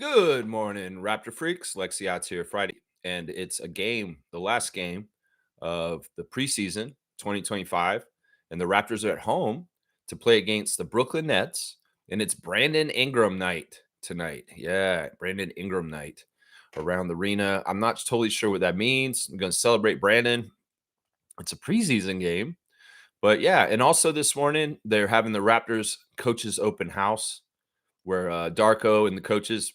Good morning, Raptor Freaks. Lexi Odds here Friday. And it's a game, the last game of the preseason 2025. And the Raptors are at home to play against the Brooklyn Nets. And it's Brandon Ingram night tonight. Yeah, Brandon Ingram night around the arena. I'm not totally sure what that means. I'm going to celebrate Brandon. It's a preseason game. But yeah, and also this morning, they're having the Raptors coaches open house where Darko and the coaches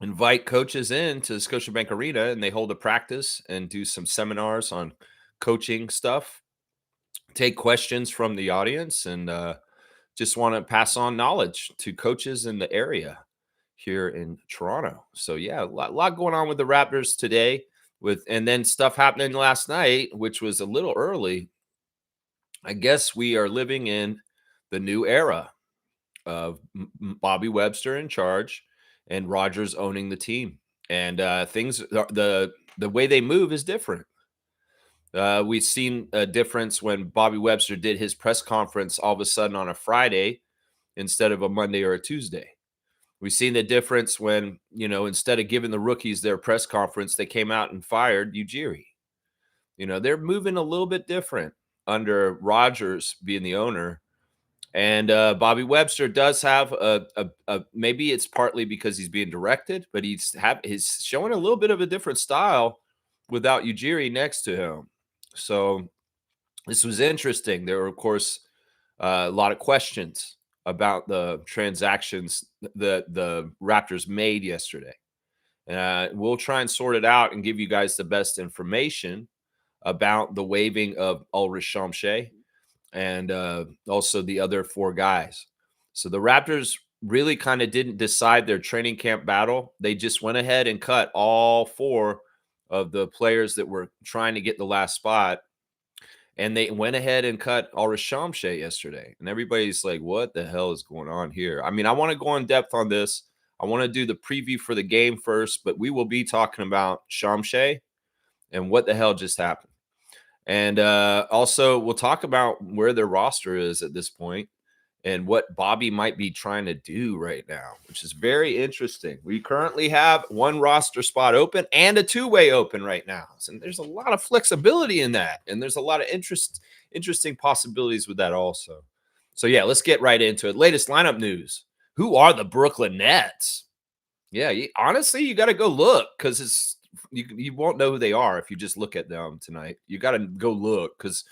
invite coaches in to Scotiabank Arena and they hold a practice and do some seminars on coaching stuff, take questions from the audience, and just want to pass on knowledge to coaches in the area here in Toronto. So yeah, a lot going on with the Raptors today and then stuff happening last night, which was a little early. I guess we are living in the new era of Bobby Webster in charge and Rodgers owning the team. And the way they move is different. We've seen a difference when Bobby Webster did his press conference all of a sudden on a Friday instead of a Monday or a Tuesday. We've seen the difference when, instead of giving the rookies their press conference, they came out and fired Ujiri. They're moving a little bit different under Rodgers being the owner. And Bobby Webster does have a maybe it's partly because he's being directed, but he's showing a little bit of a different style without Ujiri next to him. So this was interesting. There were, of course, a lot of questions about the transactions that the Raptors made yesterday. We'll try and sort it out and give you guys the best information about the waiving of Ulrich Shamshay and also the other four guys. So the Raptors really kind of didn't decide their training camp battle. They just went ahead and cut all four of the players that were trying to get the last spot. And they went ahead and cut Ulrich Shamshay yesterday. And everybody's like, what the hell is going on here? I mean, I want to go in depth on this. I want to do the preview for the game first, but we will be talking about Shamshay and what the hell just happened. And also, we'll talk about where their roster is at this point and what Bobby might be trying to do right now, which is very interesting. We currently have one roster spot open and a two-way open right now. So there's a lot of flexibility in that, and there's a lot of interesting possibilities with that also. So, yeah, let's get right into it. Latest lineup news. Who are the Brooklyn Nets? Yeah, honestly, you got to go look because you won't know who they are if you just look at them tonight. You got to go look because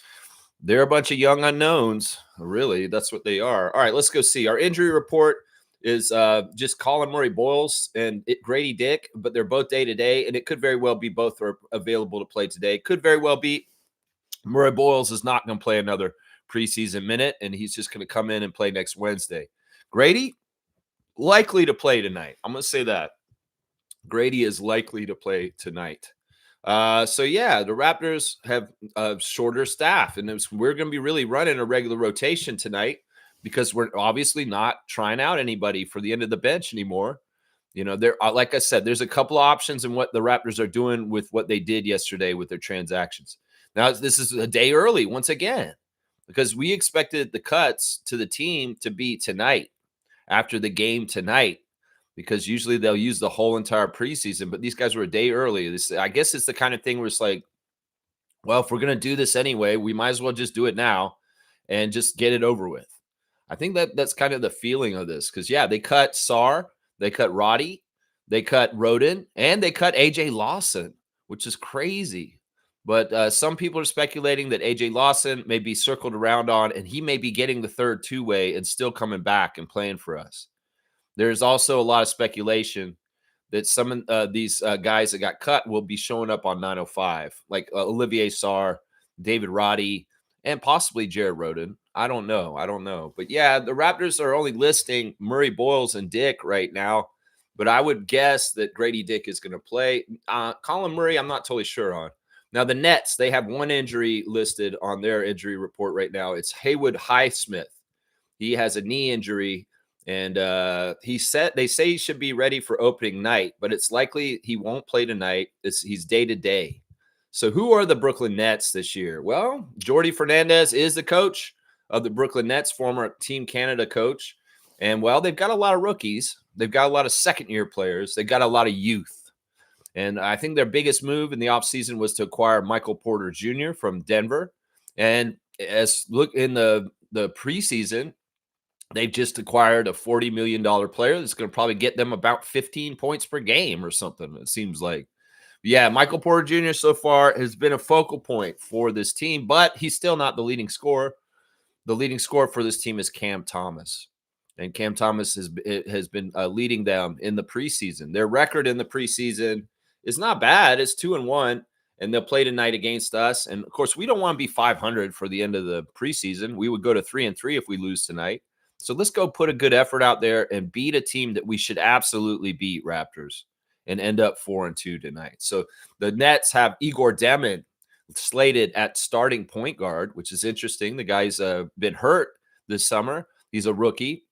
they're a bunch of young unknowns. Really, that's what they are. All right, let's go see. Our injury report is just Colin Murray-Boyles and Grady Dick, but they're both day-to-day, and it could very well be both are available to play today. Could very well be Murray-Boyles is not going to play another preseason minute, and he's just going to come in and play next Wednesday. Grady, likely to play tonight. I'm going to say that. Grady is likely to play tonight. So, yeah, the Raptors have a shorter staff, and we're going to be really running a regular rotation tonight because we're obviously not trying out anybody for the end of the bench anymore. There, like I said, there's a couple of options in what the Raptors are doing with what they did yesterday with their transactions. Now, this is a day early once again because we expected the cuts to the team to be tonight after the game tonight. Because usually they'll use the whole entire preseason, but these guys were a day early. I guess it's the kind of thing where it's like, well, if we're going to do this anyway, we might as well just do it now and just get it over with. I think that's kind of the feeling of this because, yeah, they cut Sarr, they cut Roddy, they cut Roden, and they cut A.J. Lawson, which is crazy. But some people are speculating that A.J. Lawson may be circled around on, and he may be getting the third two-way and still coming back and playing for us. There's also a lot of speculation that some of these guys that got cut will be showing up on 905, like Olivier Sarr, David Roddy, and possibly Jared Roden. I don't know. But, yeah, the Raptors are only listing Murray-Boyles and Dick right now, but I would guess that Grady Dick is going to play. Colin Murray, I'm not totally sure on. Now, the Nets, they have one injury listed on their injury report right now. It's Haywood Highsmith. He has a knee injury. And they say he should be ready for opening night, but it's likely he won't play tonight. He's day-to-day. So who are the Brooklyn Nets this year? Well, Jordi Fernandez is the coach of the Brooklyn Nets, former Team Canada coach. And, well, they've got a lot of rookies. They've got a lot of second-year players. They got a lot of youth. And I think their biggest move in the offseason was to acquire Michael Porter Jr. from Denver. And as look in the preseason, they've just acquired a $40 million player that's going to probably get them about 15 points per game or something, it seems like. Yeah, Michael Porter Jr. so far has been a focal point for this team, but he's still not the leading scorer. The leading scorer for this team is Cam Thomas. And Cam Thomas has been leading them in the preseason. Their record in the preseason is not bad. It's 2-1, and they'll play tonight against us. And, of course, we don't want to be 500 for the end of the preseason. We would go to 3-3 if we lose tonight. So let's go put a good effort out there and beat a team that we should absolutely beat, Raptors, and end up 4-2 tonight. So the Nets have Igor Demin slated at starting point guard, which is interesting. The guy's been hurt this summer. He's a rookie.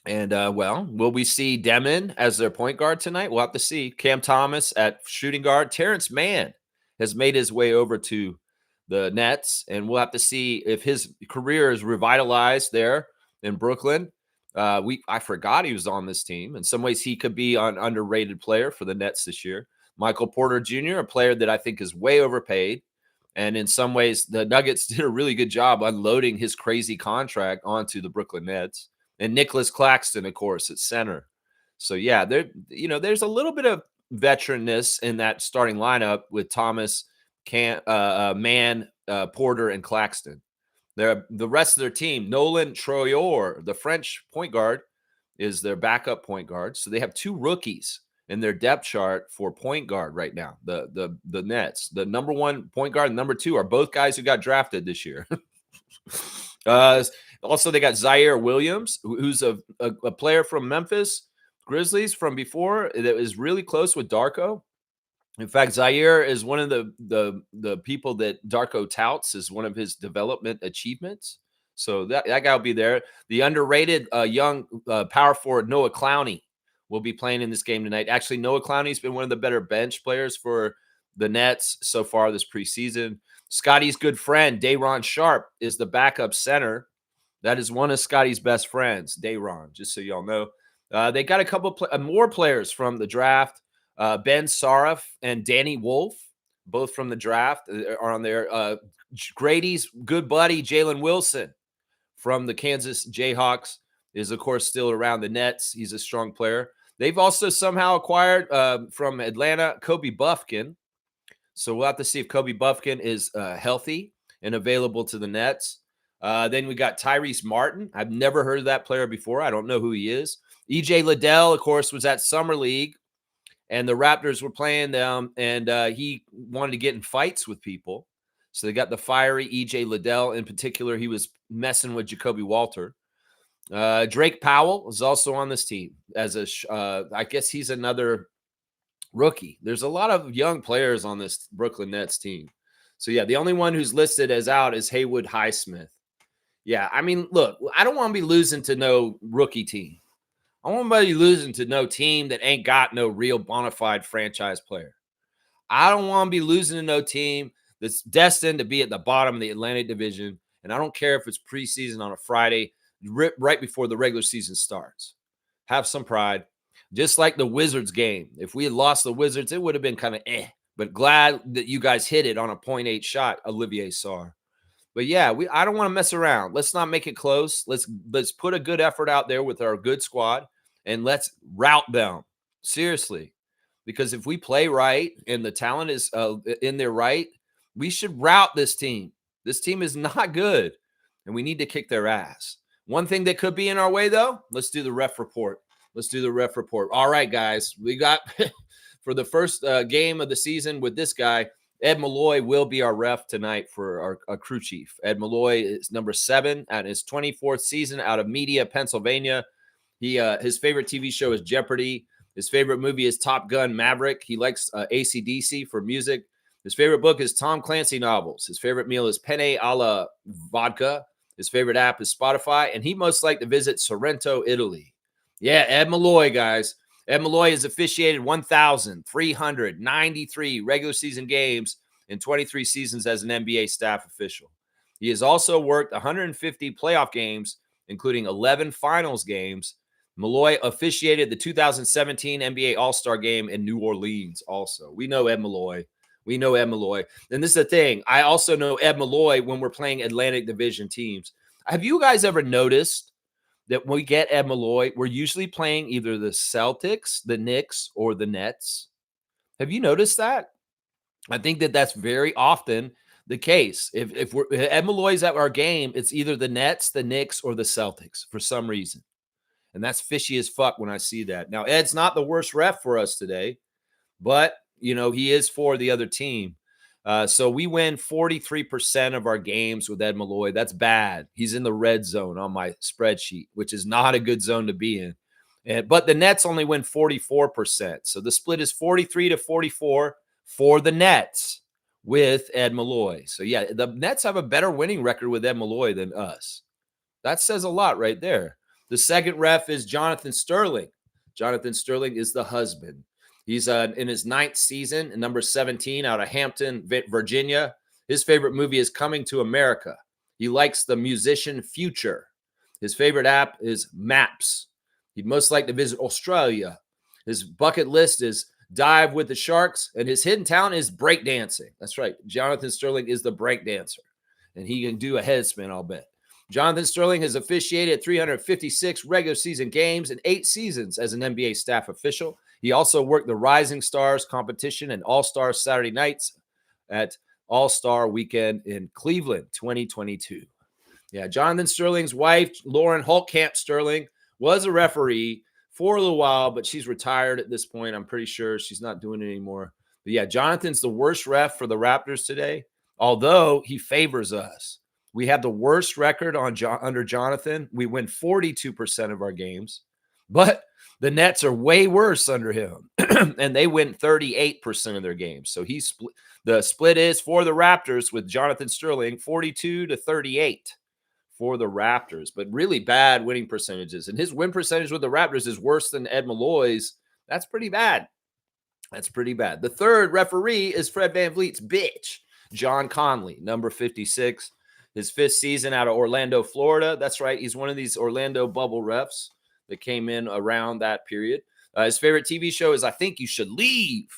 And, well, will we see Demin as their point guard tonight? We'll have to see. Cam Thomas at shooting guard. Terrence Mann has made his way over to the Nets, and we'll have to see if his career is revitalized there in Brooklyn. I forgot he was on this team. In some ways, he could be an underrated player for the Nets this year. Michael Porter Jr., a player that I think is way overpaid. And in some ways, the Nuggets did a really good job unloading his crazy contract onto the Brooklyn Nets. And Nicholas Claxton, of course, at center. So, yeah, there's a little bit of veteranness in that starting lineup with Thomas, Mann, Porter, and Claxton. The rest of their team, Nolan Troyer, the French point guard, is their backup point guard. So they have two rookies in their depth chart for point guard right now. The Nets, the number one point guard and number two are both guys who got drafted this year. Also, they got Zaire Williams, who's a player from Memphis Grizzlies from before that is really close with Darko. In fact, Zaire is one of the people that Darko touts as one of his development achievements. So that guy will be there. The underrated young power forward Noah Clowney will be playing in this game tonight. Actually, Noah Clowney's been one of the better bench players for the Nets so far this preseason. Scotty's good friend, Day'Ron Sharpe, is the backup center. That is one of Scotty's best friends, Day'Ron, just so y'all know. They got a couple more players from the draft. Ben Saraf and Danny Wolf, both from the draft, are on there. Grady's good buddy, Jalen Wilson, from the Kansas Jayhawks, is, of course, still around the Nets. He's a strong player. They've also somehow acquired from Atlanta Kobe Buffkin. So we'll have to see if Kobe Buffkin is healthy and available to the Nets. Then we got Tyrese Martin. I've never heard of that player before. I don't know who he is. EJ Liddell, of course, was at Summer League, and the Raptors were playing them, and he wanted to get in fights with people. So they got the fiery EJ Liddell. In particular, he was messing with Jacoby Walter. Drake Powell is also on this team as I guess he's another rookie. There's a lot of young players on this Brooklyn Nets team. So, yeah, the only one who's listed as out is Haywood Highsmith. Yeah, I mean, look, I don't want to be losing to no rookie team. I want to be losing to no team that ain't got no real bona fide franchise player. I don't want to be losing to no team that's destined to be at the bottom of the Atlantic Division, and I don't care if it's preseason on a Friday right before the regular season starts. Have some pride. Just like the Wizards game. If we had lost the Wizards, it would have been kind of but glad that you guys hit it on a 0.8 shot, Olivier Sarr. But yeah, I don't want to mess around. Let's not make it close. Let's put a good effort out there with our good squad, and let's rout them. Seriously. Because if we play right and the talent is in there right, we should rout this team. This team is not good, and we need to kick their ass. One thing that could be in our way, though, let's do the ref report. All right, guys, we got for the first game of the season with this guy, Ed Malloy will be our ref tonight for our crew chief. Ed Malloy is number 7 at his 24th season out of Media, Pennsylvania. His favorite TV show is Jeopardy. His favorite movie is Top Gun Maverick. He likes AC/DC for music. His favorite book is Tom Clancy novels. His favorite meal is penne a la vodka. His favorite app is Spotify, and he most like to visit Sorrento, Italy. Yeah, Ed Malloy, guys. Ed Malloy has officiated 1,393 regular season games in 23 seasons as an NBA staff official. He has also worked 150 playoff games, including 11 finals games. Malloy officiated the 2017 NBA All-Star Game in New Orleans also. We know Ed Malloy. We know Ed Malloy. And this is the thing. I also know Ed Malloy when we're playing Atlantic Division teams. Have you guys ever noticed that when we get Ed Malloy, we're usually playing either the Celtics, the Knicks, or the Nets? Have you noticed that? I think that that's very often the case. If we're Ed Malloy's at our game, it's either the Nets, the Knicks, or the Celtics for some reason. And that's fishy as fuck when I see that. Now, Ed's not the worst ref for us today, but, he is for the other team. So we win 43% of our games with Ed Malloy. That's bad. He's in the red zone on my spreadsheet, which is not a good zone to be in. But the Nets only win 44%. So the split is 43 to 44 for the Nets with Ed Malloy. So, yeah, the Nets have a better winning record with Ed Malloy than us. That says a lot right there. The second ref is Jonathan Sterling. Jonathan Sterling is the husband. He's in his 9th season, number 17, out of Hampton, Virginia. His favorite movie is Coming to America. He likes the musician Future. His favorite app is Maps. He'd most like to visit Australia. His bucket list is dive with the sharks, and his hidden talent is breakdancing. That's right. Jonathan Sterling is the breakdancer, and he can do a headspin, I'll bet. Jonathan Sterling has officiated 356 regular season games and 8 seasons as an NBA staff official. He also worked the Rising Stars competition and All-Star Saturday nights at All-Star Weekend in Cleveland, 2022. Yeah, Jonathan Sterling's wife, Lauren Holtkamp Sterling, was a referee for a little while, but she's retired at this point. I'm pretty sure she's not doing it anymore. But yeah, Jonathan's the worst ref for the Raptors today, although he favors us. We have the worst record under Jonathan. We win 42% of our games, but the Nets are way worse under him, and they win 38% of their games. So the split is for the Raptors with Jonathan Sterling, 42 to 38 for the Raptors, but really bad winning percentages. And his win percentage with the Raptors is worse than Ed Malloy's. That's pretty bad. That's pretty bad. The third referee is Fred VanVleet's bitch, John Conley, number 56. His 5th season out of Orlando, Florida. That's right. He's one of these Orlando bubble refs that came in around that period. His favorite TV show is I Think You Should Leave.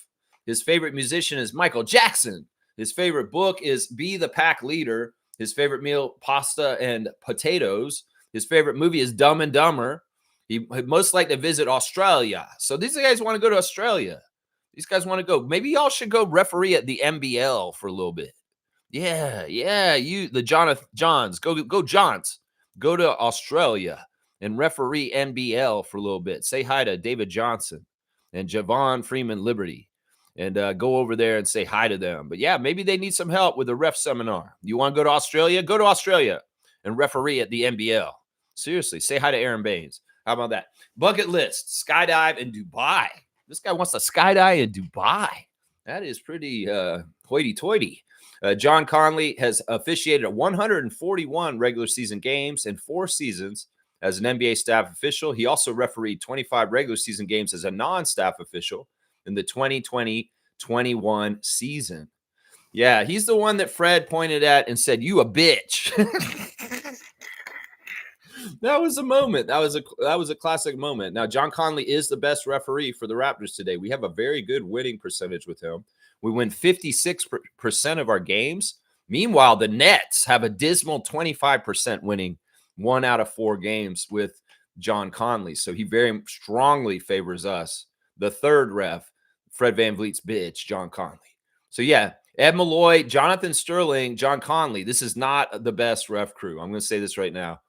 His favorite musician is Michael Jackson. His favorite book is Be the Pack Leader. His favorite meal, pasta and potatoes. His favorite movie is Dumb and Dumber. He'd most like to visit Australia. So these guys want to go to Australia. These guys want to go. Maybe y'all should go referee at the NBL for a little bit. Yeah. The Johns, go Johns. Go to Australia and referee NBL for a little bit. Say hi to David Johnson and Javon Freeman Liberty and go over there and say hi to them. But yeah, maybe they need some help with the ref seminar. You want to go to Australia? Go to Australia and referee at the NBL. Seriously, say hi to Aaron Baines. How about that? Bucket list, skydive in Dubai. This guy wants to skydive in Dubai. That is pretty hoity-toity. John Conley has officiated 141 regular season games in 4 seasons as an NBA staff official. He also refereed 25 regular season games as a non-staff official in the 2020-21 season. Yeah, he's the one that Fred pointed at and said, "You a bitch." That was a moment. That was a classic moment. Now, John Conley is the best referee for the Raptors today. We have a very good winning percentage with him. We win 56% of our games. Meanwhile, the Nets have a dismal 25% winning 1 out of 4 games with John Conley. So he very strongly favors us. The third ref, Fred VanVleet's bitch, John Conley. So yeah, Ed Malloy, Jonathan Sterling, John Conley. This is not the best ref crew. I'm going to say this right now.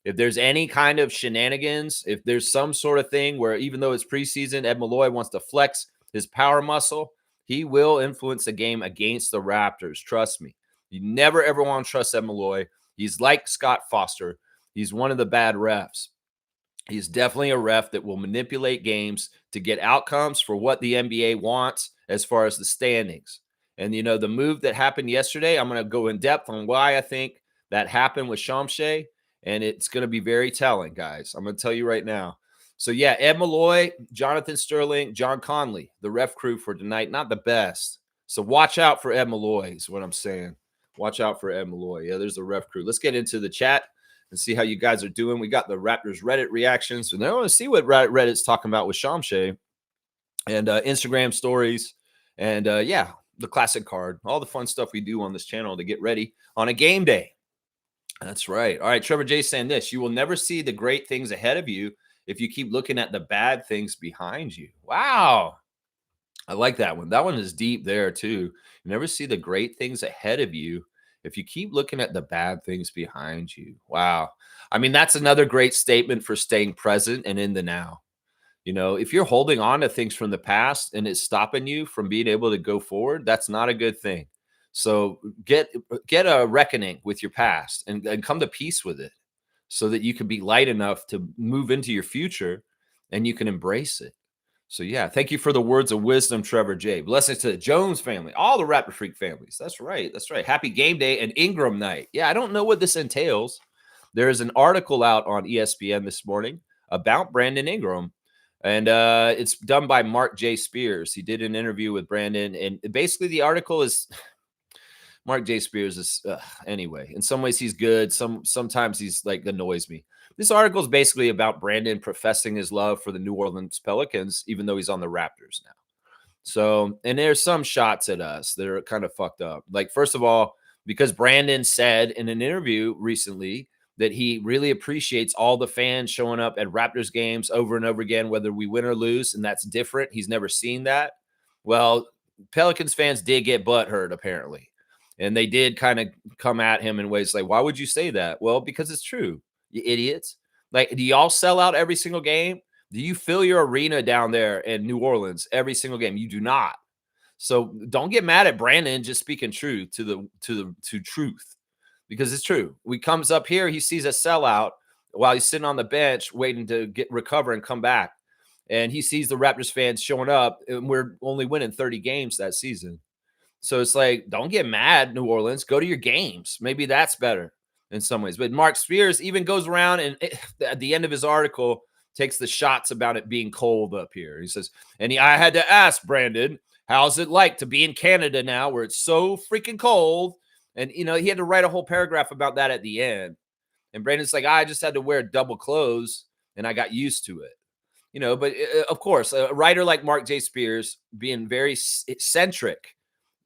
If there's any kind of shenanigans, if there's some sort of thing where even though it's preseason, Ed Malloy wants to flex his power muscle, he will influence the game against the Raptors. Trust me. You never, ever want to trust Ed Malloy. He's like Scott Foster. He's one of the bad refs. He's definitely a ref that will manipulate games to get outcomes for what the NBA wants as far as the standings. And, the move that happened yesterday, I'm going to go in depth on why I think that happened with Shamshay. And it's going to be very telling, guys. I'm going to tell you right now. So, yeah, Ed Malloy, Jonathan Sterling, John Conley, the ref crew for tonight, not the best. So watch out for Ed Malloy is what I'm saying. Watch out for Ed Malloy. Yeah, there's the ref crew. Let's get into the chat. and see how you guys are doing. We got the Raptors Reddit reactions, and I want to see what Reddit's talking about with Shamshay, and Instagram stories, and yeah, the classic card, all the fun stuff we do on this channel to get ready on a game day. That's right. All right, Trevor J saying this: you will never see the great things ahead of you if you keep looking at the bad things behind you. Wow. I like that one. That one is deep there too. You never see the great things ahead of you if you keep looking at the bad things behind you. Wow. I mean, that's another great statement for staying present and in the now. You know, if you're holding on to things from the past and it's stopping you from being able to go forward, that's not a good thing. So get a reckoning with your past and come to peace with it so that you can be light enough to move into your future and you can embrace it. So yeah, thank you for the words of wisdom, Trevor J. Blessings to the Jones family, all the Raptor Freak families. That's right. That's right. Happy game day and Ingram night. Yeah, I don't know what this entails. There is an article out on ESPN this morning about Brandon Ingram, and it's done by Mark J. Spears. He did an interview with Brandon, and basically the article is Mark J. Spears is anyway. In some ways he's good. Sometimes he's like annoys me. This article is basically about Brandon professing his love for the New Orleans Pelicans, even though he's on the Raptors now. So, and there's some shots at us that are kind of fucked up. Like, first of all, because Brandon said in an interview recently that he really appreciates all the fans showing up at Raptors games over and over again, whether we win or lose, and that's different. He's never seen that. Well, Pelicans fans did get butthurt, apparently. And they did kind of come at him in ways like, why would you say that? Well, because it's true, you idiots. Like, do y'all sell out every single game? Do you fill your arena down there in New Orleans every single game? You do not. So don't get mad at Brandon just speaking truth to truth, because it's true. He comes up here, he sees a sellout while he's sitting on the bench waiting to recover and come back. And he sees the Raptors fans showing up, and we're only winning 30 games that season. So it's like, don't get mad, New Orleans. Go to your games. Maybe that's better in some ways. But Mark Spears even goes around and at the end of his article takes the shots about it being cold up here. He says, I had to ask Brandon, how's it like to be in Canada now where it's so freaking cold? And, he had to write a whole paragraph about that at the end. And Brandon's like, I just had to wear double clothes and I got used to it. But of course, a writer like Mark J. Spears being very centric,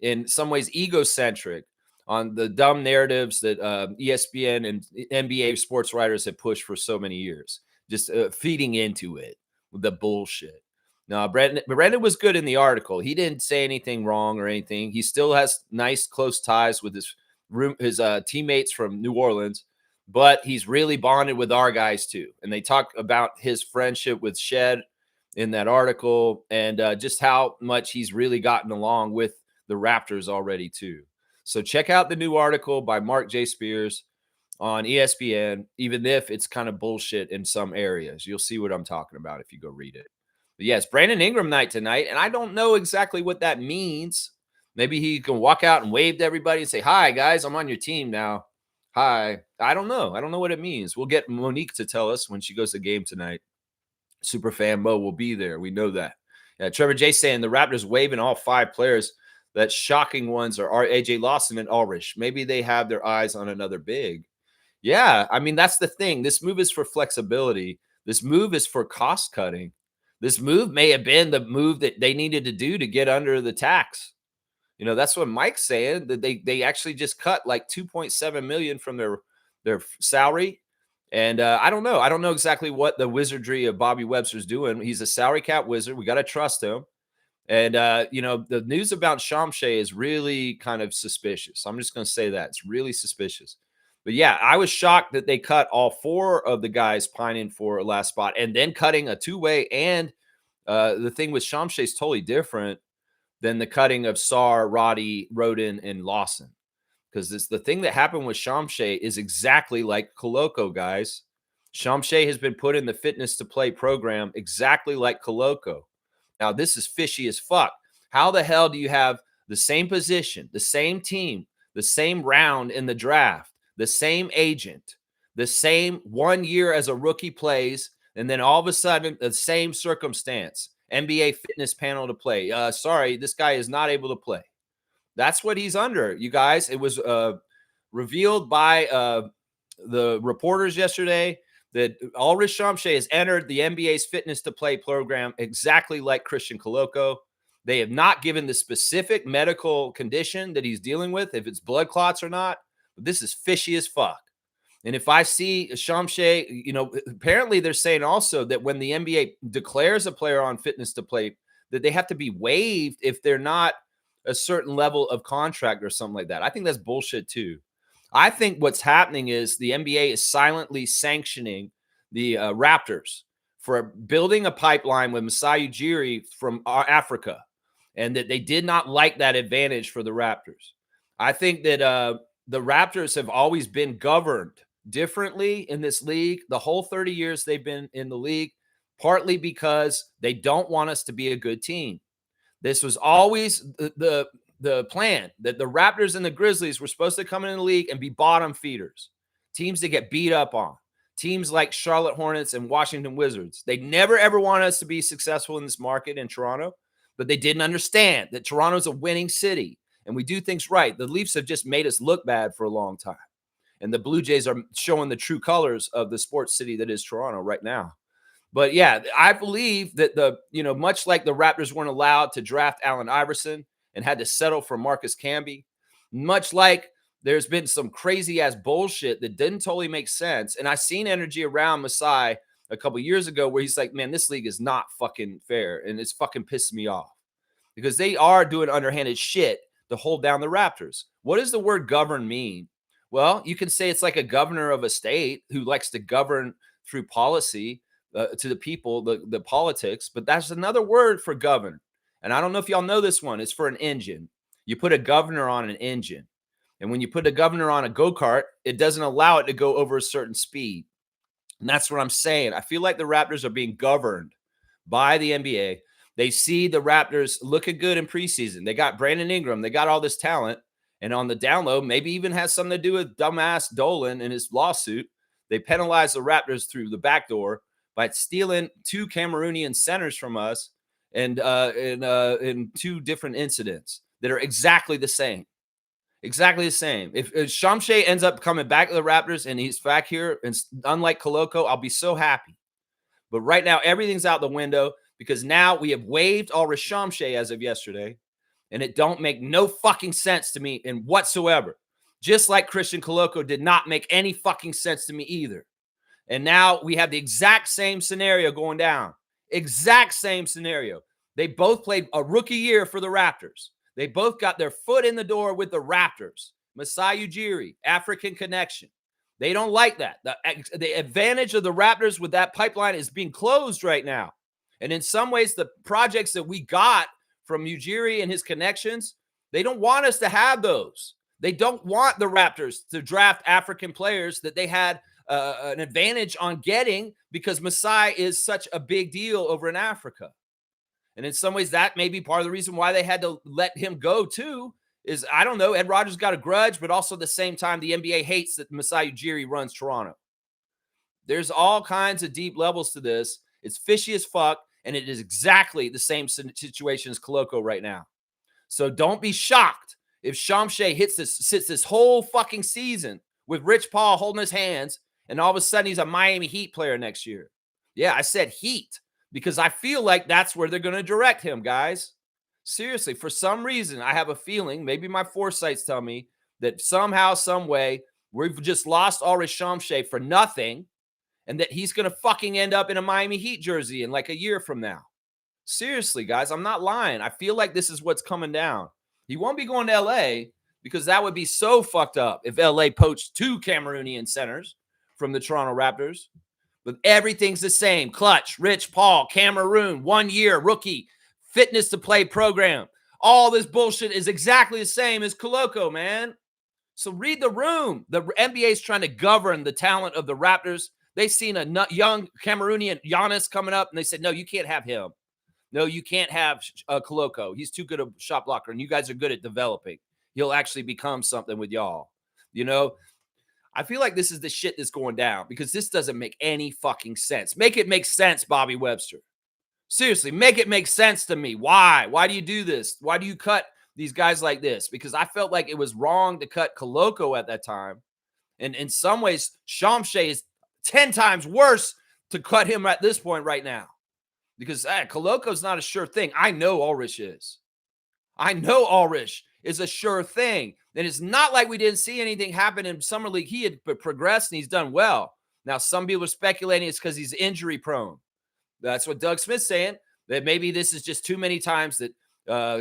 in some ways egocentric, on the dumb narratives that ESPN and NBA sports writers have pushed for so many years, just feeding into it with the bullshit. No, Brandon was good in the article. He didn't say anything wrong or anything. He still has nice, close ties with his teammates from New Orleans, but he's really bonded with our guys too. And they talk about his friendship with Shed in that article, and just how much he's really gotten along with the Raptors already too. So check out the new article by Mark J. Spears on ESPN, even if it's kind of bullshit in some areas. You'll see what I'm talking about if you go read it. But yes, Brandon Ingram night tonight, and I don't know exactly what that means. Maybe he can walk out and wave to everybody and say, hi, guys, I'm on your team now. Hi. I don't know. I don't know what it means. We'll get Monique to tell us when she goes to the game tonight. Superfan Mo will be there. We know that. Yeah, Trevor J. saying the Raptors waving all 5 players. That shocking ones are AJ Lawson and Ulrich. Maybe they have their eyes on another big. Yeah, I mean, that's the thing. This move is for flexibility. This move is for cost cutting. This move may have been the move that they needed to do to get under the tax. That's what Mike's saying, that they actually just cut like $2.7 million from their salary. And I don't know. I don't know exactly what the wizardry of Bobby Webster's doing. He's a salary cap wizard. We got to trust him. And, the news about Shamshay is really kind of suspicious. I'm just going to say that. It's really suspicious. But, yeah, I was shocked that they cut all 4 of the guys pining for a last spot and then cutting a two-way. And the thing with Shamshay is totally different than the cutting of Sarr, Roddy, Roden, and Lawson. Because the thing that happened with Shamshay is exactly like Koloko, guys. Shamshay has been put in the fitness to play program exactly like Koloko. Now, this is fishy as fuck. How the hell do you have the same position, the same team, the same round in the draft, the same agent, the same 1 year as a rookie plays, and then all of a sudden the same circumstance, NBA fitness panel to play? Sorry, this guy is not able to play. That's what he's under, you guys. It was revealed by the reporters yesterday that Ulrich Shamshay has entered the NBA's fitness to play program exactly like Christian Coloco. They have not given the specific medical condition that he's dealing with, if it's blood clots or not. But this is fishy as fuck. And if I see Shamshay, apparently they're saying also that when the NBA declares a player on fitness to play, that they have to be waived if they're not a certain level of contract or something like that. I think that's bullshit too. I think what's happening is the NBA is silently sanctioning the Raptors for building a pipeline with Masai Ujiri from Africa, and that they did not like that advantage for the Raptors. I think that the Raptors have always been governed differently in this league the whole 30 years they've been in the league, partly because they don't want us to be a good team. This was always the plan, that the Raptors and the Grizzlies were supposed to come in the league and be bottom feeders, teams that get beat up on, teams like Charlotte Hornets and Washington Wizards. They never, ever wanted us to be successful in this market in Toronto, but they didn't understand that Toronto's a winning city and we do things right. The Leafs have just made us look bad for a long time. And the Blue Jays are showing the true colors of the sports city that is Toronto right now. But yeah, I believe that much like the Raptors weren't allowed to draft Allen Iverson and had to settle for Marcus Camby, much like there's been some crazy ass bullshit that didn't totally make sense. And I seen energy around Masai a couple years ago where he's like, man, this league is not fucking fair. And it's fucking pissing me off because they are doing underhanded shit to hold down the Raptors. What does the word govern mean? Well, you can say it's like a governor of a state who likes to govern through policy to the people, the politics, but that's another word for govern. And I don't know if y'all know this one. It's for an engine. You put a governor on an engine. And when you put a governor on a go-kart, it doesn't allow it to go over a certain speed. And that's what I'm saying. I feel like the Raptors are being governed by the NBA. They see the Raptors looking good in preseason. They got Brandon Ingram. They got all this talent. And on the down low, maybe even has something to do with dumbass Dolan and his lawsuit. They penalized the Raptors through the back door by stealing 2 Cameroonian centers from us and in 2 different incidents that are exactly the same. Exactly the same. If Shamshay ends up coming back to the Raptors and he's back here, and unlike Coloco, I'll be so happy. But right now, everything's out the window because now we have waived Ulrich Shamshay as of yesterday. And it don't make no fucking sense to me in whatsoever. Just like Christian Coloco did not make any fucking sense to me either. And now we have the exact same scenario going down. Exact same scenario. They both played a rookie year for the Raptors. They both got their foot in the door with the Raptors. Masai Ujiri, African connection. They don't like that. The advantage of the Raptors with that pipeline is being closed right now. And in some ways, the projects that we got from Ujiri and his connections, they don't want us to have those. They don't want the Raptors to draft African players that they had an advantage on getting because Masai is such a big deal over in Africa. And in some ways, that may be part of the reason why they had to let him go too, is, I don't know, Ed Rodgers got a grudge, but also at the same time, the NBA hates that Masai Ujiri runs Toronto. There's all kinds of deep levels to this. It's fishy as fuck. And it is exactly the same situation as Coloco right now. So don't be shocked if Shamshay sits this whole fucking season with Rich Paul holding his hands, and all of a sudden he's a Miami Heat player next year. Yeah, I said Heat because I feel like that's where they're going to direct him, guys. Seriously, for some reason, I have a feeling, maybe my foresights tell me, that somehow, some way, we've just lost Ulrich Shamshay for nothing, and that he's going to fucking end up in a Miami Heat jersey in like a year from now. Seriously, guys, I'm not lying. I feel like this is what's coming down. He won't be going to LA because that would be so fucked up if LA poached 2 Cameroonian centers from the Toronto Raptors. But everything's the same. Clutch, Rich Paul, Cameroon, 1 year, rookie, fitness to play program. All this bullshit is exactly the same as Coloco, man. So read the room. The NBA is trying to govern the talent of the Raptors. They seen a young Cameroonian Giannis coming up, and they said, no, you can't have him. No, you can't have Coloco. He's too good a shot blocker, and you guys are good at developing. He'll actually become something with y'all. I feel like this is the shit that's going down because this doesn't make any fucking sense. Make it make sense, Bobby Webster. Seriously, make it make sense to me. Why? Why do you do this? Why do you cut these guys like this? Because I felt like it was wrong to cut Coloco at that time. And in some ways, Shamshay is 10 times worse to cut him at this point right now. Because Koloko's not a sure thing. I know Ulrich is. I know Ulrich is a sure thing. And it's not like we didn't see anything happen in Summer League. He had progressed and he's done well. Now, some people are speculating it's because he's injury prone. That's what Doug Smith's saying, that maybe this is just too many times that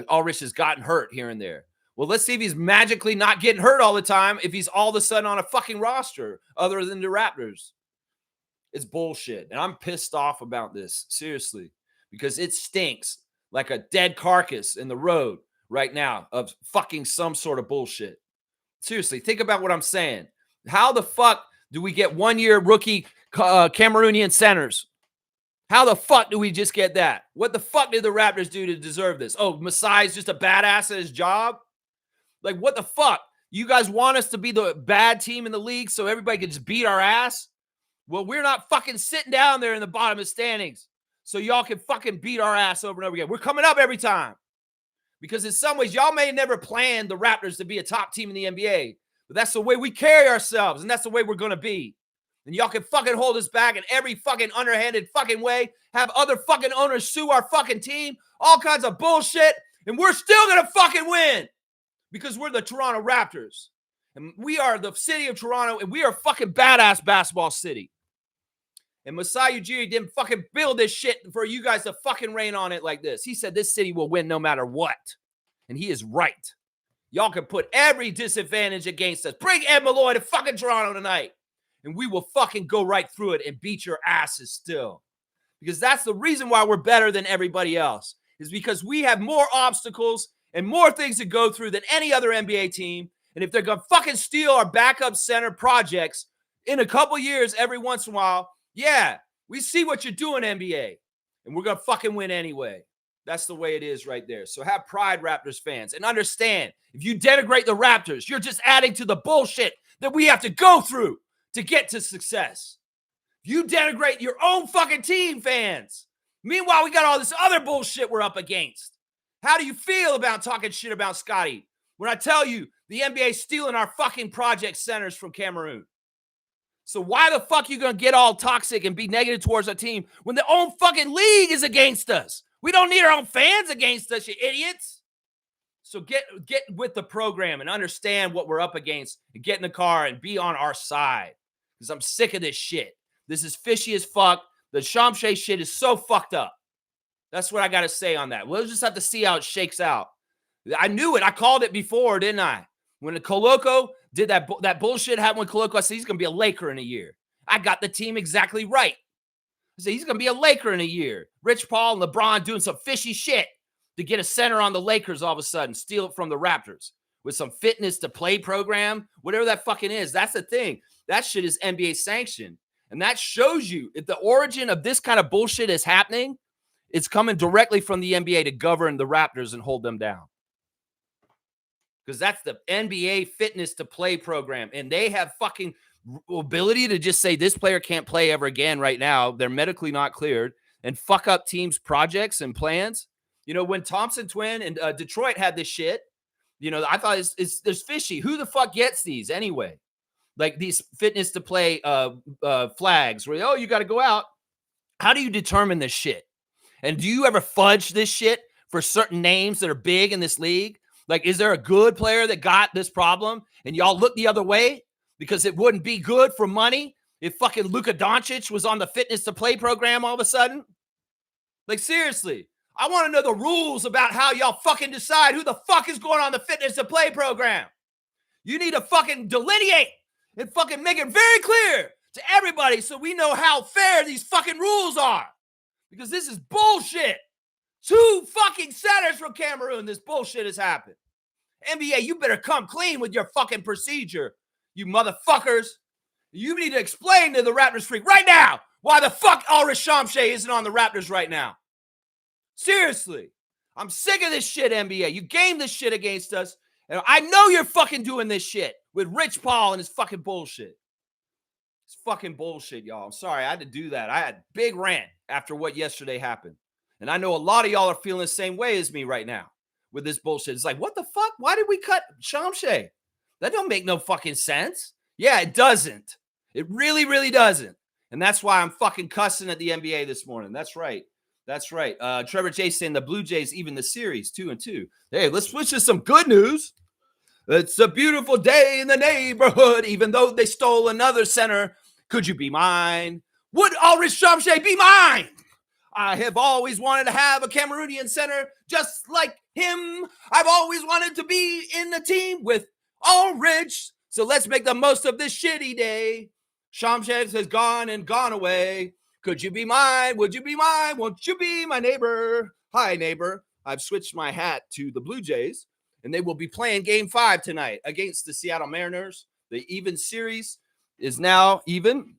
Ulrich has gotten hurt here and there. Well, let's see if he's magically not getting hurt all the time, if he's all of a sudden on a fucking roster other than the Raptors. It's bullshit. And I'm pissed off about this, seriously, because it stinks like a dead carcass in the road right now of fucking some sort of bullshit. Seriously, think about what I'm saying. How the fuck do we get 1-year rookie Cameroonian centers? How the fuck do we just get that? What the fuck did the Raptors do to deserve this? Oh, Masai's just a badass at his job? Like, what the fuck? You guys want us to be the bad team in the league so everybody can just beat our ass? Well, we're not fucking sitting down there in the bottom of the standings so y'all can fucking beat our ass over and over again. We're coming up every time. Because in some ways, y'all may have never planned the Raptors to be a top team in the NBA. But that's the way we carry ourselves, and that's the way we're going to be. And y'all can fucking hold us back in every fucking underhanded fucking way, have other fucking owners sue our fucking team, all kinds of bullshit, and we're still going to fucking win because we're the Toronto Raptors. And we are the city of Toronto, and we are fucking badass basketball city. And Masai Ujiri didn't fucking build this shit for you guys to fucking rain on it like this. He said this city will win no matter what. And he is right. Y'all can put every disadvantage against us. Bring Ed Malloy to fucking Toronto tonight. And we will fucking go right through it and beat your asses still. Because that's the reason why we're better than everybody else. Is because we have more obstacles and more things to go through than any other NBA team. And if they're going to fucking steal our backup center projects in a couple years every once in a while, yeah, we see what you're doing, NBA. And we're going to fucking win anyway. That's the way it is right there. So have pride, Raptors fans, and understand, if you denigrate the Raptors, you're just adding to the bullshit that we have to go through to get to success. You denigrate your own fucking team, fans. Meanwhile, we got all this other bullshit we're up against. How do you feel about talking shit about Scotty when I tell you the NBA's stealing our fucking project centers from Cameroon? So why the fuck you going to get all toxic and be negative towards our team when the own fucking league is against us? We don't need our own fans against us, you idiots. So get with the program and understand what we're up against and get in the car and be on our side. Because I'm sick of this shit. This is fishy as fuck. The Shamshay shit is so fucked up. That's what I got to say on that. We'll just have to see how it shakes out. I knew it. I called it before, didn't I? When the Koloko did that bullshit happened with Koloko, I said he's going to be a Laker in a year. I got the team exactly right. I said he's going to be a Laker in a year. Rich Paul and LeBron doing some fishy shit to get a center on the Lakers all of a sudden, steal it from the Raptors with some fitness to play program, whatever that fucking is. That's the thing. That shit is NBA sanctioned. And that shows you if the origin of this kind of bullshit is happening, it's coming directly from the NBA to govern the Raptors and hold them down. Because that's the NBA fitness to play program. And they have fucking ability to just say this player can't play ever again right now. They're medically not cleared and fuck up teams' projects and plans. You know, when Thompson Twin and Detroit had this shit, you know, I thought it's fishy. Who the fuck gets these anyway? Like these fitness to play flags where, oh, you got to go out. How do you determine this shit? And do you ever fudge this shit for certain names that are big in this league? Like, is there a good player that got this problem and y'all look the other way because it wouldn't be good for money if fucking Luka Doncic was on the fitness to play program all of a sudden? Like, seriously, I want to know the rules about how y'all fucking decide who the fuck is going on the fitness to play program. You need to fucking delineate and fucking make it very clear to everybody so we know how fair these fucking rules are. Because this is bullshit. 2 fucking centers from Cameroon. This bullshit has happened. NBA, you better come clean with your fucking procedure, you motherfuckers. You need to explain to the Raptors freak right now why the fuck Ulrich Shamshay isn't on the Raptors right now. Seriously. I'm sick of this shit, NBA. You game this shit against us. And I know you're fucking doing this shit with Rich Paul and his fucking bullshit. It's fucking bullshit, y'all. I'm sorry. I had to do that. I had a big rant after what yesterday happened. And I know a lot of y'all are feeling the same way as me right now with this bullshit. It's like, what the fuck? Why did we cut Shamshay? That don't make no fucking sense. Yeah, it doesn't. It really, really doesn't. And that's why I'm fucking cussing at the NBA this morning. That's right. That's right. Trevor J saying the Blue Jays even the series 2-2. Hey, let's switch to some good news. It's a beautiful day in the neighborhood, even though they stole another center. Could you be mine? Would Ulrich Shamshay be mine? I have always wanted to have a Cameroonian center just like him. I've always wanted to be in the team with Ulrich. So let's make the most of this shitty day. Shamshay has gone and gone away. Could you be mine? Would you be mine? Won't you be my neighbor? Hi, neighbor. I've switched my hat to the Blue Jays, and they will be playing Game 5 tonight against the Seattle Mariners. The even series is now even.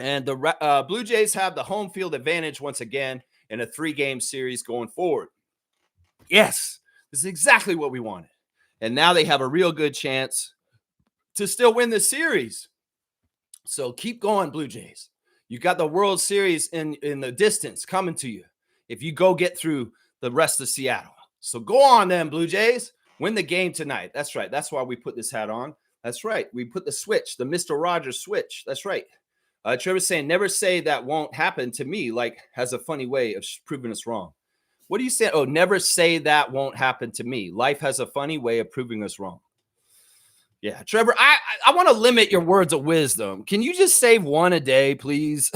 And the Blue Jays have the home field advantage once again in a 3-game series going forward. Yes, this is exactly what we wanted. And now they have a real good chance to still win the series. So keep going, Blue Jays. You got the World Series in the distance coming to you if you go get through the rest of Seattle. So go on then, Blue Jays. Win the game tonight. That's right. That's why we put this hat on. That's right. We put the switch, the Mr. Rogers switch. That's right. Trevor's saying, never say that won't happen to me, like has a funny way of proving us wrong. What are you saying? Oh, never say that won't happen to me. Life has a funny way of proving us wrong. Yeah, Trevor, I want to limit your words of wisdom. Can you just save one a day, please?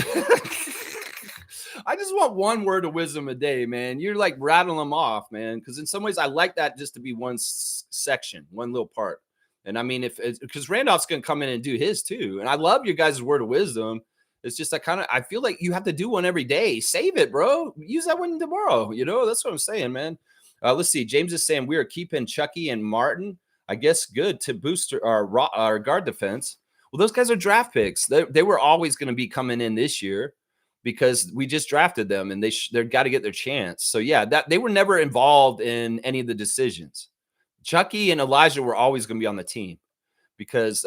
I just want one word of wisdom a day, man. You're like rattling them off, man. Because in some ways, I like that just to be one section, one little part. And I mean, because Randolph's going to come in and do his too. And I love your guys' word of wisdom. It's just I feel like you have to do one every day. Save it, bro. Use that one tomorrow. You know, that's what I'm saying, man. Let's see. James is saying we are keeping Chucky and Martin. I guess good to boost our guard defense. Well, those guys are draft picks. They were always going to be coming in this year because we just drafted them and they've got to get their chance. So yeah, that they were never involved in any of the decisions. Chucky and Elijah were always going to be on the team because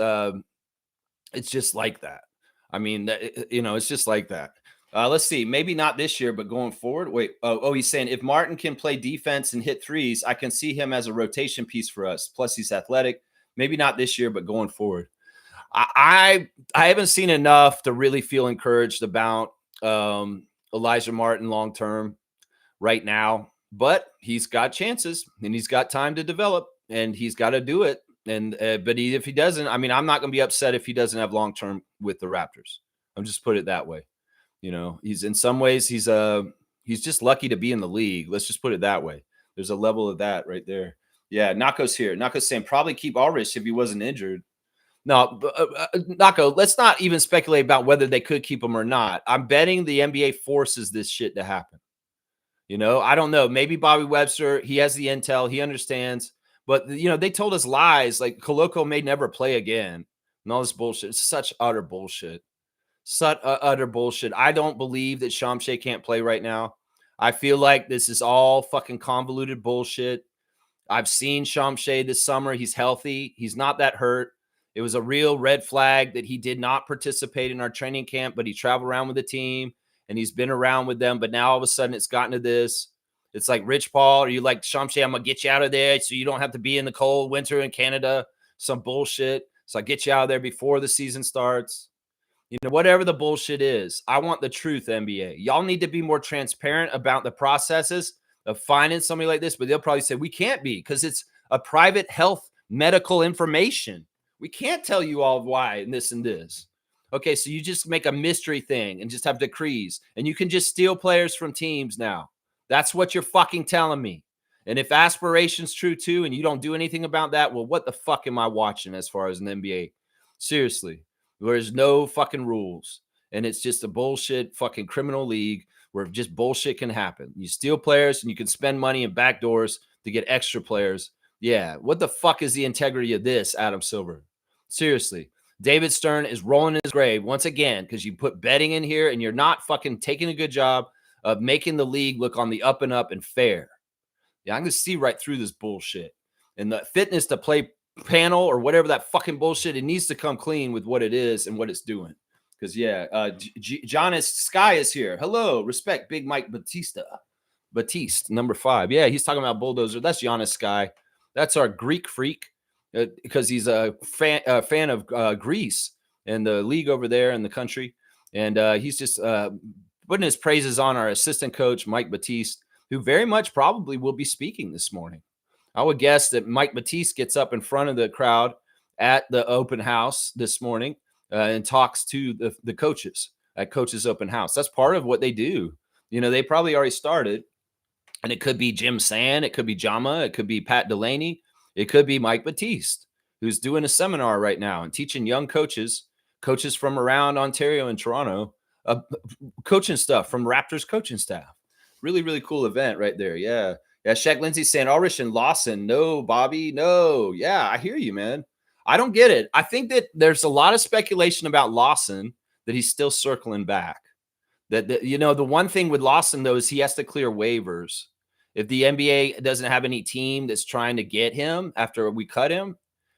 it's just like that. I mean, it's just like that. Let's see. Maybe not this year, but going forward. Wait. Oh, he's saying if Martin can play defense and hit threes, I can see him as a rotation piece for us. Plus, he's athletic. Maybe not this year, but going forward. I haven't seen enough to really feel encouraged about Elijah Martin long term right now. But he's got chances and he's got time to develop and he's got to do it. And if he doesn't, I mean, I'm not going to be upset if he doesn't have long term with the Raptors. I'm just put it that way. You know, he's in some ways he's just lucky to be in the league. Let's just put it that way. There's a level of that right there. Yeah, Nako's here. Nako's saying probably keep Ulrich if he wasn't injured. No, Nako, let's not even speculate about whether they could keep him or not. I'm betting the NBA forces this shit to happen. You know, I don't know. Maybe Bobby Webster, he has the intel, he understands. But, they told us lies like Koloko may never play again and all this bullshit. It's such utter bullshit. Such utter bullshit. I don't believe that Shamshay can't play right now. I feel like this is all fucking convoluted bullshit. I've seen Shamshay this summer. He's healthy. He's not that hurt. It was a real red flag that he did not participate in our training camp, but he traveled around with the team. And he's been around with them, but now all of a sudden it's gotten to this. It's like, Rich Paul, are you like, Shamshay, I'm going to get you out of there so you don't have to be in the cold winter in Canada. Some bullshit. So I get you out of there before the season starts. Whatever the bullshit is. I want the truth, NBA. Y'all need to be more transparent about the processes of finding somebody like this, but they'll probably say, we can't be because it's a private health medical information. We can't tell you all why and this and this. Okay, so you just make a mystery thing and just have decrees. And you can just steal players from teams now. That's what you're fucking telling me. And if aspiration's true too and you don't do anything about that, well, what the fuck am I watching as far as an NBA? Seriously, there's no fucking rules. And it's just a bullshit fucking criminal league where just bullshit can happen. You steal players and you can spend money in back doors to get extra players. Yeah, what the fuck is the integrity of this, Adam Silver? Seriously. David Stern is rolling in his grave once again because you put betting in here and you're not fucking taking a good job of making the league look on the up and up and fair. Yeah, I'm going to see right through this bullshit. And the fitness to play panel or whatever that fucking bullshit, it needs to come clean with what it is and what it's doing. Because, Jonas Sky is here. Hello, respect, Big Mike Batiste, number 5. Yeah, he's talking about Bulldozer. That's Giannis Sky. That's our Greek freak. because he's a fan of Greece and the league over there in the country. And he's just putting his praises on our assistant coach, Mike Batiste, who very much probably will be speaking this morning. I would guess that Mike Batiste gets up in front of the crowd at the open house this morning and talks to the coaches at Coaches Open House. That's part of what they do. You know, they probably already started, and it could be Jim Sand, it could be Jama, it could be Pat Delaney, it could be Mike Batiste, who's doing a seminar right now and teaching young coaches from around Ontario and Toronto, coaching stuff from Raptors coaching staff. Really, really cool event right there. Yeah. Yeah. Shaq Lindsay saying, Ulrich and Lawson. No, Bobby. No. Yeah. I hear you, man. I don't get it. I think that there's a lot of speculation about Lawson that he's still circling back. That you know, the one thing with Lawson, though, is he has to clear waivers. If the NBA doesn't have any team that's trying to get him after we cut him,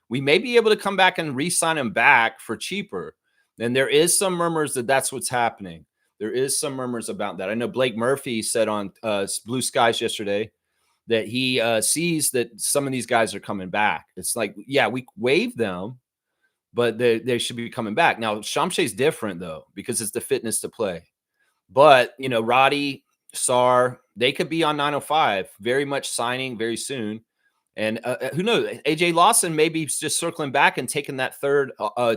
we may be able to come back and re-sign him back for cheaper. And there is some murmurs that that's what's happening. There is some murmurs about that. I know Blake Murphy said on Blue Skies yesterday that he sees that some of these guys are coming back. It's like, yeah, we waived them, but they should be coming back. Now, Shamshe's different, though, because it's the fitness to play. But, you know, Roddy, Sar, they could be on 905, very much signing very soon. And who knows? AJ Lawson may be just circling back and taking that third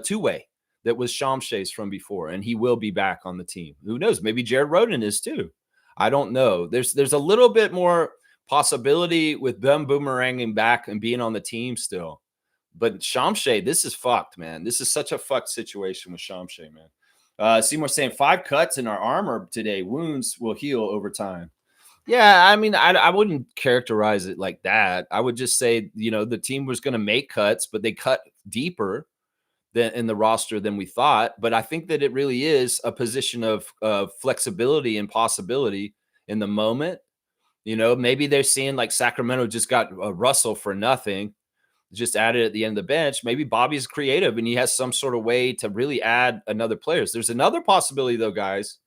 two-way that was Shamshe's from before, and he will be back on the team. Who knows? Maybe Jared Roden is too. I don't know. There's a little bit more possibility with them boomeranging back and being on the team still. But Shamshe, this is fucked, man. This is such a fucked situation with Shamshe, man. Seymour saying 5 cuts in our armor today. Wounds will heal over time. Yeah, I mean, I wouldn't characterize it like that. I would just say, you know, the team was going to make cuts, but they cut deeper than in the roster than we thought. But I think that it really is a position of flexibility and possibility in the moment. You know, maybe they're seeing like Sacramento just got Russell for nothing, just added at the end of the bench. Maybe Bobby's creative and he has some sort of way to really add another players. There's another possibility, though, guys,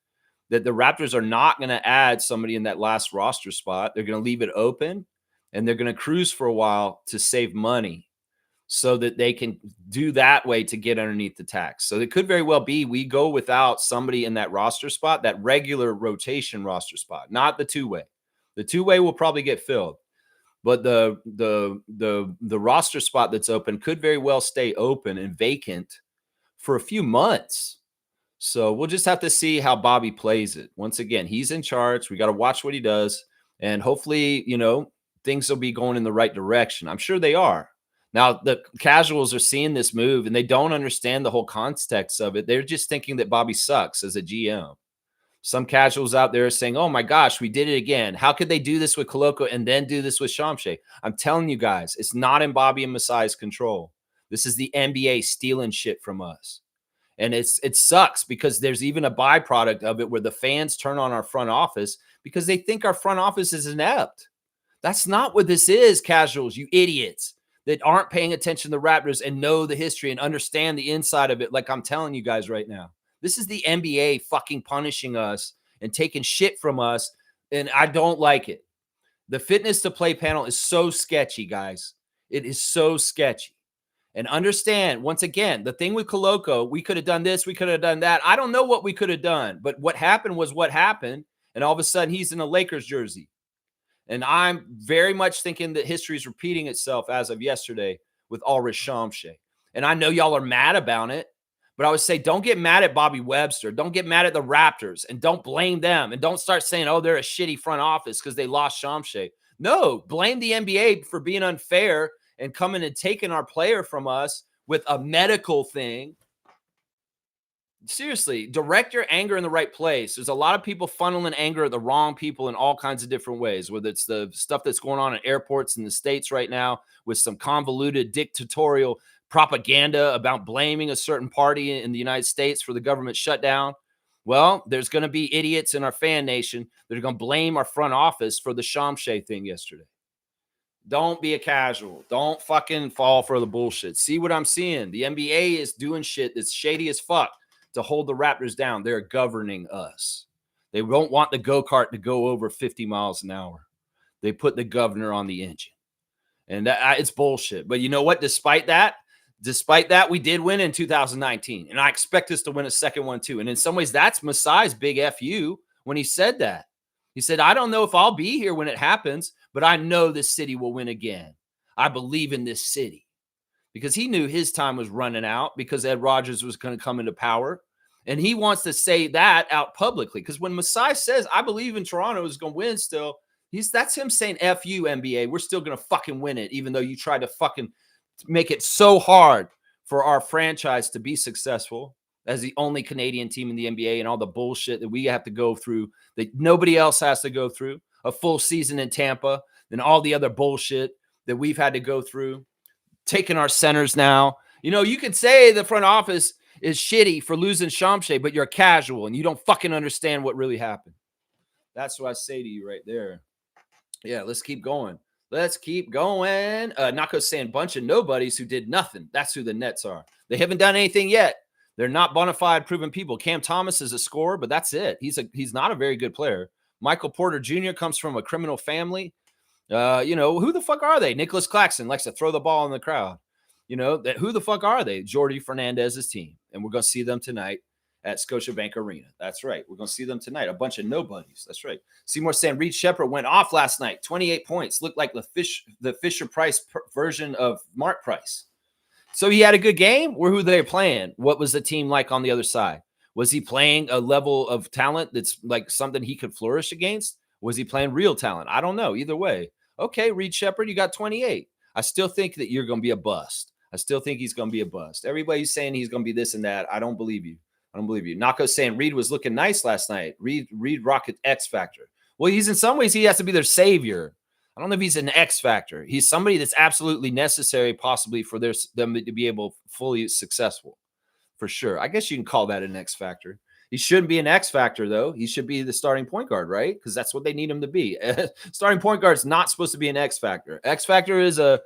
that the Raptors are not going to add somebody in that last roster spot. They're going to leave it open and they're going to cruise for a while to save money so that they can do that way to get underneath the tax. So it could very well be we go without somebody in that roster spot, that regular rotation roster spot, not the two-way. The two-way will probably get filled. But the roster spot that's open could very well stay open and vacant for a few months. So we'll just have to see how Bobby plays it. Once again, he's in charge. We got to watch what he does. And hopefully, you know, things will be going in the right direction. I'm sure they are. Now, the casuals are seeing this move and they don't understand the whole context of it. They're just thinking that Bobby sucks as a GM. Some casuals out there are saying, oh my gosh, we did it again. How could they do this with Koloko and then do this with Shamshe? I'm telling you guys, it's not in Bobby and Masai's control. This is the NBA stealing shit from us. And it sucks because there's even a byproduct of it where the fans turn on our front office because they think our front office is inept. That's not what this is, casuals, you idiots that aren't paying attention to the Raptors and know the history and understand the inside of it like I'm telling you guys right now. This is the NBA fucking punishing us and taking shit from us, and I don't like it. The fitness to play panel is so sketchy, guys. It is so sketchy. And understand, once again, the thing with Koloko, we could have done this, we could have done that. I don't know what we could have done, but what happened was what happened, and all of a sudden he's in a Lakers jersey. And I'm very much thinking that history is repeating itself as of yesterday with Ulrich Shamshe. And I know y'all are mad about it. But I would say don't get mad at Bobby Webster. Don't get mad at the Raptors and don't blame them. And don't start saying, oh, they're a shitty front office because they lost Shamshe. No, blame the NBA for being unfair and coming and taking our player from us with a medical thing. Seriously, direct your anger in the right place. There's a lot of people funneling anger at the wrong people in all kinds of different ways, whether it's the stuff that's going on at airports in the States right now with some convoluted dictatorial propaganda about blaming a certain party in the United States for the government shutdown. Well, there's going to be idiots in our fan nation that are going to blame our front office for the Shamshe thing yesterday. Don't be a casual. Don't fucking fall for the bullshit. See what I'm seeing? The NBA is doing shit that's shady as fuck to hold the Raptors down. They're governing us. They don't want the go-kart to go over 50 miles an hour. They put the governor on the engine. And it's bullshit. But you know what? Despite that, we did win in 2019. And I expect us to win a second one too. And in some ways, that's Masai's big FU when he said that. He said, I don't know if I'll be here when it happens, but I know this city will win again. I believe in this city. Because he knew his time was running out because Ed Rogers was going to come into power. And he wants to say that out publicly. Because when Masai says, I believe in Toronto is going to win still, that's him saying, F you, NBA. We're still going to fucking win it, even though you tried to fucking make it so hard for our franchise to be successful as the only Canadian team in the NBA and all the bullshit that we have to go through that nobody else has to go through. A full season in Tampa and all the other bullshit that we've had to go through. Taking our centers now. You know, you could say the front office is shitty for losing Shamshay, but you're casual and you don't fucking understand what really happened. That's what I say to you right there. Yeah, let's keep going. Let's keep going. Nako's saying bunch of nobodies who did nothing. That's who the Nets are. They haven't done anything yet. They're not bona fide proven people. Cam Thomas is a scorer, but that's it. He's not a very good player. Michael Porter Jr. comes from a criminal family. You know, who the fuck are they? Nicholas Claxton likes to throw the ball in the crowd. You know, who the fuck are they? Jordi Fernandez's team. And we're going to see them tonight at Scotiabank Arena. That's right. We're going to see them tonight. A bunch of nobodies. That's right. Seymour saying Reed Shepherd went off last night. 28 points. Looked like the Fisher-Price version of Mark Price. So he had a good game? Who were they playing? What was the team like on the other side? Was he playing a level of talent that's like something he could flourish against? Was he playing real talent? I don't know. Either way. Okay, Reed Shepherd, you got 28. I still think that you're going to be a bust. I still think he's going to be a bust. Everybody's saying he's going to be this and that. I don't believe you. I don't believe you. Nako's saying Reed was looking nice last night. Reed Rocket X Factor. Well, he's in some ways, he has to be their savior. I don't know if he's an X Factor. He's somebody that's absolutely necessary possibly for them to be able fully successful. For sure. I guess you can call that an X Factor. He shouldn't be an X Factor, though. He should be the starting point guard, right? Because that's what they need him to be. Starting point guard is not supposed to be an X Factor. X Factor is a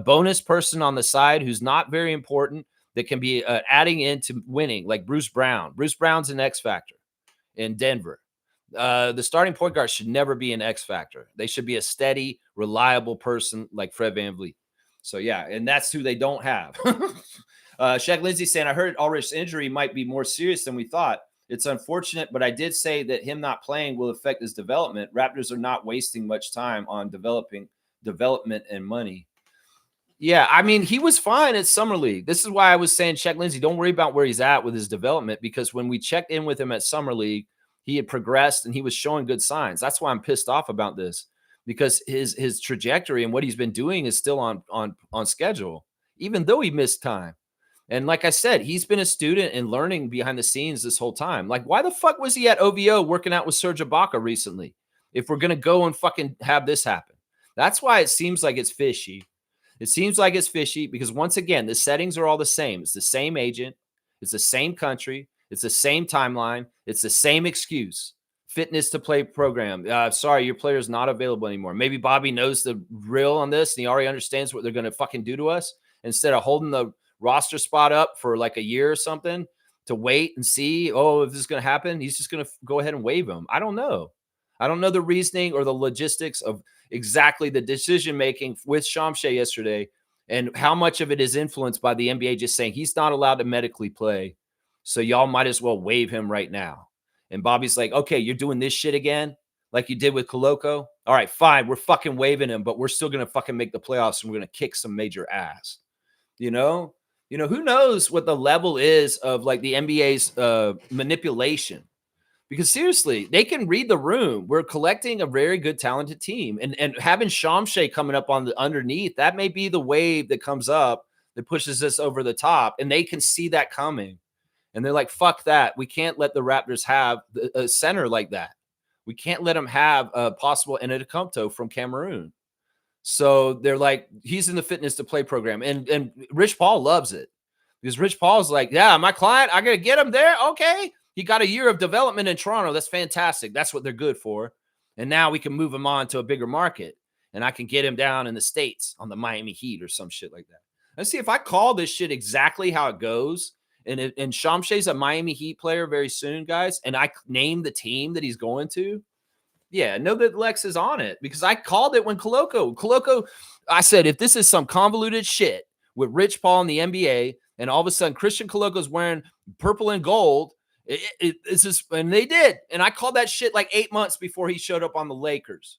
bonus person on the side who's not very important that can be adding into winning, like Bruce Brown. Bruce Brown's an X Factor in Denver. The starting point guard should never be an X Factor. They should be a steady, reliable person like Fred VanVleet. So, yeah, and that's who they don't have. Shaq Lindsay saying, I heard Ulrich's injury might be more serious than we thought. It's unfortunate, but I did say that him not playing will affect his development. Raptors are not wasting much time on development and money. Yeah, I mean, he was fine at Summer League. This is why I was saying, Shaq Lindsay, don't worry about where he's at with his development, because when we checked in with him at Summer League, he had progressed and he was showing good signs. That's why I'm pissed off about this, because his trajectory and what he's been doing is still on schedule, even though he missed time. And like I said, he's been a student and learning behind the scenes this whole time. Like, why the fuck was he at OVO working out with Serge Ibaka recently if we're going to go and fucking have this happen? That's why it seems like it's fishy. It seems like it's fishy because, once again, the settings are all the same. It's the same agent. It's the same country. It's the same timeline. It's the same excuse. Fitness to play program. Sorry, your player's not available anymore. Maybe Bobby knows the real on this and he already understands what they're going to fucking do to us. Instead of holding the roster spot up for like a year or something to wait and see, if this is going to happen, he's just going to go ahead and waive him. I don't know. I don't know the reasoning or the logistics of exactly the decision-making with Shamshay yesterday and how much of it is influenced by the NBA just saying he's not allowed to medically play. So y'all might as well waive him right now. And Bobby's like, okay, you're doing this shit again like you did with Koloko? All right, fine. We're fucking waiving him, but we're still going to fucking make the playoffs and we're going to kick some major ass. You know, who knows what the level is of like the NBA's manipulation? Because seriously, they can read the room. We're collecting a very good, talented team. And having Shamshay coming up on the underneath, that may be the wave that comes up that pushes us over the top. And they can see that coming. And they're like, fuck that. We can't let the Raptors have a center like that. We can't let them have a possible Antetokounmpo from Cameroon. So they're like, he's in the fitness to play program. And Rich Paul loves it. Because Rich Paul's like, yeah, my client, I got to get him there. Okay. He got a year of development in Toronto. That's fantastic. That's what they're good for. And now we can move him on to a bigger market. And I can get him down in the States on the Miami Heat or some shit like that. Let's see if I call this shit exactly how it goes. And Shamshay's a Miami Heat player very soon, guys. And I name the team that he's going to. Yeah, know that Lex is on it because I called it when Coloco, I said, if this is some convoluted shit with Rich Paul in the NBA and all of a sudden Christian Coloco's wearing purple and gold, it's just, and they did. And I called that shit like 8 months before he showed up on the Lakers.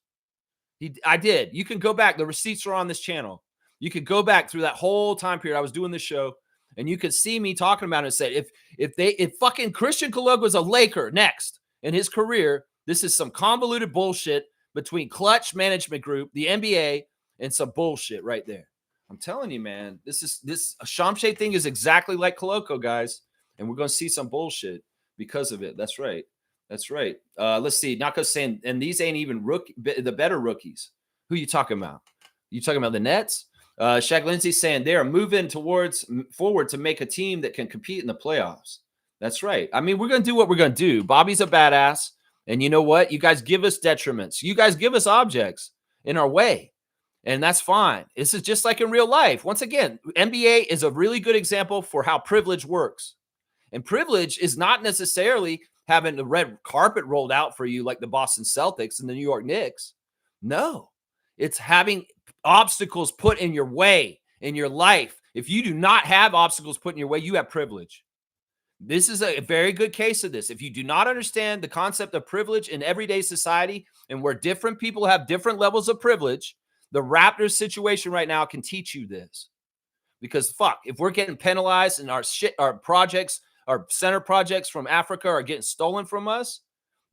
I did. You can go back. The receipts are on this channel. You could go back through that whole time period I was doing this show, and you could see me talking about it and say, if fucking Christian Coloco was a Laker next in his career, this is some convoluted bullshit between Clutch Management Group, the NBA, and some bullshit right there. I'm telling you, man, this Shamshay thing is exactly like Coloco, guys, and we're going to see some bullshit because of it. That's right. That's right. Let's see. Naka's saying, and these ain't even the better rookies. Who you talking about? You talking about the Nets? Shaq Lindsay saying they are moving forward to make a team that can compete in the playoffs. That's right. I mean, we're going to do what we're going to do. Bobby's a badass. And you know what? You guys give us detriments. You guys give us objects in our way. And that's fine. This is just like in real life. Once again, NBA is a really good example for how privilege works. And privilege is not necessarily having the red carpet rolled out for you like the Boston Celtics and the New York Knicks. No, it's having obstacles put in your way in your life. If you do not have obstacles put in your way, you have privilege. This is a very good case of this. If you do not understand the concept of privilege in everyday society and where different people have different levels of privilege, the Raptors situation right now can teach you this. Because fuck, if we're getting penalized and our projects, our center projects from Africa are getting stolen from us,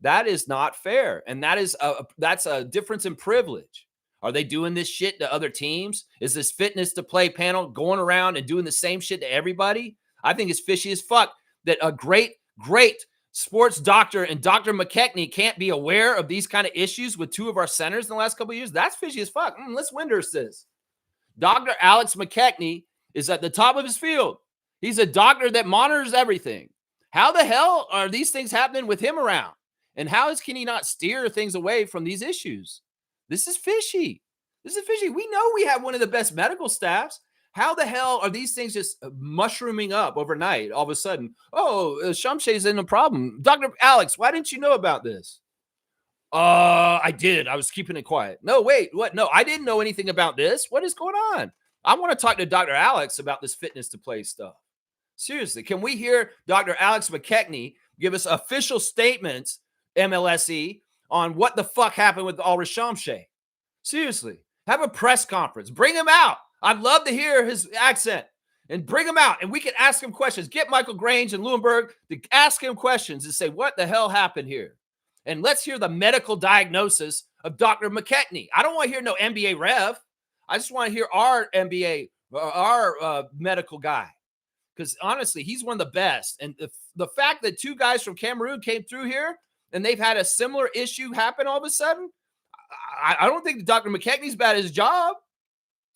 that is not fair. And that's a difference in privilege. Are they doing this shit to other teams? Is this fitness to play panel going around and doing the same shit to everybody? I think it's fishy as fuck that a great sports doctor and Dr. McKechnie can't be aware of these kind of issues with two of our centers in the last couple of years. That's fishy as fuck. Let's Winders this. Dr. Alex McKechnie is at the top of his field. He's a doctor that monitors everything. How the hell are these things happening with him around? And how can he not steer things away from these issues? This is fishy. This is fishy. We know we have one of the best medical staffs. How the hell are these things just mushrooming up overnight? All of a sudden, Shamshay's in a problem. Dr. Alex, why didn't you know about this? I did. I was keeping it quiet. No, wait, what? No, I didn't know anything about this. What is going on? I want to talk to Dr. Alex about this fitness to play stuff. Seriously, can we hear Dr. Alex McKechnie give us official statements, MLSE, on what the fuck happened with Ulrich Shamshay? Seriously, have a press conference. Bring him out. I'd love to hear his accent and bring him out and we can ask him questions. Get Michael Grange and Lewinberg to ask him questions and say, what the hell happened here? And let's hear the medical diagnosis of Dr. McKechnie. I don't want to hear no NBA ref. I just want to hear our NBA, our medical guy. Because honestly, he's one of the best. And the fact that two guys from Cameroon came through here and they've had a similar issue happen all of a sudden, I don't think Dr. McKechnie's bad at his job.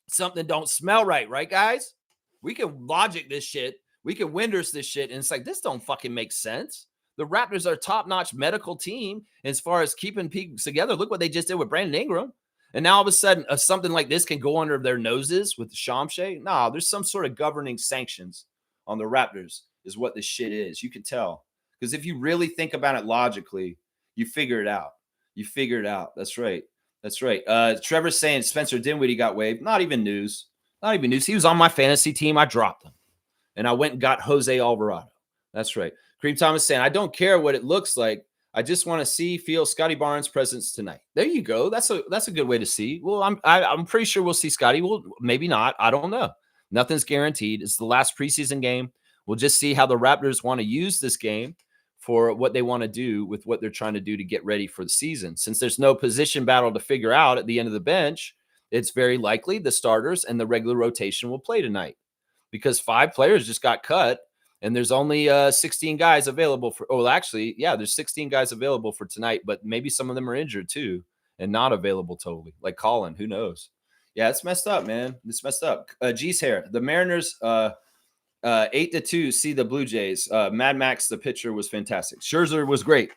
Something don't smell right, guys? We can logic this shit. We can Winders this shit. And it's like, this don't fucking make sense. The Raptors are a top-notch medical team as far as keeping people together. Look what they just did with Brandon Ingram. And now all of a sudden, something like this can go under their noses with the Shamshay. No, there's some sort of governing sanctions on the Raptors is what this shit is. You can tell. Because if you really think about it logically, you figure it out. You figure it out. That's right. That's right. Trevor's saying Spencer Dinwiddie got waived. Not even news. Not even news. He was on my fantasy team. I dropped him. And I went and got Jose Alvarado. That's right. Cream Thomas saying, I don't care what it looks like. I just want to feel Scotty Barnes' presence tonight. There you go. That's a good way to see. Well, I'm pretty sure we'll see Scotty. Well, maybe not. I don't know. Nothing's guaranteed. It's the last preseason game. We'll just see how the Raptors want to use this game for what they want to do with what they're trying to do to get ready for the season. Since there's no position battle to figure out at the end of the bench, it's very likely the starters and the regular rotation will play tonight because 5 players just got cut and there's only 16 guys available for, there's 16 guys available for tonight, but maybe some of them are injured too and not available totally, like Colin, who knows? Yeah, it's messed up, man. It's messed up. G's hair. The Mariners, 8-2, see the Blue Jays. Mad Max, the pitcher, was fantastic. Scherzer was great.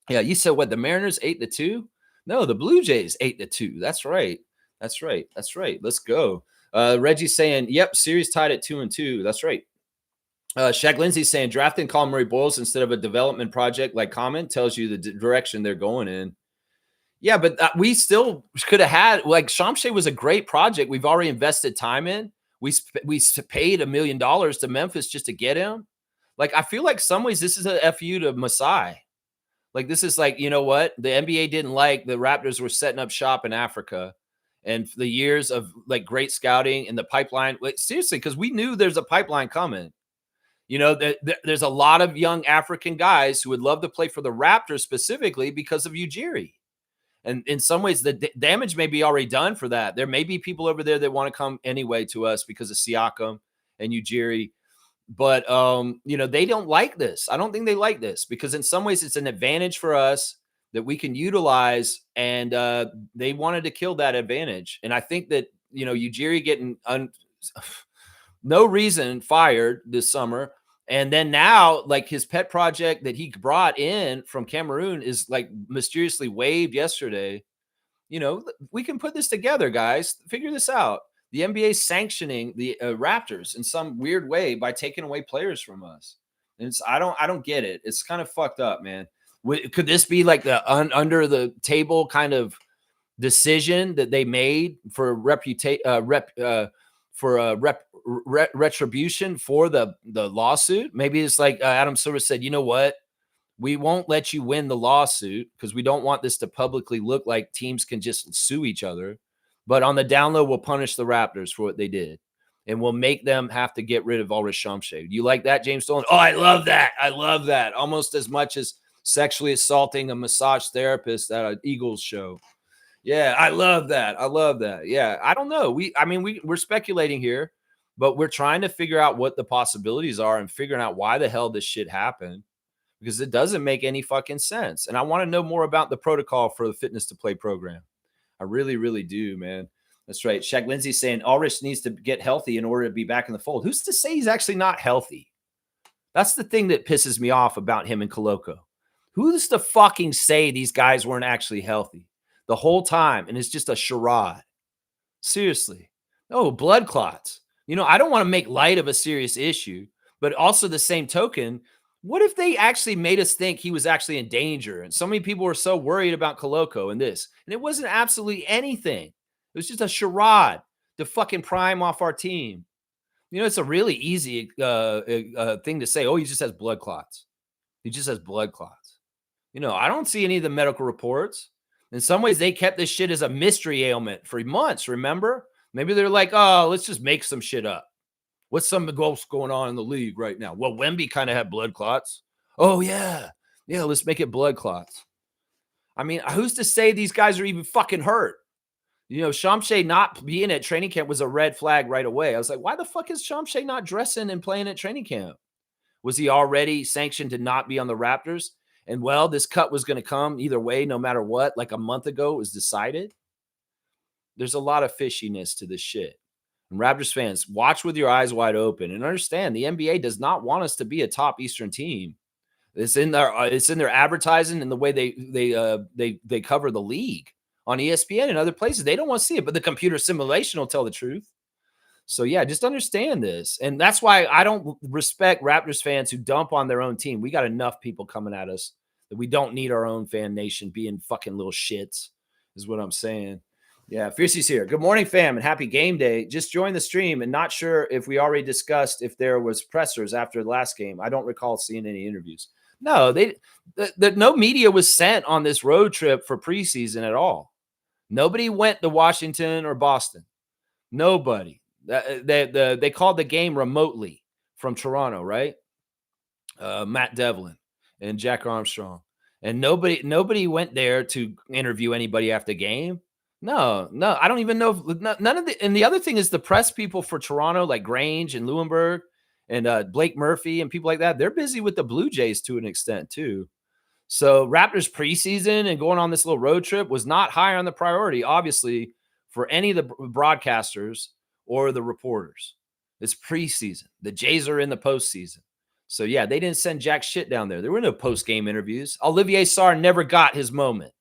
Yeah, you said what? The Mariners 8-2? No, the Blue Jays 8-2. That's right. That's right. That's right. Let's go. Reggie's saying, yep, series tied at 2-2. That's right. Shaq Lindsay's saying drafting Colin Murray Boyles instead of a development project like Common tells you the direction they're going in. Yeah, but we still could have had like Shamshay was a great project. We've already invested time in. We paid $1 million to Memphis just to get him. Like I feel like some ways this is a fu to Masai. Like this is like, you know what? The NBA didn't like the Raptors were setting up shop in Africa, and the years of like great scouting and the pipeline. Like, seriously, because we knew there's a pipeline coming. You know, there's a lot of young African guys who would love to play for the Raptors specifically because of Ujiri. And in some ways, the damage may be already done for that. There may be people over there that want to come anyway to us because of Siakam and Ujiri. But you know, they don't like this. I don't think they like this because in some ways it's an advantage for us that we can utilize, and they wanted to kill that advantage. And I think that, you know, Ujiri getting no reason fired this summer, and then now like his pet project that he brought in from Cameroon is like mysteriously waived yesterday. You know, we can put this together, guys. Figure this out. The NBA sanctioning the Raptors in some weird way by taking away players from us. And I don't get it. It's kind of fucked up, man. Could this be like the under the table kind of decision that they made for retribution for the lawsuit? Maybe it's like Adam Silver said, you know what? We won't let you win the lawsuit because we don't want this to publicly look like teams can just sue each other. But on the down low, we'll punish the Raptors for what they did. And we'll make them have to get rid of Ulrich Shamshay. You like that, James Dolan? Oh, I love that. I love that. Almost as much as sexually assaulting a massage therapist at an Eagles show. Yeah, I love that. I love that. Yeah, I don't know. We're speculating here, but we're trying to figure out what the possibilities are and figuring out why the hell this shit happened, because it doesn't make any fucking sense. And I want to know more about the protocol for the fitness to play program. I really, really do, man. That's right. Shaq Lindsay saying Ulrich needs to get healthy in order to be back in the fold. Who's to say he's actually not healthy? That's the thing that pisses me off about him and Koloko. Who's to fucking say these guys weren't actually healthy the whole time and it's just a charade? Seriously. Oh, blood clots. You know, I don't want to make light of a serious issue, but also the same token, what if they actually made us think he was actually in danger? And so many people were so worried about Koloko and this, and it wasn't absolutely anything. It was just a charade to fucking prime off our team. You know, it's a really easy thing to say. Oh, he just has blood clots. He just has blood clots. You know, I don't see any of the medical reports. In some ways, they kept this shit as a mystery ailment for months, remember? Maybe they're like, oh, let's just make some shit up. What's some else going on in the league right now? Well, Wemby kind of had blood clots. Oh, yeah. Yeah, let's make it blood clots. I mean, who's to say these guys are even fucking hurt? You know, Shamshay not being at training camp was a red flag right away. I was like, why the fuck is Shamshay not dressing and playing at training camp? Was he already sanctioned to not be on the Raptors? And, well, this cut was going to come either way, no matter what. Like a month ago, it was decided. There's a lot of fishiness to this shit. And Raptors fans, watch with your eyes wide open and understand the NBA does not want us to be a top Eastern team. It's in their advertising and the way they cover the league on ESPN and other places. They don't want to see it, but the computer simulation will tell the truth. So yeah, just understand this. And that's why I don't respect Raptors fans who dump on their own team. We got enough people coming at us that we don't need our own fan nation being fucking little shits, is what I'm saying. Yeah, Fiercey's here. Good morning, fam, and happy game day. Just joined the stream and not sure if we already discussed if there was pressers after the last game. I don't recall seeing any interviews. No, no media was sent on this road trip for preseason at all. Nobody went to Washington or Boston. Nobody. They called the game remotely from Toronto, right? Matt Devlin and Jack Armstrong. And nobody went there to interview anybody after the game. No, I don't even know if none of the, and the other thing is the press people for Toronto, like Grange and Lewinberg and Blake Murphy and people like that, they're busy with the Blue Jays to an extent too. So Raptors preseason and going on this little road trip was not high on the priority, obviously, for any of the broadcasters or the reporters. It's preseason. The Jays are in the postseason. So yeah, they didn't send jack shit down there. There were no post-game interviews. Olivier Sarr never got his moment.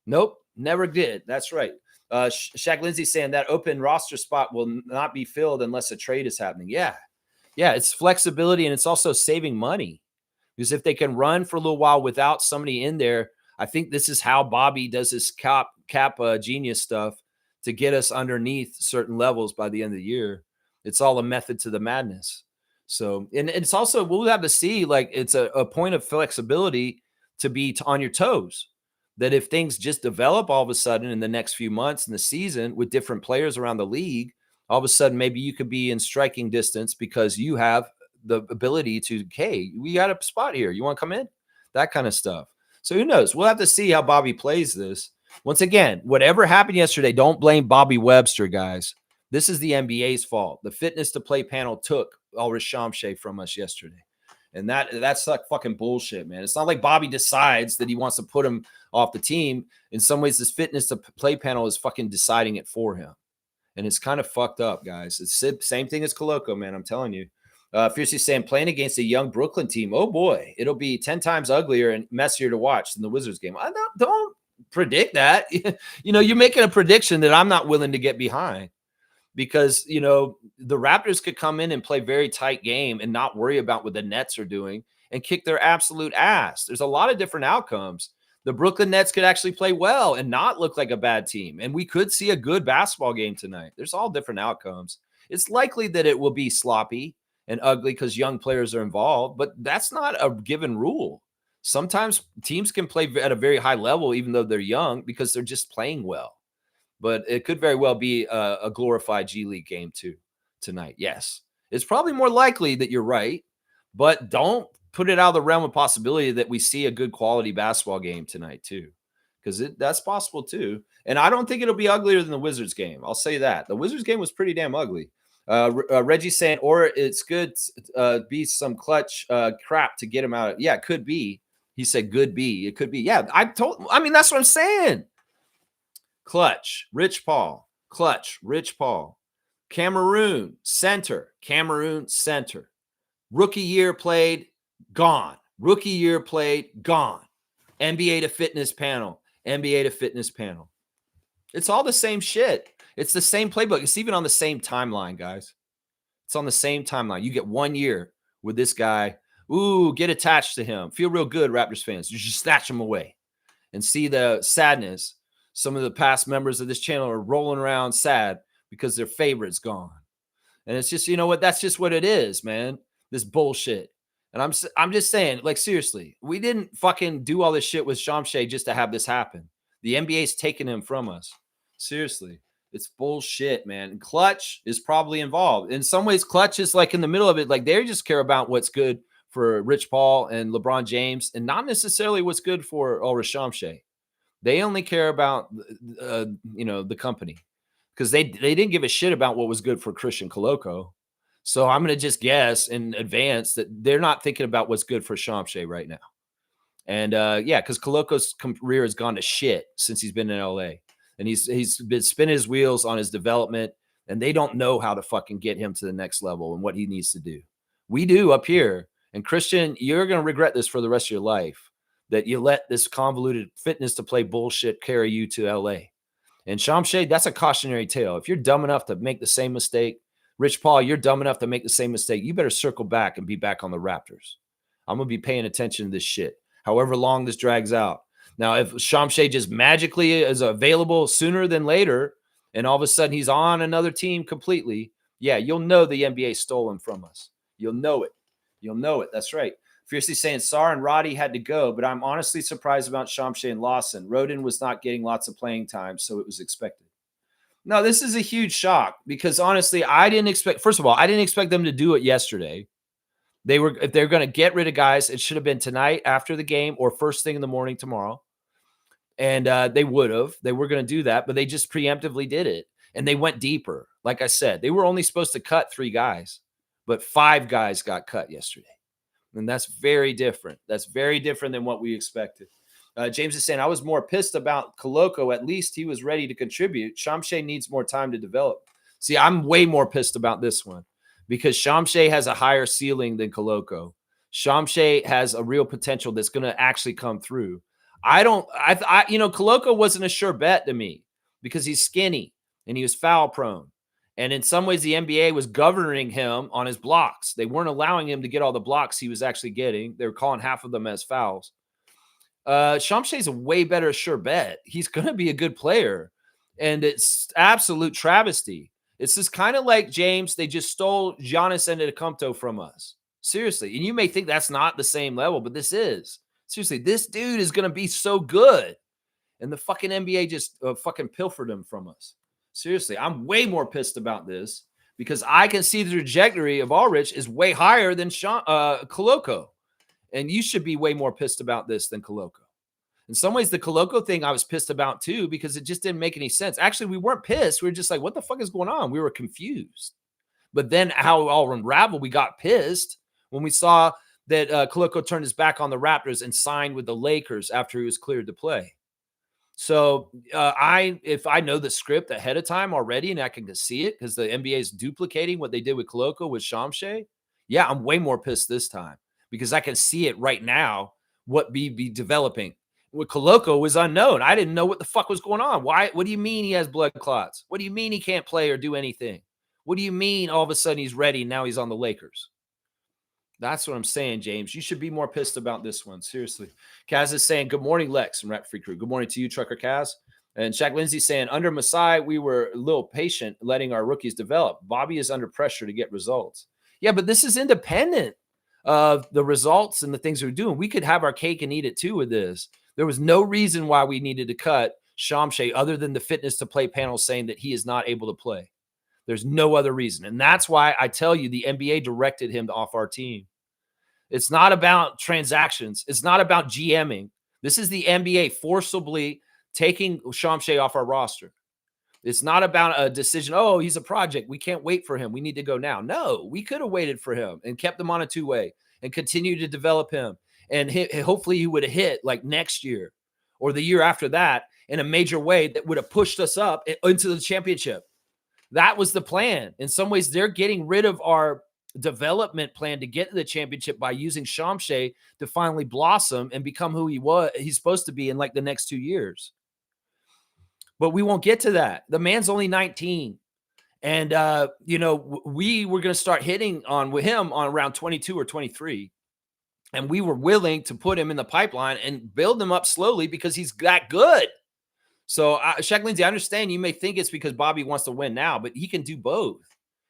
Nope. Never did. That's right. Shaq Lindsay saying that open roster spot will not be filled unless a trade is happening. Yeah. It's flexibility and it's also saving money because if they can run for a little while without somebody in there, I think this is how Bobby does his cap genius stuff to get us underneath certain levels by the end of the year. It's all a method to the madness. So, and it's also, we'll have to see, like, it's a point of flexibility to be on your toes. That if things just develop all of a sudden in the next few months in the season with different players around the league, all of a sudden maybe you could be in striking distance because you have the ability to, hey, we got a spot here. You want to come in? That kind of stuff. So who knows? We'll have to see how Bobby plays this. Once again, whatever happened yesterday, don't blame Bobby Webster, guys. This is the NBA's fault. The fitness to play panel took Ulrich Shamshay from us yesterday. And that's like fucking bullshit, man. It's not like Bobby decides that he wants to put him off the team. In some ways, this fitness to play panel is fucking deciding it for him. And it's kind of fucked up, guys. It's the same thing as Koloko, man. I'm telling you. Fiercely saying, playing against a young Brooklyn team, oh boy, it'll be 10 times uglier and messier to watch than the Wizards game. I don't predict that. You're making a prediction that I'm not willing to get behind. Because, the Raptors could come in and play very tight game and not worry about what the Nets are doing and kick their absolute ass. There's a lot of different outcomes. The Brooklyn Nets could actually play well and not look like a bad team. And we could see a good basketball game tonight. There's all different outcomes. It's likely that it will be sloppy and ugly because young players are involved, but that's not a given rule. Sometimes teams can play at a very high level, even though they're young, because they're just playing well. But it could very well be a glorified G League game too tonight. Yes, it's probably more likely that you're right, but don't put it out of the realm of possibility that we see a good quality basketball game tonight too, because that's possible too. And I don't think it'll be uglier than the Wizards game. I'll say that. The Wizards game was pretty damn ugly. Reggie saying, or it's good be some clutch crap to get him out. Yeah, it could be. He said, "Good be." It could be. Yeah, I mean, that's what I'm saying. Clutch, Rich Paul. Clutch, Rich Paul. Cameroon, center. Cameroon, center. Rookie year played, gone. Rookie year played, gone. NBA to fitness panel. NBA to fitness panel. It's all the same shit. It's the same playbook. It's even on the same timeline, guys. It's on the same timeline. You get 1 year with this guy. Ooh, get attached to him. Feel real good, Raptors fans. You just snatch him away and see the sadness. Some of the past members of this channel are rolling around sad because their favorite's gone. And it's just, you know what? That's just what it is, man. This bullshit. And I'm just saying, like, seriously, we didn't fucking do all this shit with Shamshay just to have this happen. The NBA's taking him from us. Seriously. It's bullshit, man. And Clutch is probably involved. In some ways, Clutch is like in the middle of it. Like, they just care about what's good for Rich Paul and LeBron James and not necessarily what's good for Ulrich Shamshay. They only care about, the company because they didn't give a shit about what was good for Christian Koloko. So I'm going to just guess in advance that they're not thinking about what's good for Shamshay right now. And because Koloko's career has gone to shit since he's been in LA, and he's been spinning his wheels on his development, and they don't know how to fucking get him to the next level and what he needs to do. We do up here, and Christian, you're going to regret this for the rest of your life. That you let this convoluted fitness to play bullshit carry you to LA. And Shamshay, that's a cautionary tale. If you're dumb enough to make the same mistake, Rich Paul, you're dumb enough to make the same mistake, you better circle back and be back on the Raptors. I'm going to be paying attention to this shit, however long this drags out. Now, if Shamshay just magically is available sooner than later, and all of a sudden he's on another team completely, yeah, you'll know the NBA stole him from us. You'll know it. You'll know it. That's right. Fiercely saying Sar and Roddy had to go, but I'm honestly surprised about Shamshay and Lawson. Roden was not getting lots of playing time, so it was expected. No, this is a huge shock because honestly, I didn't expect them to do it yesterday. If they're going to get rid of guys, it should have been tonight after the game or first thing in the morning tomorrow. And they would have. They were going to do that, but they just preemptively did it. And they went deeper. Like I said, they were only supposed to cut 3 guys, but 5 guys got cut yesterday. And that's very different. That's very different than what we expected. James is saying, I was more pissed about Koloko. At least he was ready to contribute. Shamshay needs more time to develop. See, I'm way more pissed about this one because Shamshay has a higher ceiling than Koloko. Shamshay has a real potential that's going to actually come through. Koloko wasn't a sure bet to me because he's skinny and he was foul prone. And in some ways, the NBA was governing him on his blocks. They weren't allowing him to get all the blocks he was actually getting. They were calling half of them as fouls. Shamshay's a way better sure bet. He's going to be a good player. And it's absolute travesty. It's just kind of like, James, they just stole Giannis Antetokounmpo from us. Seriously. And you may think that's not the same level, but this is. Seriously, this dude is going to be so good. And the fucking NBA just fucking pilfered him from us. Seriously, I'm way more pissed about this because I can see the trajectory of Ulrich is way higher than Koloko. And you should be way more pissed about this than Koloko. In some ways, the Koloko thing I was pissed about too, because it just didn't make any sense. Actually, we weren't pissed. We were just like, what the fuck is going on? We were confused. But then how it all unraveled, we got pissed when we saw that Koloko turned his back on the Raptors and signed with the Lakers after he was cleared to play. So if I know the script ahead of time already and I can see it because the NBA is duplicating what they did with Koloko with Shamshay, yeah, I'm way more pissed this time because I can see it right now what be developing. With Koloko was unknown. I didn't know what the fuck was going on. Why? What do you mean he has blood clots? What do you mean he can't play or do anything? What do you mean all of a sudden he's ready and now he's on the Lakers? That's what I'm saying, James. You should be more pissed about this one. Seriously. Kaz is saying, good morning, Lex and Rap Free Crew. Good morning to you, Trucker Kaz. And Shaq Lindsay saying, under Masai, we were a little patient letting our rookies develop. Bobby is under pressure to get results. Yeah, but this is independent of the results and the things we're doing. We could have our cake and eat it too with this. There was no reason why we needed to cut Shamshay other than the fitness to play panel saying that he is not able to play. There's no other reason. And that's why I tell you the NBA directed him off our team. It's not about transactions. It's not about GMing. This is the NBA forcibly taking Shamshay off our roster. It's not about a decision. Oh, he's a project. We can't wait for him. We need to go now. No, we could have waited for him and kept him on a two-way and continued to develop him. And hopefully he would have hit like next year or the year after that in a major way that would have pushed us up into the championship. That was the plan. In some ways, they're getting rid of our development plan to get to the championship by using Shamshay to finally blossom and become who he's supposed to be in like the next 2 years. But we won't get to that. The man's only 19. And, we were going to start hitting with him on around 22 or 23. And we were willing to put him in the pipeline and build him up slowly because he's that good. So, Shaq Lindsay, I understand you may think it's because Bobby wants to win now, but he can do both.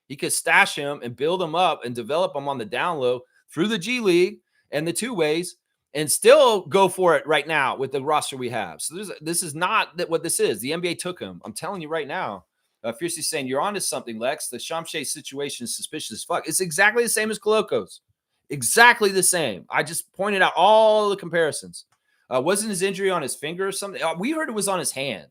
He could stash him and build him up and develop him on the down low through the G League and the two ways and still go for it right now with the roster we have. So this is not what this is. The NBA took him. I'm telling you right now. Fiercely saying, you're onto something, Lex. The Shamshay situation is suspicious as fuck. It's exactly the same as Koloko's. Exactly the same. I just pointed out all the comparisons. Wasn't his injury on his finger or something? We heard it was on his hand.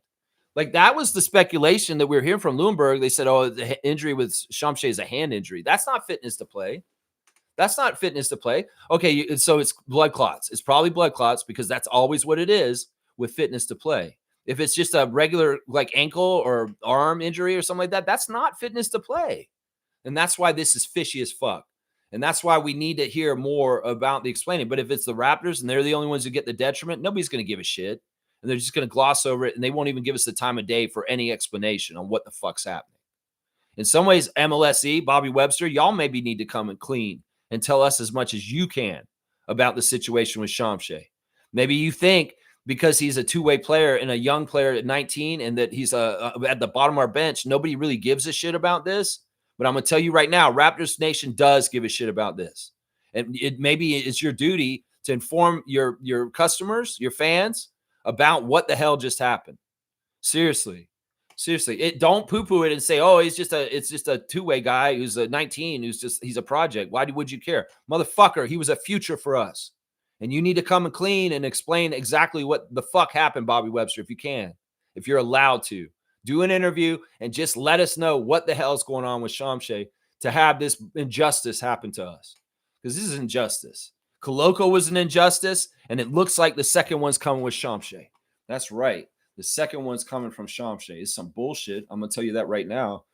Like, that was the speculation that we were hearing from Lundberg. They said, oh, the injury with Shamshay is a hand injury. That's not fitness to play. That's not fitness to play. Okay, so it's blood clots. It's probably blood clots because that's always what it is with fitness to play. If it's just a regular like ankle or arm injury or something like that, that's not fitness to play. And that's why this is fishy as fuck. And that's why we need to hear more about the explaining. But if it's the Raptors and they're the only ones who get the detriment, nobody's going to give a shit. And they're just going to gloss over it. And they won't even give us the time of day for any explanation on what the fuck's happening. In some ways, MLSE, Bobby Webster, y'all maybe need to come and clean and tell us as much as you can about the situation with Shamshay. Maybe you think because he's a two-way player and a young player at 19 and that he's at the bottom of our bench, nobody really gives a shit about this. But I'm going to tell you right now, Raptors Nation does give a shit about this. And maybe it's your duty to inform your customers, your fans, about what the hell just happened. Seriously. Don't poo-poo it and say, oh, it's just a two-way guy who's a 19, he's a project. Why would you care? Motherfucker, he was a future for us. And you need to come and clean and explain exactly what the fuck happened, Bobby Webster, if you can, if you're allowed to. Do an interview and just let us know what the hell is going on with Shamshay to have this injustice happen to us. Because this is injustice. Koloko was an injustice, and it looks like the second one's coming with Shamshay. That's right. The second one's coming from Shamshay. It's some bullshit. I'm going to tell you that right now.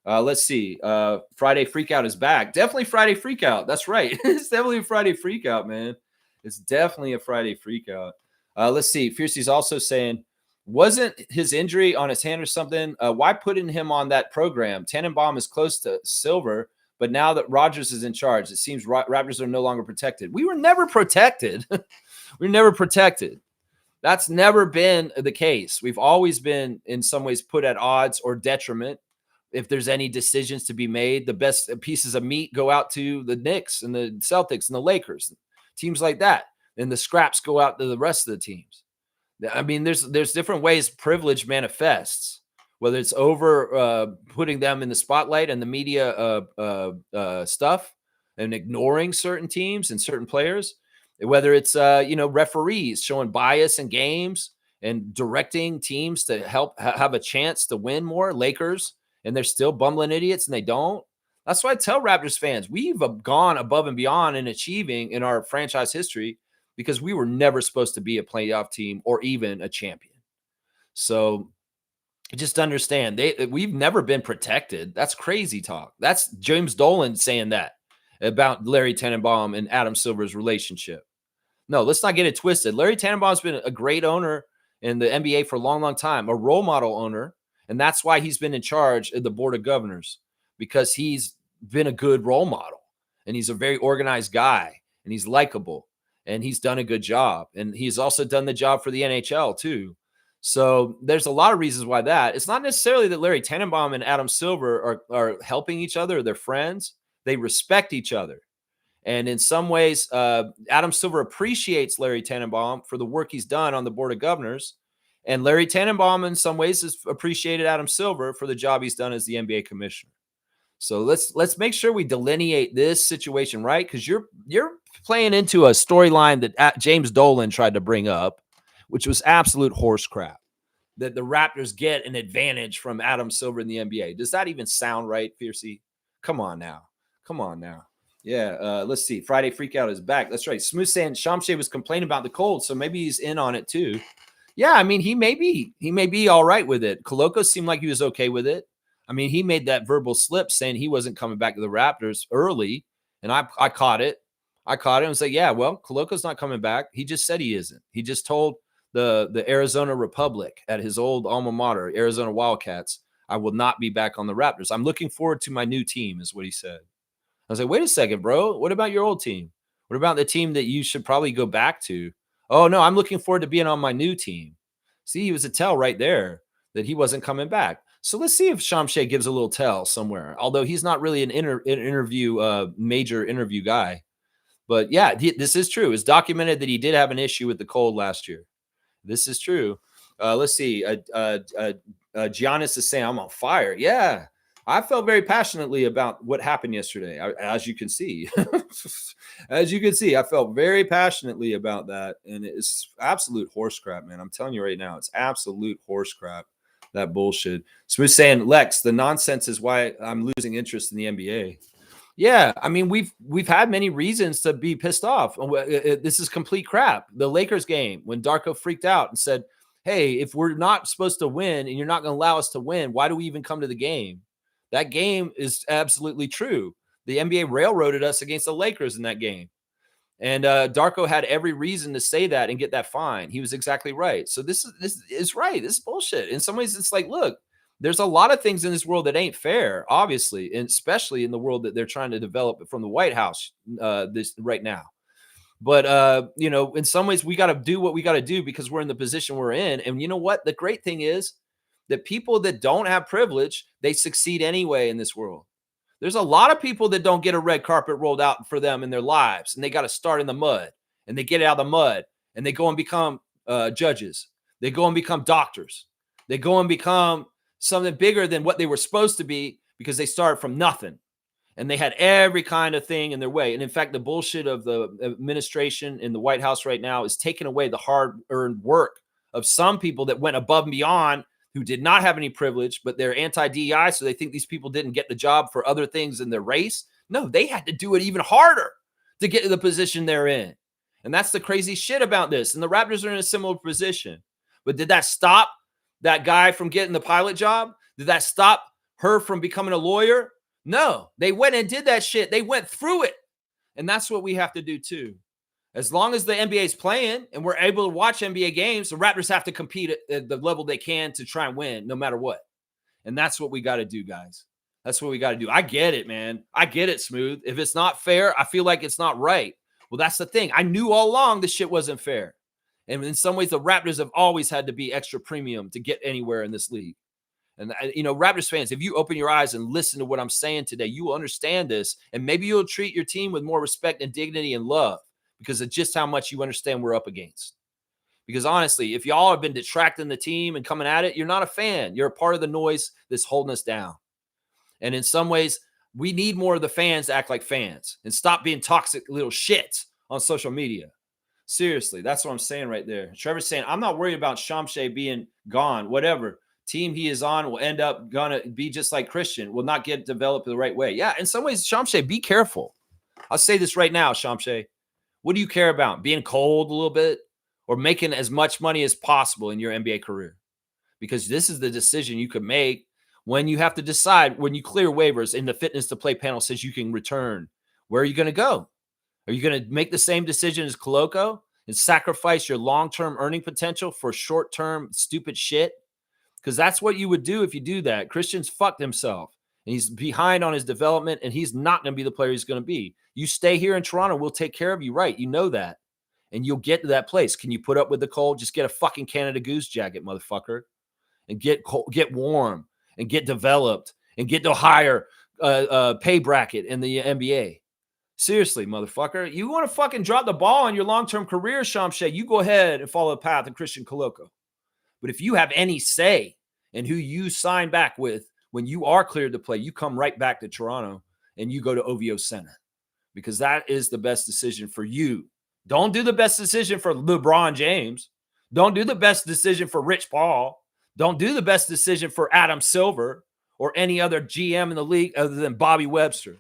Let's see. Friday Freakout is back. Definitely Friday Freakout. That's right. It's definitely a Friday Freakout, man. It's definitely a Friday Freakout. Let's see. Fiercey's also saying, wasn't his injury on his hand or something? Why putting him on that program? Tannenbaum is close to silver, but now that Rodgers is in charge, it seems Raptors are no longer protected. We were never protected. We're never protected. That's never been the case. We've always been, in some ways, put at odds or detriment. If there's any decisions to be made, the best pieces of meat go out to the Knicks and the Celtics and the Lakers, teams like that. And the scraps go out to the rest of the teams. I mean, there's different ways privilege manifests, whether it's over putting them in the spotlight and the media stuff and ignoring certain teams and certain players, whether it's referees showing bias in games and directing teams to help have a chance to win more. Lakers, and they're still bumbling idiots and they don't. That's why I tell Raptors fans, we've gone above and beyond in achieving in our franchise history because we were never supposed to be a playoff team or even a champion. So just understand, we've never been protected. That's crazy talk. That's James Dolan saying that about Larry Tannenbaum and Adam Silver's relationship. No, let's not get it twisted. Larry Tannenbaum's been a great owner in the NBA for a long, long time, a role model owner. And that's why he's been in charge of the board of governors, because he's been a good role model and he's a very organized guy and he's likable and he's done a good job. And he's also done the job for the NHL too. So there's a lot of reasons why that. It's not necessarily that Larry Tannenbaum and Adam Silver are helping each other. They're friends. They respect each other. And in some ways, Adam Silver appreciates Larry Tannenbaum for the work he's done on the board of governors. And Larry Tannenbaum, in some ways, has appreciated Adam Silver for the job he's done as the NBA commissioner. So let's make sure we delineate this situation, right? Because you're playing into a storyline that James Dolan tried to bring up, which was absolute horse crap. That the Raptors get an advantage from Adam Silver in the NBA. Does that even sound right, Fiercey? Come on now. Yeah, let's see. Friday Freakout is back. That's right. Smooth saying Shamshay was complaining about the cold, so maybe he's in on it too. Yeah, I mean, he may be all right with it. Koloko seemed like he was okay with it. I mean, he made that verbal slip saying he wasn't coming back to the Raptors early, and I caught it. I caught it and was like, yeah, well, Koloko's not coming back. He just said he isn't. He just told the Arizona Republic at his old alma mater, Arizona Wildcats, I will not be back on the Raptors. I'm looking forward to my new team, is what he said. I was like, wait a second, bro. What about your old team? What about the team that you should probably go back to? Oh, no, I'm looking forward to being on my new team. See, he was a tell right there that he wasn't coming back. So let's see if Shamshay gives a little tell somewhere, although he's not really an major interview guy. But yeah, this is true. It's documented that he did have an issue with the cold last year. This is true. Let's see. Giannis is saying, I'm on fire. Yeah. I felt very passionately about what happened yesterday, as you can see. I felt very passionately about that. And it's absolute horse crap, man. I'm telling you right now, it's absolute horse crap, that bullshit. So we're saying, Lex, the nonsense is why I'm losing interest in the NBA. Yeah, I mean, we've had many reasons to be pissed off. This is complete crap. The Lakers game, when Darko freaked out and said, hey, if we're not supposed to win and you're not going to allow us to win, why do we even come to the game? That game is absolutely true. The NBA railroaded us against the Lakers in that game. And Darko had every reason to say that and get that fine. He was exactly right. So this is right. This is bullshit. In some ways, it's like, look, there's a lot of things in this world that ain't fair, obviously, and especially in the world that they're trying to develop from the White House this right now. But, in some ways, we got to do what we got to do because we're in the position we're in. And you know what? The great thing is that people that don't have privilege, they succeed anyway in this world. There's a lot of people that don't get a red carpet rolled out for them in their lives, and they got to start in the mud, and they get out of the mud, and they go and become judges. They go and become doctors. They go and become something bigger than what they were supposed to be because they started from nothing, and they had every kind of thing in their way. And in fact, the bullshit of the administration in the White House right now is taking away the hard-earned work of some people that went above and beyond, who did not have any privilege, but they're anti-DEI, so they think these people didn't get the job for other things in their race. No, they had to do it even harder to get to the position they're in. And that's the crazy shit about this. And the Raptors are in a similar position. But did that stop that guy from getting the pilot job? Did that stop her from becoming a lawyer? No, they went and did that shit. They went through it. And that's what we have to do too. As long as the NBA is playing and we're able to watch NBA games, the Raptors have to compete at the level they can to try and win no matter what. And that's what we got to do, guys. That's what we got to do. I get it, man. I get it, Smooth. If it's not fair, I feel like it's not right. Well, that's the thing. I knew all along this shit wasn't fair. And in some ways, the Raptors have always had to be extra premium to get anywhere in this league. And, Raptors fans, if you open your eyes and listen to what I'm saying today, you will understand this. And maybe you'll treat your team with more respect and dignity and love because of just how much you understand we're up against. Because honestly, if y'all have been detracting the team and coming at it, you're not a fan. You're a part of the noise that's holding us down. And in some ways, we need more of the fans to act like fans and stop being toxic little shits on social media. Seriously, that's what I'm saying right there. Trevor's saying, I'm not worried about Shamshay being gone. Whatever team he is on will end up going to be just like Christian, will not get developed the right way. Yeah, in some ways, Shamshay, be careful. I'll say this right now, Shamshay. What do you care about? Being cold a little bit or making as much money as possible in your NBA career? Because this is the decision you could make when you have to decide, when you clear waivers and the fitness to play panel says you can return. Where are you going to go? Are you going to make the same decision as Koloko and sacrifice your long-term earning potential for short-term stupid shit? Because that's what you would do if you do that. Christian's fucked himself, and he's behind on his development, and he's not going to be the player he's going to be. You stay here in Toronto, we'll take care of you, right? You know that. And you'll get to that place. Can you put up with the cold? Just get a fucking Canada Goose jacket, motherfucker, and get warm and get developed and get to a higher pay bracket in the NBA. Seriously, motherfucker. You want to fucking drop the ball on your long-term career, Shamshay, you go ahead and follow the path of Christian Koloko. But if you have any say in who you sign back with when you are cleared to play, you come right back to Toronto and you go to OVO Center because that is the best decision for you. Don't do the best decision for LeBron James. Don't do the best decision for Rich Paul. Don't do the best decision for Adam Silver or any other GM in the league other than Bobby Webster.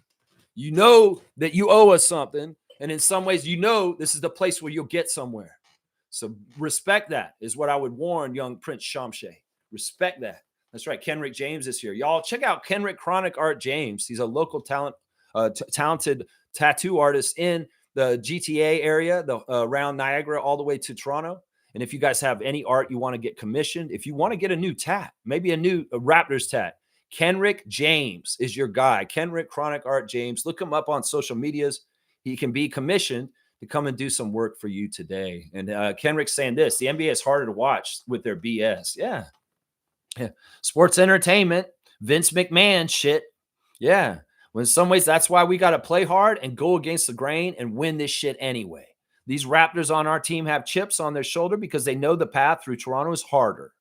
You know that you owe us something. And in some ways, you know this is the place where you'll get somewhere. So respect that is what I would warn young Prince Shamshay. Respect that. That's right. Kenrick James is here. Y'all check out Kenrick Chronic Art James. He's a local talented tattoo artist in the GTA area, around Niagara, all the way to Toronto. And if you guys have any art you want to get commissioned, if you want to get a new tat, maybe a Raptors tat, Kenrick James is your guy. Kenrick Chronic Art James. Look him up on social medias. He can be commissioned to come and do some work for you today. And Kenrick's saying this, the NBA is harder to watch with their BS. Yeah. Sports entertainment, Vince McMahon shit. Yeah. Well, in some ways, that's why we got to play hard and go against the grain and win this shit anyway. These Raptors on our team have chips on their shoulder because they know the path through Toronto is harder.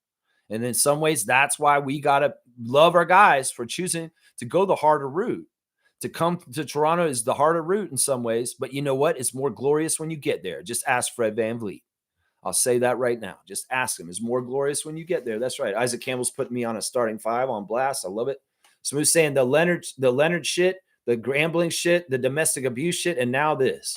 And in some ways, that's why we got to love our guys for choosing to go the harder route. To come to Toronto is the harder route in some ways, but you know what? It's more glorious when you get there. Just ask Fred VanVleet. I'll say that right now. Just ask him. It's more glorious when you get there. That's right. Isaac Campbell's putting me on a starting five on blast. I love it. Smooth saying the Leonard shit, the gambling shit, the domestic abuse shit, and now this.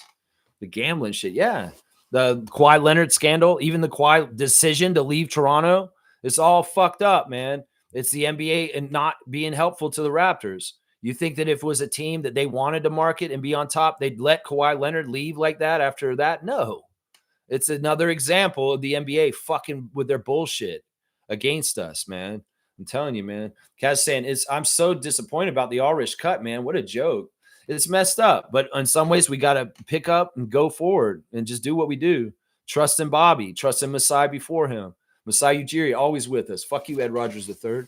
The gambling shit. Yeah. The Kawhi Leonard scandal, even the Kawhi decision to leave Toronto. It's all fucked up, man. It's the NBA and not being helpful to the Raptors. You think that if it was a team that they wanted to market and be on top, they'd let Kawhi Leonard leave like that after that? No. It's another example of the NBA fucking with their bullshit against us, man. I'm telling you, man. Kaz saying, I'm so disappointed about the All-Rich cut, man. What a joke. It's messed up. But in some ways, we got to pick up and go forward and just do what we do. Trust in Bobby. Trust in Masai before him. Masai Ujiri, always with us. Fuck you, Ed Rogers III.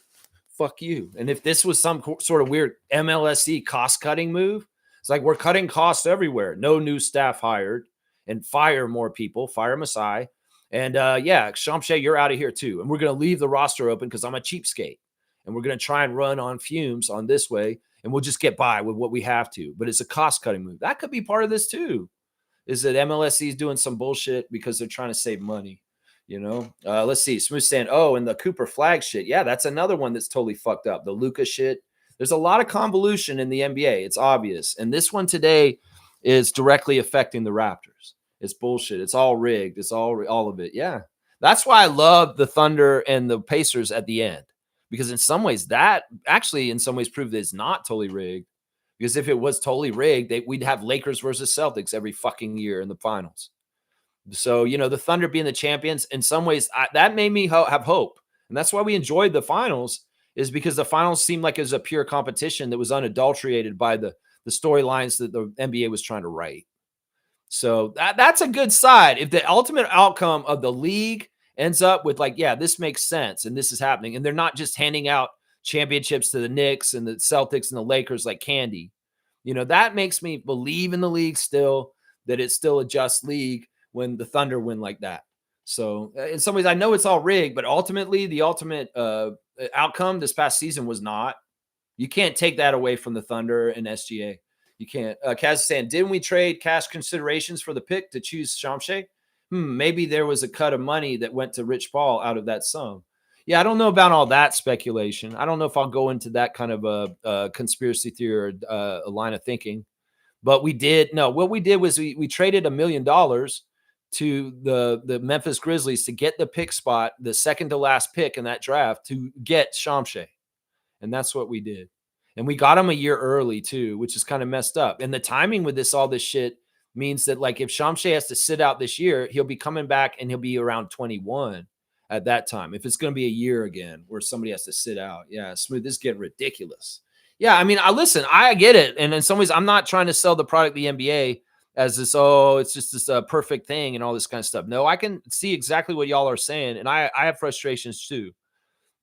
Fuck you. And if this was some sort of weird MLSE cost-cutting move, it's like we're cutting costs everywhere. No new staff hired and fire more people. Fire Masai. And yeah, Shamshay, you're out of here too. And we're going to leave the roster open because I'm a cheapskate. And we're going to try and run on fumes on this way. And we'll just get by with what we have to. But it's a cost-cutting move. That could be part of this too. Is that MLSE is doing some bullshit because they're trying to save money. You know, let's see. Smooth saying, oh, and the Cooper Flag shit. Yeah, that's another one that's totally fucked up. The Luka shit. There's a lot of convolution in the NBA. It's obvious. And this one today is directly affecting the Raptors. It's bullshit. It's all rigged. It's all of it. Yeah. That's why I love the Thunder and the Pacers at the end. Because in some ways, that actually in some ways proved that it's not totally rigged. Because if it was totally rigged, we'd have Lakers versus Celtics every fucking year in the finals. So, you know, the Thunder being the champions, in some ways, that made me have hope. And that's why we enjoyed the finals, is because the finals seemed like it was a pure competition that was unadulterated by the storylines that the NBA was trying to write. So that's a good side. If the ultimate outcome of the league ends up with like, yeah, this makes sense and this is happening, and they're not just handing out championships to the Knicks and the Celtics and the Lakers like candy, that makes me believe in the league still, that it's still a just league when the Thunder win like that. So in some ways, I know it's all rigged, but ultimately the ultimate outcome this past season was not. You can't take that away from the Thunder and SGA. You can't. Kaz is saying, didn't we trade cash considerations for the pick to choose Shamshay? Maybe there was a cut of money that went to Rich Paul out of that sum. Yeah, I don't know about all that speculation. I don't know if I'll go into that kind of a conspiracy theory or a line of thinking. But we did. No, what we did was we traded $1 million to the Memphis Grizzlies to get the pick spot, the second to last pick in that draft, to get Shamshay. And that's what we did. And we got him a year early too, which is kind of messed up. And the timing with all this shit means that like if Shamshay has to sit out this year, he'll be coming back and he'll be around 21 at that time. If it's going to be a year again where somebody has to sit out. Yeah, Smooth, this is getting ridiculous. Yeah, I mean, I get it. And in some ways, I'm not trying to sell the product of the NBA as this, it's just this perfect thing and all this kind of stuff. No, I can see exactly what y'all are saying. And I have frustrations too.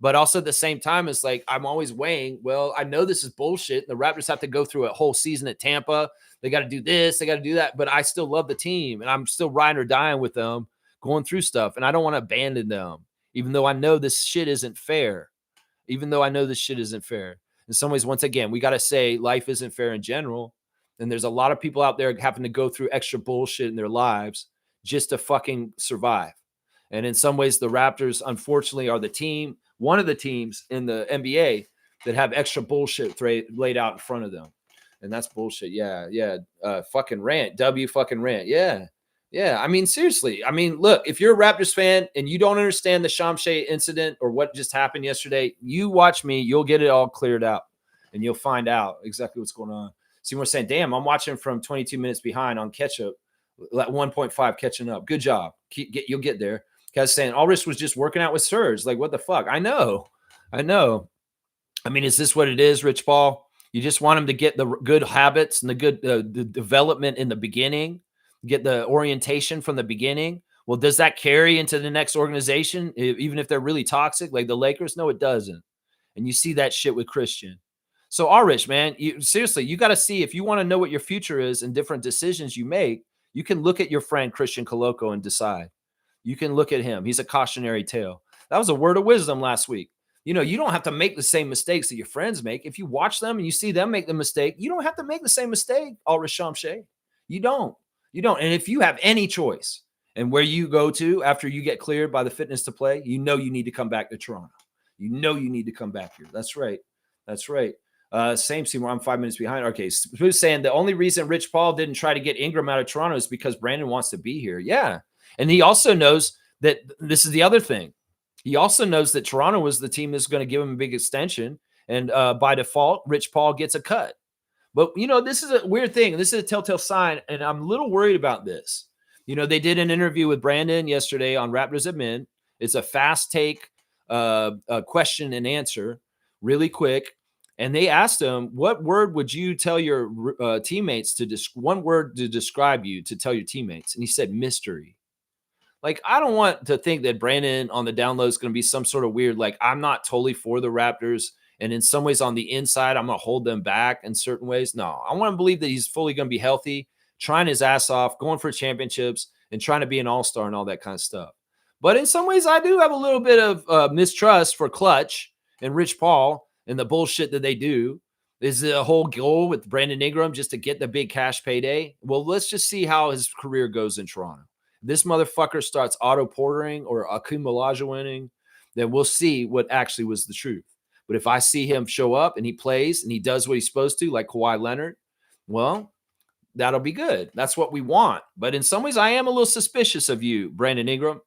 But also at the same time, it's like I'm always weighing, well, I know this is bullshit. The Raptors have to go through a whole season at Tampa. They got to do this, they got to do that. But I still love the team and I'm still riding or dying with them, going through stuff. And I don't want to abandon them, even though I know this shit isn't fair. In some ways, once again, we got to say life isn't fair in general. And there's a lot of people out there having to go through extra bullshit in their lives just to fucking survive. And in some ways, the Raptors, unfortunately, are one of the teams in the NBA that have extra bullshit laid out in front of them. And that's bullshit. Yeah. Fucking rant. Fucking rant. Yeah. I mean, seriously. I mean, look, if you're a Raptors fan and you don't understand the Shamshay incident or what just happened yesterday, you watch me. You'll get it all cleared out and you'll find out exactly what's going on. Seymour saying, damn, I'm watching from 22 minutes behind on catch up, 1.5 catching up. Good job. You'll get there. Guys saying Aldrich was just working out with Serge. Like, what the fuck? I know. I mean, is this what it is, Rich Paul? You just want him to get the good habits and the good the development in the beginning, get the orientation from the beginning. Well, does that carry into the next organization, even if they're really toxic, like the Lakers? No, it doesn't. And you see that shit with Christian. So, Aldrich, man, seriously, you got to see if you want to know what your future is and different decisions you make, you can look at your friend Christian Coloco and decide. You can look at him. He's a cautionary tale. That was a word of wisdom last week. You don't have to make the same mistakes that your friends make. If you watch them and you see them make the mistake, you don't have to make the same mistake, Aldrich Shamshay. You don't. And if you have any choice and where you go to after you get cleared by the fitness to play, you need to come back to Toronto. You need to come back here. That's right. Same Seymour. I'm 5 minutes behind. Okay. Who's saying the only reason Rich Paul didn't try to get Ingram out of Toronto is because Brandon wants to be here. Yeah. And he also knows that this is the other thing. He also knows that Toronto was the team that's going to give him a big extension. And by default, Rich Paul gets a cut. But, this is a weird thing. This is a telltale sign. And I'm a little worried about this. They did an interview with Brandon yesterday on Raptors Admin. It's a fast take question and answer, really quick. And they asked him, what word would you tell your teammates one word to describe you to tell your teammates? And he said, mystery. Like, I don't want to think that Brandon on the download is going to be some sort of weird, like, I'm not totally for the Raptors. And in some ways on the inside, I'm going to hold them back in certain ways. No, I want to believe that he's fully going to be healthy, trying his ass off, going for championships and trying to be an all-star and all that kind of stuff. But in some ways, I do have a little bit of mistrust for Clutch and Rich Paul and the bullshit that they do. Is the whole goal with Brandon Ingram just to get the big cash payday? Well, let's just see how his career goes in Toronto. This motherfucker starts auto-portering or accumulage winning, then we'll see what actually was the truth. But if I see him show up and he plays and he does what he's supposed to, like Kawhi Leonard, well, that'll be good. That's what we want. But in some ways, I am a little suspicious of you, Brandon Ingram.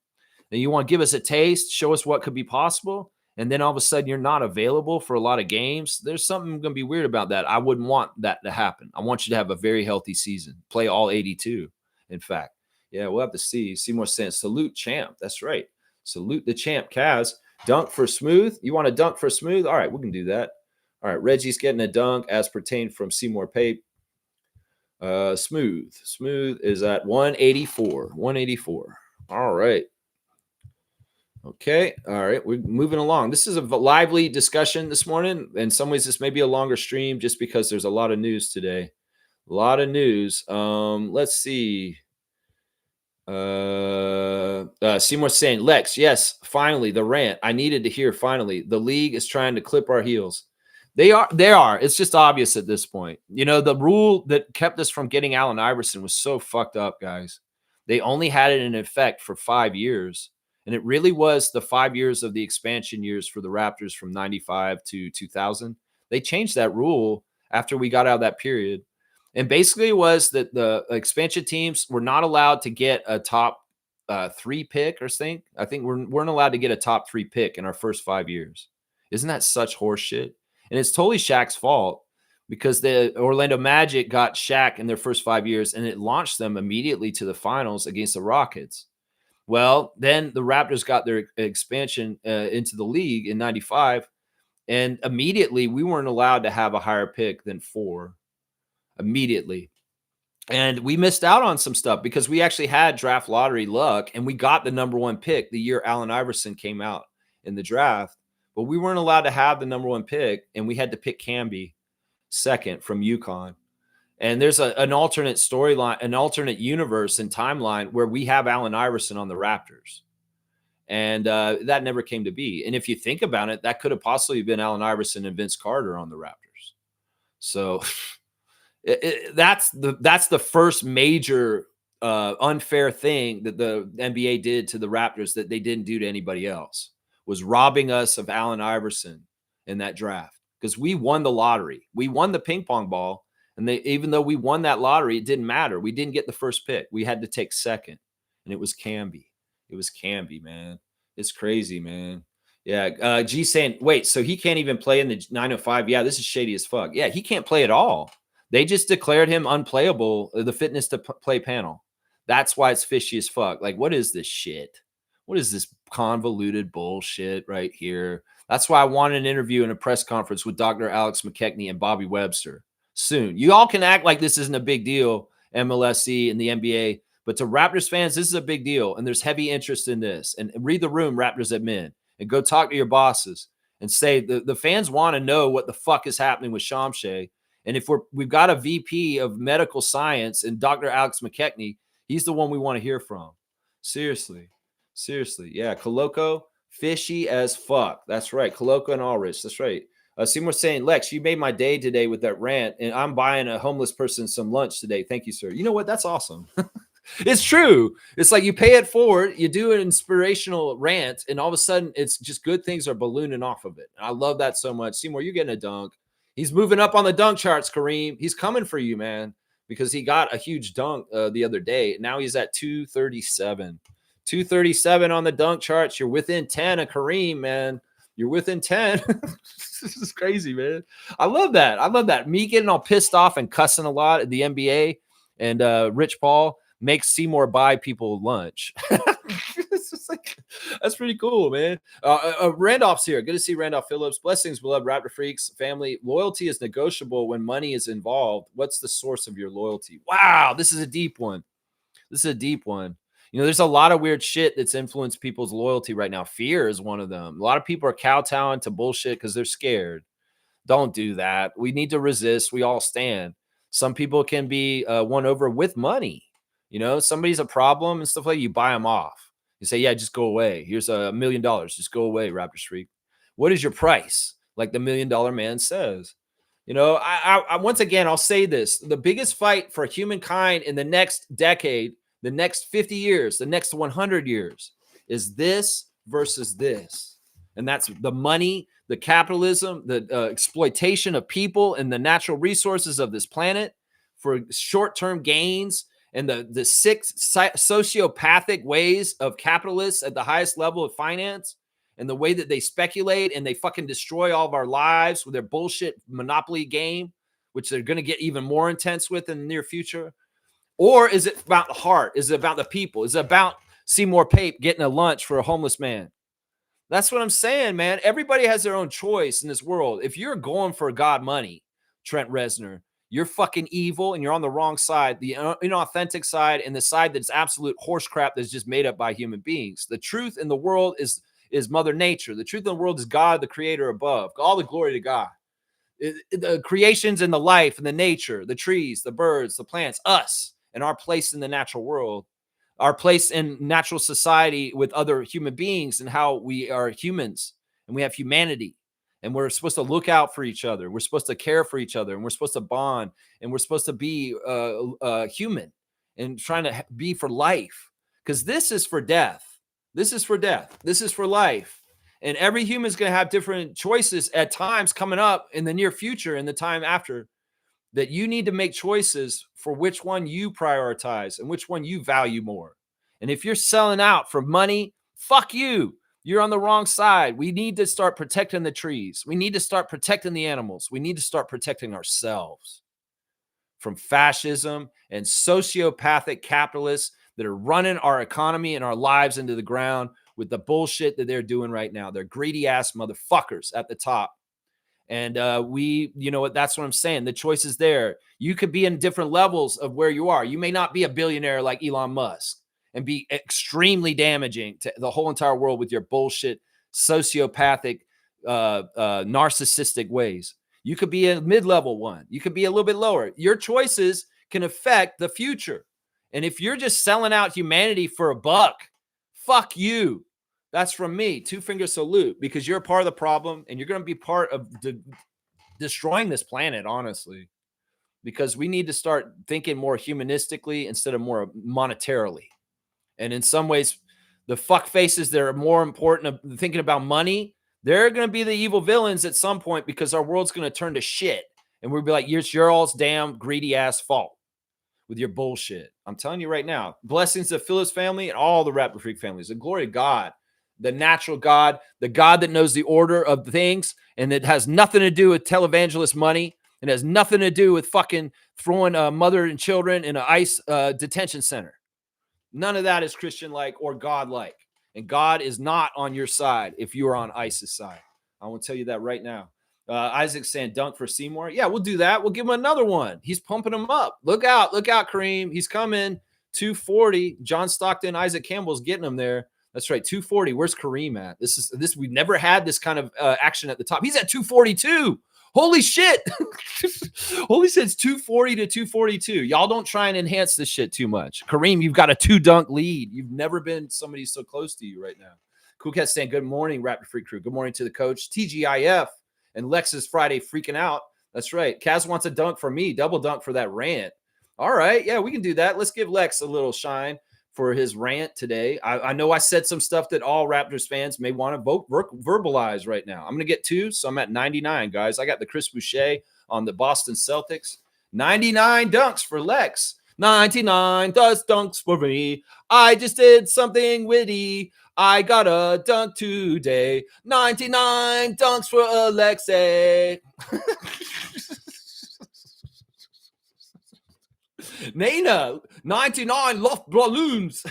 And you want to give us a taste, show us what could be possible, and then all of a sudden you're not available for a lot of games. There's something going to be weird about that. I wouldn't want that to happen. I want you to have a very healthy season. Play all 82, in fact. Yeah, we'll have to see. Seymour saying, salute champ. That's right. Salute the champ, Kaz. Dunk for Smooth. You want a dunk for Smooth? All right, we can do that. All right, Reggie's getting a dunk as pertained from Seymour Pape. Smooth is at 184. 184. All right. Okay. All right. We're moving along. This is a lively discussion this morning. In some ways, this may be a longer stream just because there's a lot of news today. A lot of news. Let's see. Seymour saying, Lex, yes, finally, the rant. I needed to hear finally. The league is trying to clip our heels. They are. It's just obvious at this point. You know, the rule that kept us from getting Allen Iverson was so fucked up, guys. They only had it in effect for 5 years. And it really was the 5 years of the expansion years for the Raptors from 95 to 2000. They changed that rule after we got out of that period. And basically it was that the expansion teams were not allowed to get a top 3 pick or something. I think we weren't allowed to get a top 3 pick in our first 5 years. Isn't that such horseshit? And it's totally Shaq's fault because the Orlando Magic got Shaq in their first 5 years and it launched them immediately to the finals against the Rockets. Well, then the Raptors got their expansion into the league in 95. And immediately we weren't allowed to have a higher pick than 4 immediately. And we missed out on some stuff because we actually had draft lottery luck and we got the number 1 pick the year Allen Iverson came out in the draft. But we weren't allowed to have the number 1 pick and we had to pick Camby second from UConn. And there's an alternate storyline, an alternate universe and timeline where we have Allen Iverson on the Raptors. And that never came to be. And if you think about it, that could have possibly been Allen Iverson and Vince Carter on the Raptors. So that's the first major unfair thing that the NBA did to the Raptors that they didn't do to anybody else, was robbing us of Allen Iverson in that draft because we won the lottery. We won the ping pong ball. And even though we won that lottery, it didn't matter. We didn't get the first pick. We had to take second. And it was Camby. It was Camby, man. It's crazy, man. Yeah. G saying, wait, so he can't even play in the 905? Yeah, this is shady as fuck. Yeah, he can't play at all. They just declared him unplayable, the fitness to play panel. That's why it's fishy as fuck. Like, what is this shit? What is this convoluted bullshit right here? That's why I wanted an interview in a press conference with Dr. Alex McKechnie and Bobby Webster soon. You all can act like this isn't a big deal, MLSE and the NBA, but to Raptors fans, this is a big deal, and there's heavy interest in this. And read the room, Raptors admin, and go talk to your bosses and say the fans want to know what the fuck is happening with Shamshay. And if we've got a VP of medical science and Dr. Alex McKechnie, he's the one we want to hear from. Seriously. Yeah, Coloco, fishy as fuck. That's right. Coloco and Ulrich. That's right. Seymour saying, Lex, you made my day today with that rant, and I'm buying a homeless person some lunch today. Thank you, sir. You know what? That's awesome. It's true. It's like you pay it forward, you do an inspirational rant, and all of a sudden it's just good things are ballooning off of it. And I love that so much. Seymour, you're getting a dunk. He's moving up on the dunk charts, Kareem. He's coming for you, man, because he got a huge dunk the other day. Now he's at 237. 237 on the dunk charts. You're within 10 of Kareem, man. You're within 10. This is crazy, man. I love that. Me getting all pissed off and cussing a lot at the NBA and Rich Paul makes Seymour buy people lunch. It's just like, that's pretty cool, man. Randolph's here. Good to see Randolph Phillips. Blessings, beloved Raptor Freaks family. Loyalty is negotiable when money is involved. What's the source of your loyalty? Wow, this is a deep one. You know, there's a lot of weird shit that's influenced people's loyalty right now. Fear is one of them. A lot of people are kowtowing to bullshit because they're scared. Don't do that. We need to resist. We all stand. Some people can be won over with money. You know, somebody's a problem and stuff like that. You buy them off. You say, yeah, just go away. Here's $1 million. Just go away, Raptor Street. What is your price? Like the $1 Million Man says. You know, I once again, I'll say this. The biggest fight for humankind in the next decade, the next 50 years, the next 100 years is this versus this. And that's the money, the capitalism, the exploitation of people and the natural resources of this planet for short-term gains and the sick sociopathic ways of capitalists at the highest level of finance and the way that they speculate and they fucking destroy all of our lives with their bullshit monopoly game, which they're going to get even more intense with in the near future. Or is it about the heart? Is it about the people? Is it about Seymour Pape getting a lunch for a homeless man? That's what I'm saying, man. Everybody has their own choice in this world. If you're going for God money, Trent Reznor, You're fucking evil and you're on the wrong side, the inauthentic side, and the side that's absolute horse crap that's just made up by human beings. The truth in the world is Mother Nature. The truth in the world is God, the creator above. All the glory to God. The creations and the life and the nature, the trees, the birds, the plants, us, and our place in the natural world, our place in natural society with other human beings, and how we are humans and we have humanity. And we're supposed to look out for each other. We're supposed to care for each other, and we're supposed to bond, and we're supposed to be human and trying to be for life, because this is for death. This is for death. This is for life. And every human is going to have different choices at times coming up in the near future and the time after, that you need to make choices for which one you prioritize and which one you value more. And if you're selling out for money, fuck you. You're on the wrong side. We need to start protecting the trees. We need to start protecting the animals. We need to start protecting ourselves from fascism and sociopathic capitalists that are running our economy and our lives into the ground with the bullshit that they're doing right now. They're greedy ass motherfuckers at the top. And you know what? That's what I'm saying. The choice is there. You could be in different levels of where you are. You may not be a billionaire like Elon Musk and be extremely damaging to the whole entire world with your bullshit, sociopathic, narcissistic ways. You could be a mid-level one. You could be a little bit lower. Your choices can affect the future. And if you're just selling out humanity for a buck, fuck you. That's from me. 2-finger salute, because you're a part of the problem and you're going to be part of destroying this planet, honestly, because we need to start thinking more humanistically instead of more monetarily. And in some ways, the fuck faces that are more important of thinking about money, they're going to be the evil villains at some point, because our world's going to turn to shit. And we'll be like, it's your all's damn greedy ass fault with your bullshit. I'm telling you right now, blessings to Phyllis family and all the Raptor Freak families. The glory of God, the natural God, the God that knows the order of things, and it has nothing to do with televangelist money. It has nothing to do with fucking throwing a mother and children in an ICE detention center. None of that is Christian-like or God-like. And God is not on your side if you are on ISIS side. I want to tell you that right now. Isaac's saying dunk for Seymour. Yeah, we'll do that. We'll give him another one. He's pumping him up. Look out, Kareem. He's coming. 240. John Stockton, Isaac Campbell's getting him there. That's right, 240. Where's Kareem at? This. We've never had this kind of action at the top. He's at 242. Holy shit. Holy shit, it's 240 to 242. Y'all don't try and enhance this shit too much. Kareem, you've got a 2-dunk lead. You've never been somebody so close to you right now. Cool Cat saying, good morning, Raptor Freak Crew. Good morning to the coach. TGIF and Lex's Friday freaking out. That's right. Kaz wants a dunk for me. Double dunk for that rant. All right. Yeah, we can do that. Let's give Lex a little shine for his rant today. I know I said some stuff that all Raptors fans may want to verbalize right now. I'm going to get 2, so I'm at 99, guys. I got the Chris Boucher on the Boston Celtics. 99 dunks for Lex. 99 dunks for me. I just did something witty. I got a dunk today. 99 dunks for Alexei. Nana, 99 loft balloons.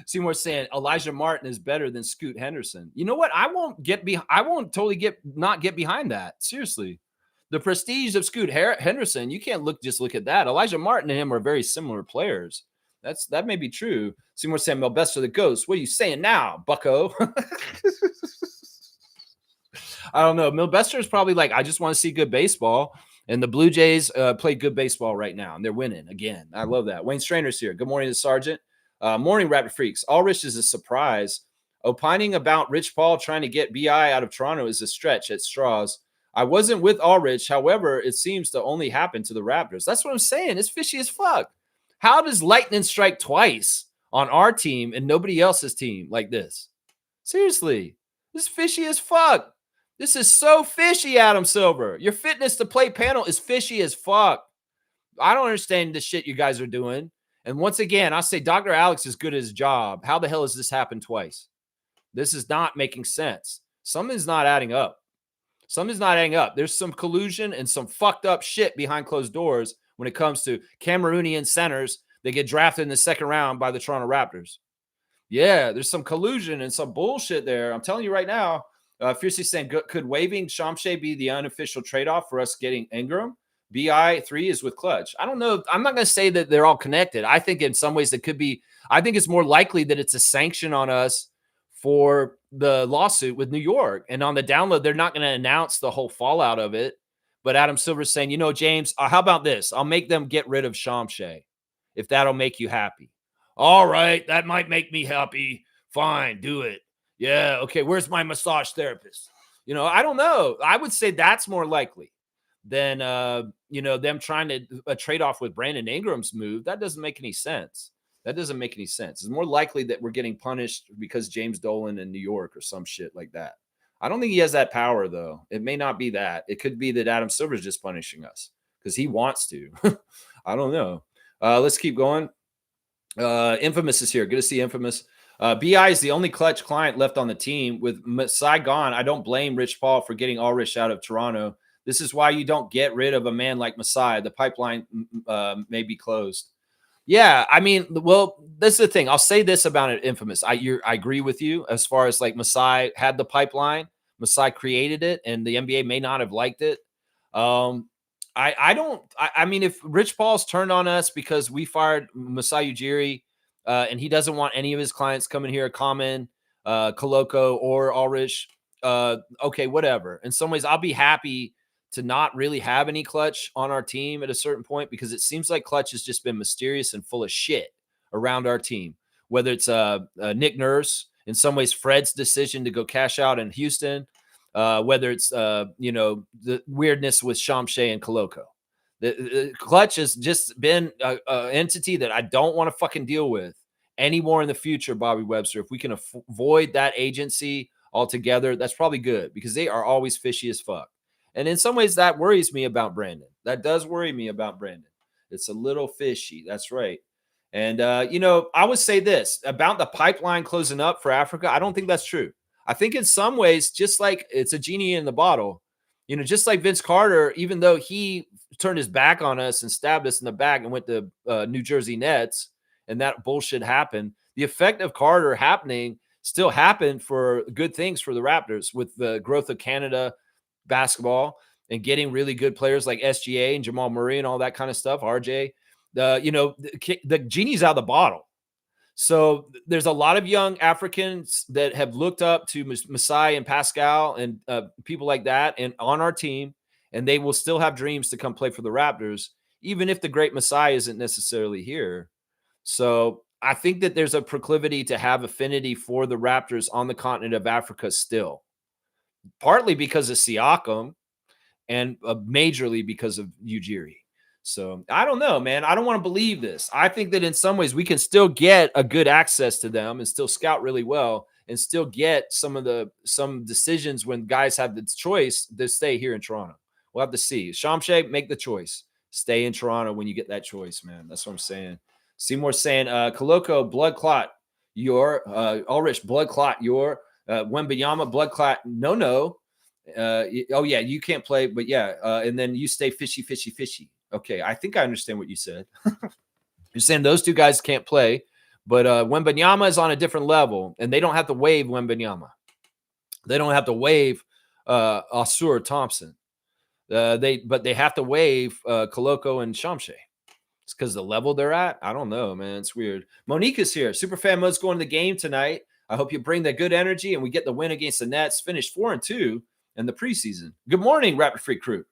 Seymour saying Elijah Martin is better than Scoot Henderson. You know what? I won't totally not get behind that. Seriously. The prestige of Scoot Henderson, you can't just look at that. Elijah Martin and him are very similar players. That may be true. Seymour saying Mel Best for the Ghost. What are you saying now, bucko? I don't know. Mel Bester is probably like, I just want to see good baseball. And the Blue Jays play good baseball right now, and they're winning again. I love that. Wayne Strainer's here. Good morning to Sergeant. Morning, Raptor Freaks. Allrich is a surprise. Opining about Rich Paul trying to get BI out of Toronto is a stretch at straws. I wasn't with Allrich. However, it seems to only happen to the Raptors. That's what I'm saying. It's fishy as fuck. How does lightning strike twice on our team and nobody else's team like this? Seriously, this is fishy as fuck. This is so fishy, Adam Silver. Your fitness to play panel is fishy as fuck. I don't understand the shit you guys are doing. And once again, I say Dr. Alex is good at his job. How the hell has this happened twice? This is not making sense. Something's not adding up. Something's not adding up. There's some collusion and some fucked up shit behind closed doors when it comes to Cameroonian centers that get drafted in the second round by the Toronto Raptors. Yeah, there's some collusion and some bullshit there. I'm telling you right now. Fiercely saying, could waiving Shamshay be the unofficial trade-off for us getting Ingram? BI3 is with Clutch. I don't know. I'm not going to say that they're all connected. I think in some ways it could be. I think it's more likely that it's a sanction on us for the lawsuit with New York. And on the download, they're not going to announce the whole fallout of it. But Adam Silver's saying, James, how about this? I'll make them get rid of Shamshay if that'll make you happy. All right, that might make me happy. Fine, do it. Yeah, okay, where's my massage therapist? I don't know. I would say that's more likely than, them trying to trade off with Brandon Ingram's move. That doesn't make any sense. It's more likely that we're getting punished because James Dolan in New York or some shit like that. I don't think he has that power, though. It may not be that. It could be that Adam Silver's just punishing us because he wants to. I don't know. Let's keep going. Infamous is here. Good to see Infamous. BI is the only Clutch client left on the team. With Masai gone, I don't blame Rich Paul for getting Ulrich out of Toronto. This is why you don't get rid of a man like Masai. The pipeline may be closed. Yeah, I mean, well, this is the thing. I'll say this about it, Infamous. I agree with you as far as like Masai had the pipeline. Masai created it, and the NBA may not have liked it. I mean, if Rich Paul's turned on us because we fired Masai Ujiri, and he doesn't want any of his clients coming here, Common, Koloko, or Ulrich, okay, whatever. In some ways, I'll be happy to not really have any Clutch on our team at a certain point because it seems like Clutch has just been mysterious and full of shit around our team. Whether it's Nick Nurse, in some ways, Fred's decision to go cash out in Houston, whether it's the weirdness with Shamshay and Koloko. The Clutch has just been an entity that I don't want to fucking deal with anymore in the future, Bobby Webster. If we can avoid that agency altogether, that's probably good because they are always fishy as fuck. And in some ways, that worries me about Brandon. That does worry me about Brandon. It's a little fishy. That's right. And, I would say this about the pipeline closing up for Africa. I don't think that's true. I think in some ways, just like it's a genie in the bottle, just like Vince Carter, even though he turned his back on us and stabbed us in the back and went to New Jersey Nets and that bullshit happened, the effect of Carter happening still happened for good things for the Raptors with the growth of Canada basketball and getting really good players like SGA and Jamal Murray and all that kind of stuff. RJ, the genie's out of the bottle. So there's a lot of young Africans that have looked up to Masai and Pascal and people like that and on our team, and they will still have dreams to come play for the Raptors, even if the great Masai isn't necessarily here. So I think that there's a proclivity to have affinity for the Raptors on the continent of Africa still. Partly because of Siakam and majorly because of Ujiri. So I don't know, man. I don't want to believe this. I think that in some ways we can still get a good access to them and still scout really well and still get some decisions when guys have the choice to stay here in Toronto. We'll have to see. Shamshay, make the choice. Stay in Toronto when you get that choice, man. That's what I'm saying. Seymour saying, Koloko, blood clot, your Ulrich, blood clot, your Wembanyama, blood clot, no. Oh, yeah, you can't play, but yeah. And then you stay fishy. Okay, I think I understand what you said. You're saying those two guys can't play, but Wembanyama is on a different level, and they don't have to waive Wembanyama. They don't have to waive Asur Thompson. But they have to waive Koloko and Shamshay. It's because the level they're at. I don't know, man. It's weird. Monique is here. Superfan mode's going to the game tonight. I hope you bring that good energy and we get the win against the Nets. Finished 4-2 in the preseason. Good morning, Raptor Freak crew.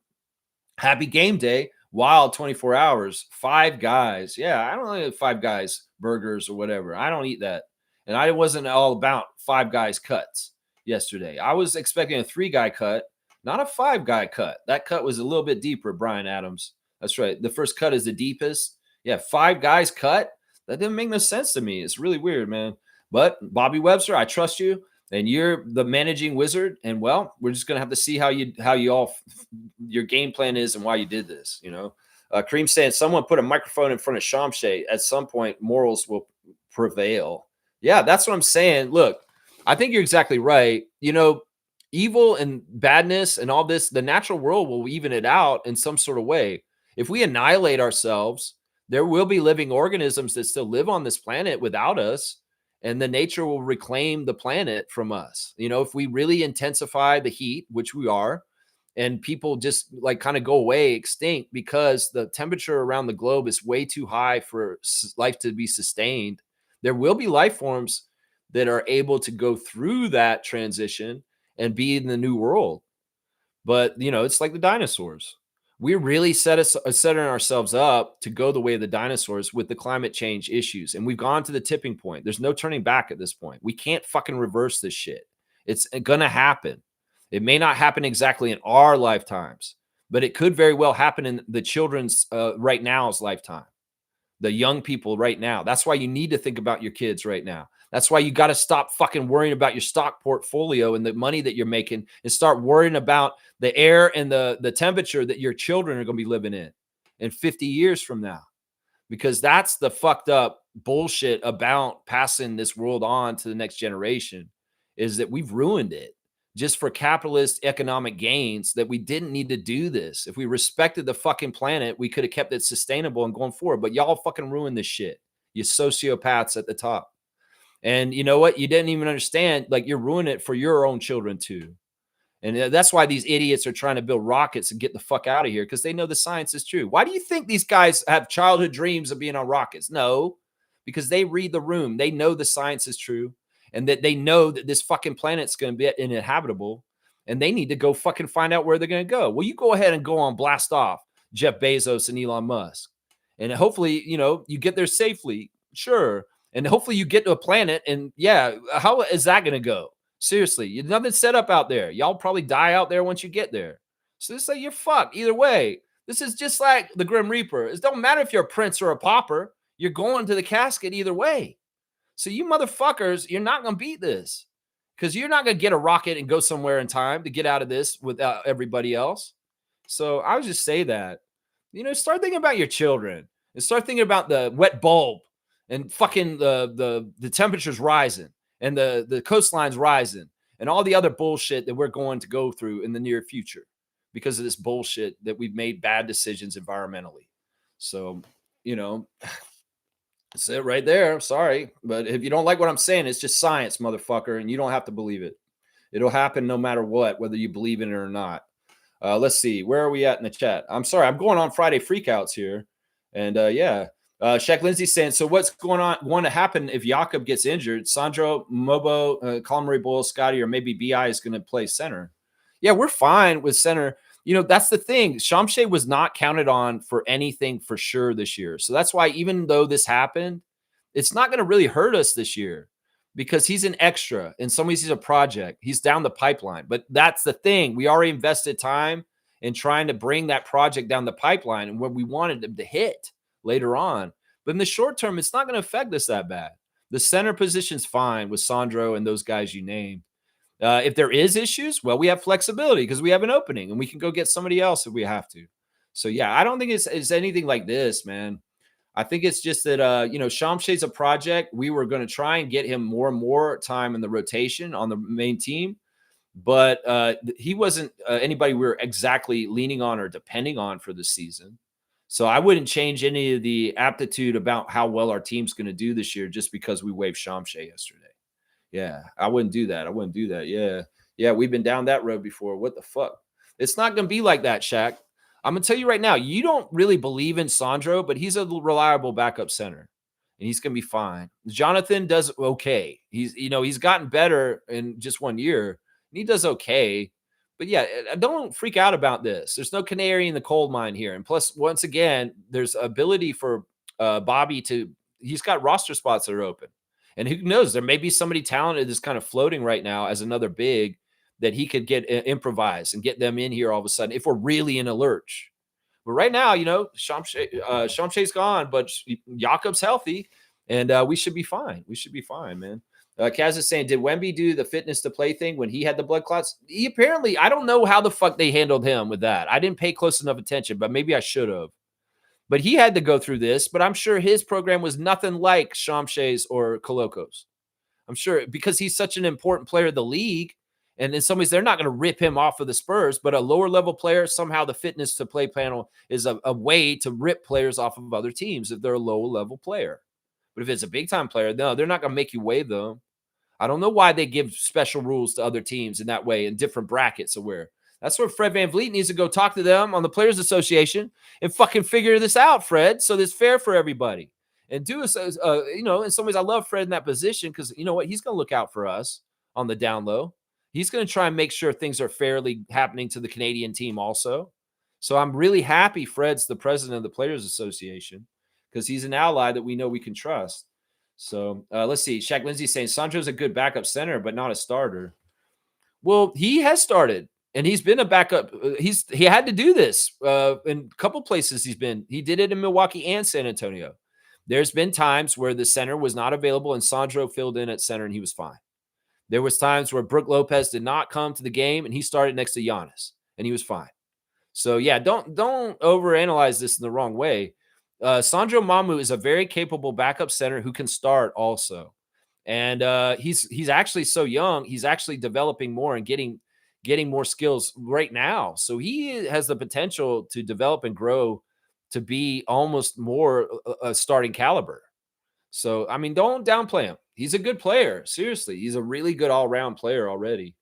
Happy game day. Wild 24 hours. 5 guys. Yeah, I don't eat 5 guys burgers or whatever. I don't eat that. And I wasn't all about 5 guys cuts yesterday. I was expecting a 3-guy cut, not a 5-guy cut. That cut was a little bit deeper, Brian Adams. That's right. The first cut is the deepest. Yeah, 5 guys cut. That didn't make no sense to me. It's really weird, man. But Bobby Webster, I trust you, and you're the managing wizard. And well, we're just gonna have to see how you all your game plan is and why you did this. Kareem saying someone put a microphone in front of Shamshay. At some point, morals will prevail. Yeah, that's what I'm saying. Look, I think you're exactly right. Evil and badness and all this, the natural world will even it out in some sort of way. If we annihilate ourselves, there will be living organisms that still live on this planet without us. and the nature will reclaim the planet from us. If we really intensify the heat, which we are, and people just like kind of go away extinct because the temperature around the globe is way too high for life to be sustained, there will be life forms that are able to go through that transition and be in the new world. But it's like the dinosaurs. We really setting ourselves up to go the way of the dinosaurs with the climate change issues, and we've gone to the tipping point. There's no turning back at this point. We can't fucking reverse this shit. It's gonna happen. It may not happen exactly in our lifetimes, but it could very well happen in the children's right now's lifetime, the young people right now. That's why you need to think about your kids right now. That's why you got to stop fucking worrying about your stock portfolio and the money that you're making and start worrying about the air and the temperature that your children are going to be living in 50 years from now. Because that's the fucked up bullshit about passing this world on to the next generation, is that we've ruined it just for capitalist economic gains, that we didn't need to do this. If we respected the fucking planet, we could have kept it sustainable and going forward. But y'all fucking ruined this shit. You sociopaths at the top. And you know what? You didn't even understand, like, you're ruining it for your own children too. And that's why these idiots are trying to build rockets and get the fuck out of here, because they know the science is true. Why do you think these guys have childhood dreams of being on rockets? No, because they read the room. They know the science is true, and that they know that this fucking planet's going to be uninhabitable, and they need to go fucking find out where they're going to go. Well, you go ahead and go on blast off, Jeff Bezos and Elon Musk. And hopefully, you get there safely. Sure. And hopefully you get to a planet, and yeah, how is that going to go? Seriously, nothing's set up out there. Y'all probably die out there once you get there. So this is like, you're fucked either way. This is just like the Grim Reaper. It don't matter if you're a prince or a pauper. You're going to the casket either way. So you motherfuckers, you're not going to beat this, because you're not going to get a rocket and go somewhere in time to get out of this without everybody else. So I would just say that, start thinking about your children and start thinking about the wet bulb and fucking the temperatures rising and the coastlines rising and all the other bullshit that we're going to go through in the near future because of this bullshit that we've made bad decisions environmentally. So, that's it right there. Sorry. But if you don't like what I'm saying, it's just science, motherfucker, and you don't have to believe it. It'll happen no matter what, whether you believe in it or not. Let's see. Where are we at in the chat? I'm sorry. I'm going on Friday freakouts here. And yeah. Shaq Lindsay saying, so what's going to happen if Jakob gets injured? Sandro, Mobo, Colin Murray Boyle, Scotty, or maybe BI is going to play center. Yeah, we're fine with center. That's the thing. Shamshay was not counted on for anything for sure this year. So that's why, even though this happened, it's not going to really hurt us this year, because he's an extra. In some ways, he's a project. He's down the pipeline. But that's the thing. We already invested time in trying to bring that project down the pipeline and where we wanted him to hit later on. But in the short term, it's not going to affect us that bad. The center position's fine with Sandro and those guys you named. If there is issues, well, we have flexibility because we have an opening and we can go get somebody else if we have to. So, yeah, I don't think it's anything like this, man. I think it's just that, Shamshay's a project. We were going to try and get him more and more time in the rotation on the main team. But he wasn't anybody we were exactly leaning on or depending on for the season. So I wouldn't change any of the aptitude about how well our team's going to do this year just because we waived Shamshay yesterday. Yeah, I wouldn't do that. Yeah. Yeah, we've been down that road before. What the fuck? It's not going to be like that, Shaq. I'm going to tell you right now, you don't really believe in Sandro, but he's a reliable backup center, and he's going to be fine. Jonathan does okay. He's gotten better in just 1 year, and he does okay. But yeah, don't freak out about this. There's no canary in the coal mine here. And plus, once again, there's ability for Bobby he's got roster spots that are open. And who knows, there may be somebody talented that's kind of floating right now as another big that he could get improvise and get them in here all of a sudden if we're really in a lurch. But right now, Shamshay's gone, but Jakob's healthy, and we should be fine. We should be fine, man. Kaz is saying, did Wemby do the fitness to play thing when he had the blood clots? He apparently, I don't know how the fuck they handled him with that. I didn't pay close enough attention, but maybe I should have. But he had to go through this, but I'm sure his program was nothing like Shamshay's or Koloko's. I'm sure, because he's such an important player of the league. And in some ways, they're not going to rip him off of the Spurs, but a lower level player, somehow the fitness to play panel is a way to rip players off of other teams if they're a lower level player. But if it's a big time player, no, they're not going to make you waive them. I don't know why they give special rules to other teams in that way in different brackets of where. That's where Fred VanVleet needs to go talk to them on the Players Association and fucking figure this out, Fred, so it's fair for everybody. And do us, in some ways, I love Fred in that position because you know what? He's going to look out for us on the down low. He's going to try and make sure things are fairly happening to the Canadian team also. So I'm really happy Fred's the president of the Players Association because he's an ally that we know we can trust. So let's see. Shaq Lindsay saying Sandro's a good backup center, but not a starter. Well, he has started and he's been a backup. He had to do this in a couple places he's been. He did it in Milwaukee and San Antonio. There's been times where the center was not available and Sandro filled in at center and he was fine. There was times where Brook Lopez did not come to the game and he started next to Giannis and he was fine. So yeah, don't overanalyze this in the wrong way. Sandro Mamu is a very capable backup center who can start also. And he's actually so young. He's actually developing more and getting more skills right now. So he has the potential to develop and grow to be almost more a starting caliber. So, I mean, don't downplay him. He's a good player. Seriously, he's a really good all-around player already.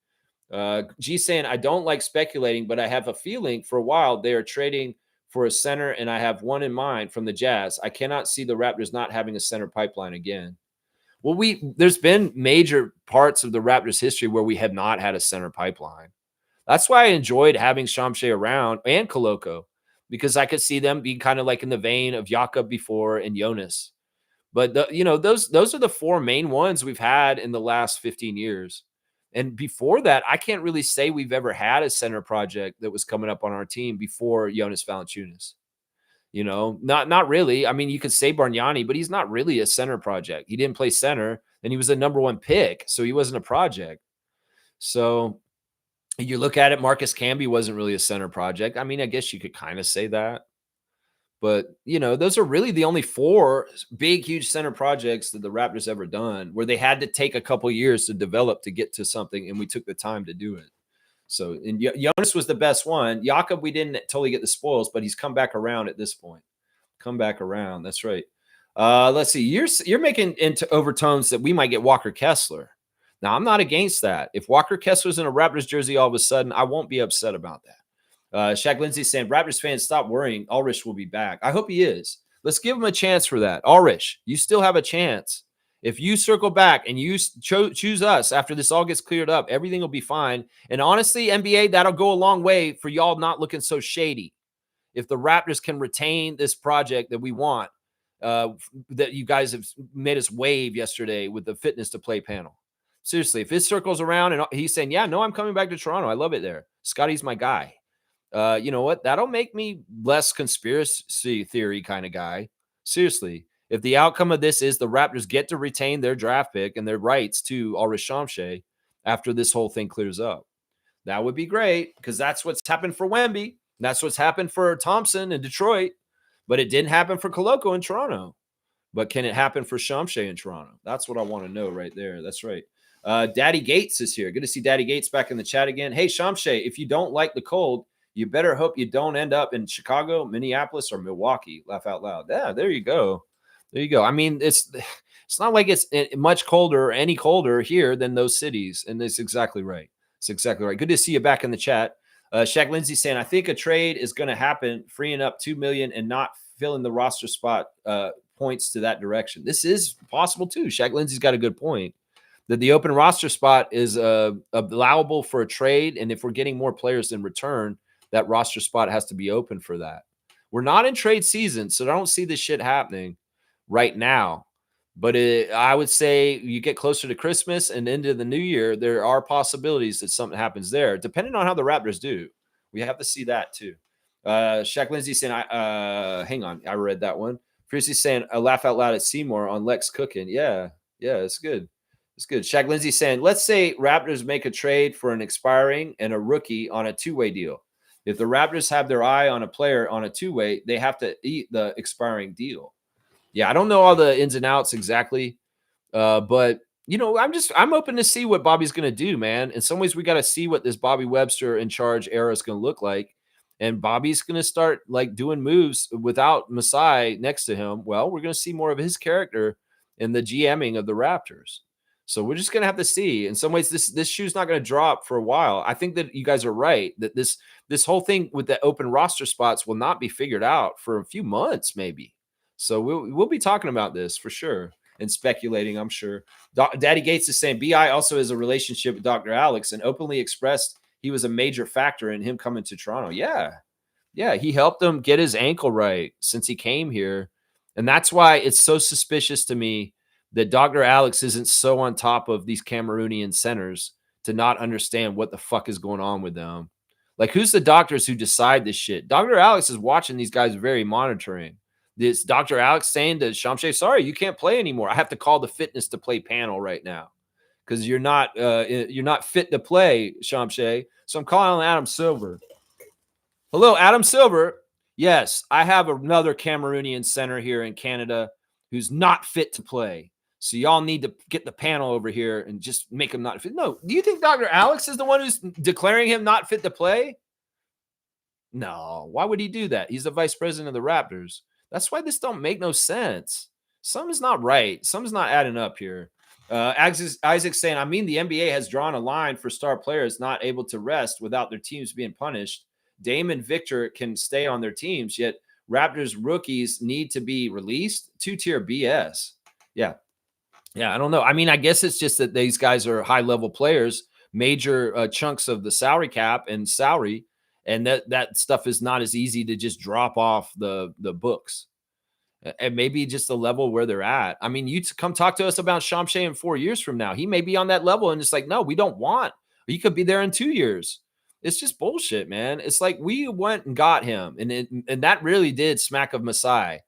G saying, I don't like speculating, but I have a feeling for a while they are trading for a center, and I have one in mind from the Jazz. I cannot see the Raptors not having a center pipeline again. Well, there's been major parts of the Raptors history where we have not had a center pipeline. That's why I enjoyed having Shamshe around and Koloko, because I could see them being kind of like in the vein of Jakob before and Jonas. But those are the four main ones we've had in the last 15 years. And before that, I can't really say we've ever had a center project that was coming up on our team before Jonas Valanciunas. Not really. I mean, you could say Bargnani, but he's not really a center project. He didn't play center, and he was the number one pick, so he wasn't a project. So you look at it, Marcus Camby wasn't really a center project. I mean, I guess you could kind of say that. But, those are really the only four big, huge center projects that the Raptors ever done where they had to take a couple years to develop to get to something, and we took the time to do it. So, and Jonas was the best one. Jakob, we didn't totally get the spoils, but he's come back around at this point. Come back around. That's right. Let's see. You're making into overtones that we might get Walker Kessler. Now, I'm not against that. If Walker Kessler's in a Raptors jersey all of a sudden, I won't be upset about that. Shaq Lindsay saying, Raptors fans, stop worrying. Ulrich will be back. I hope he is. Let's give him a chance for that. Ulrich, you still have a chance. If you circle back and you choose us after this all gets cleared up, everything will be fine. And honestly, NBA, that'll go a long way for y'all not looking so shady. If the Raptors can retain this project that we want, that you guys have made us wave yesterday with the fitness to play panel. Seriously, if it circles around and he's saying, yeah, no, I'm coming back to Toronto. I love it there. Scotty's my guy. You know what? That'll make me less conspiracy theory kind of guy. Seriously, if the outcome of this is the Raptors get to retain their draft pick and their rights to Ulrich Shamshe after this whole thing clears up, that would be great because that's what's happened for Wemby. That's what's happened for Thompson in Detroit, but it didn't happen for Koloko in Toronto. But can it happen for Shamshe in Toronto? That's what I want to know right there. That's right. Daddy Gates is here. Good to see Daddy Gates back in the chat again. Hey, Shamshe, if you don't like the cold, you better hope you don't end up in Chicago, Minneapolis, or Milwaukee. Laugh out loud. Yeah, there you go. There you go. I mean, it's not like it's much colder or any colder here than those cities. And it's exactly right. It's exactly right. Good to see you back in the chat. Shaq Lindsay saying, I think a trade is going to happen, freeing up $2 million and not filling the roster spot points to that direction. This is possible too. Shaq Lindsay's got a good point that the open roster spot is allowable for a trade. And if we're getting more players in return, that roster spot has to be open for that. We're not in trade season, so I don't see this shit happening right now. But I would say you get closer to Christmas and into the new year, there are possibilities that something happens there, depending on how the Raptors do. We have to see that too. Shaq Lindsay saying, hang on, I read that one. Previously saying, I laugh out loud at Seymour on Lex cooking. Yeah, it's good. It's good. Shaq Lindsay saying, let's say Raptors make a trade for an expiring and a rookie on a two-way deal. If the Raptors have their eye on a player on a two-way, they have to eat the expiring deal. Yeah, I don't know all the ins and outs exactly, but I'm open to see what Bobby's going to do, man. In some ways, we got to see what this Bobby Webster in charge era is going to look like, and Bobby's going to start like doing moves without Masai next to him. Well, we're going to see more of his character in the GMing of the Raptors. So we're just gonna have to see. In some ways, this shoe's not gonna drop for a while. I think that you guys are right that this whole thing with the open roster spots will not be figured out for a few months, maybe. So we'll be talking about this for sure and speculating, I'm sure. Daddy Gates is saying BI also has a relationship with Dr. Alex and openly expressed he was a major factor in him coming to Toronto. Yeah, he helped him get his ankle right since he came here. And that's why it's so suspicious to me that Dr. Alex isn't so on top of these Cameroonian centers to not understand what the fuck is going on with them. Like, who's the doctors who decide this shit? Dr. Alex is watching these guys very monitoring. This Dr. Alex saying to Shamshe, sorry, you can't play anymore. I have to call the fitness to play panel right now because you're not fit to play, Shamshe. So I'm calling Adam Silver. Hello, Adam Silver. Yes, I have another Cameroonian center here in Canada who's not fit to play. So y'all need to get the panel over here and just make him not fit. No, do you think Dr. Alex is the one who's declaring him not fit to play? No, why would he do that? He's the vice president of the Raptors. That's why this don't make no sense. Something's not right. Something's not adding up here. Isaac's saying, I mean, the NBA has drawn a line for star players not able to rest without their teams being punished. Dame and Victor can stay on their teams, yet Raptors rookies need to be released. Two-tier BS. Yeah, I don't know. I mean, I guess it's just that these guys are high-level players, major chunks of the salary cap and salary, and that stuff is not as easy to just drop off the books. And maybe just the level where they're at. I mean, you come talk to us about Shamshe in 4 years from now. He may be on that level, and it's like, no, we don't want. He could be there in 2 years. It's just bullshit, man. It's like we went and got him, and that really did smack of Masai.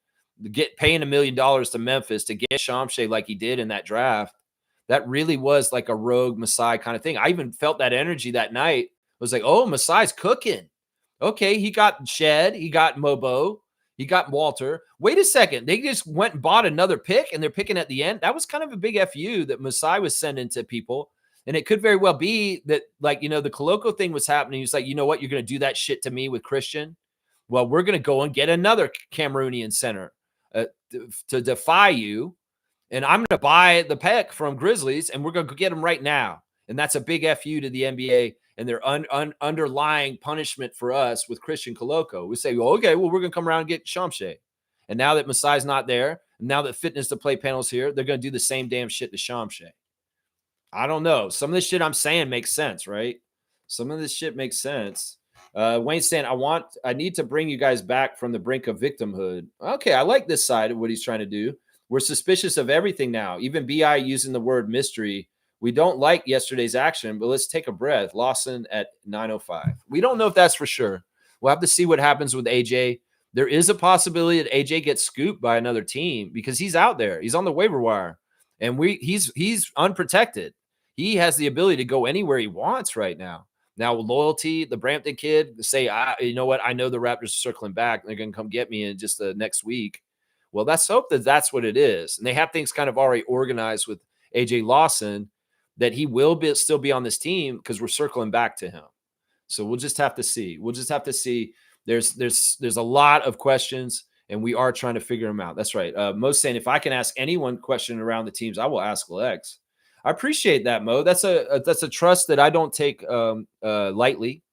Paying $1 million to Memphis to get Shamshe like he did in that draft. That really was like a rogue Masai kind of thing. I even felt that energy that night. It was like, oh, Masai's cooking. Okay, he got Shed, he got Mobo, he got Walter. Wait a second. They just went and bought another pick, and they're picking at the end. That was kind of a big FU that Masai was sending to people. And it could very well be that, like, the Koloko thing was happening. He's like, you know what? You're going to do that shit to me with Christian. Well, we're going to go and get another Cameroonian center to defy you. And I'm going to buy the pick from Grizzlies, and we're going to get him right now. And that's a big FU to the NBA and their underlying punishment for us with Christian Koloko. We say, well, okay, well, we're going to come around and get Shamshe. And now that Masai's not there, and now that fitness to play panel's here, they're going to do the same damn shit to Shamshe. I don't know. Some of this shit I'm saying makes sense, right? Some of this shit makes sense. Wayne's saying, I need to bring you guys back from the brink of victimhood. Okay, I like this side of what he's trying to do. We're suspicious of everything now, even BI using the word mystery. We don't like yesterday's action, but let's take a breath. Lawson at 9:05. We don't know if that's for sure. We'll have to see what happens with AJ. There is a possibility that AJ gets scooped by another team because he's out there. He's on the waiver wire, and he's unprotected. He has the ability to go anywhere he wants right now. Now, loyalty, the Brampton kid, say, you know what? I know the Raptors are circling back. They're going to come get me in just the next week. Well, let's hope that that's what it is. And they have things kind of already organized with AJ Lawson that he will still be on this team because we're circling back to him. So we'll just have to see. There's a lot of questions, and we are trying to figure them out. That's right. Mo's saying, if I can ask anyone question around the teams, I will ask Lex. I appreciate that, Mo. That's a trust that I don't take lightly,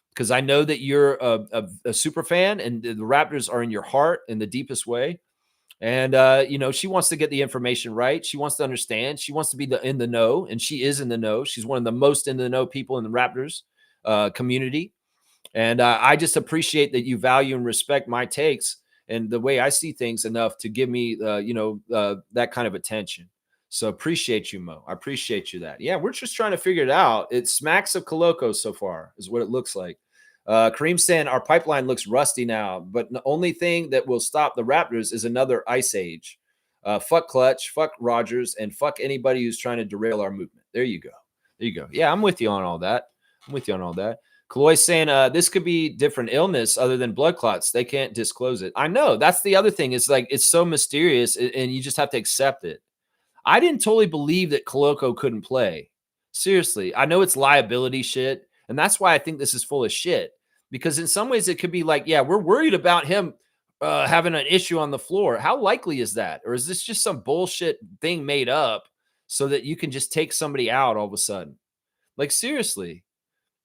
because I know that you're a super fan, and the Raptors are in your heart in the deepest way. And she wants to get the information right. She wants to understand. She wants to be in the know, and she is in the know. She's one of the most in the know people in the Raptors community. And I just appreciate that you value and respect my takes and the way I see things enough to give me that kind of attention. So appreciate you, Mo. I appreciate you that. Yeah, we're just trying to figure it out. It smacks of Koloko so far is what it looks like. Kareem saying our pipeline looks rusty now, but the only thing that will stop the Raptors is another ice age. Fuck Clutch, fuck Rogers, and fuck anybody who's trying to derail our movement. There you go. Yeah, I'm with you on all that. Kaloy saying this could be different illness other than blood clots. They can't disclose it. I know. That's the other thing. It's like it's so mysterious, and you just have to accept it. I didn't totally believe that Koloko couldn't play. Seriously. I know it's liability shit, and that's why I think this is full of shit. Because in some ways it could be like, yeah, we're worried about him having an issue on the floor. How likely is that? Or is this just some bullshit thing made up so that you can just take somebody out all of a sudden? Like, seriously.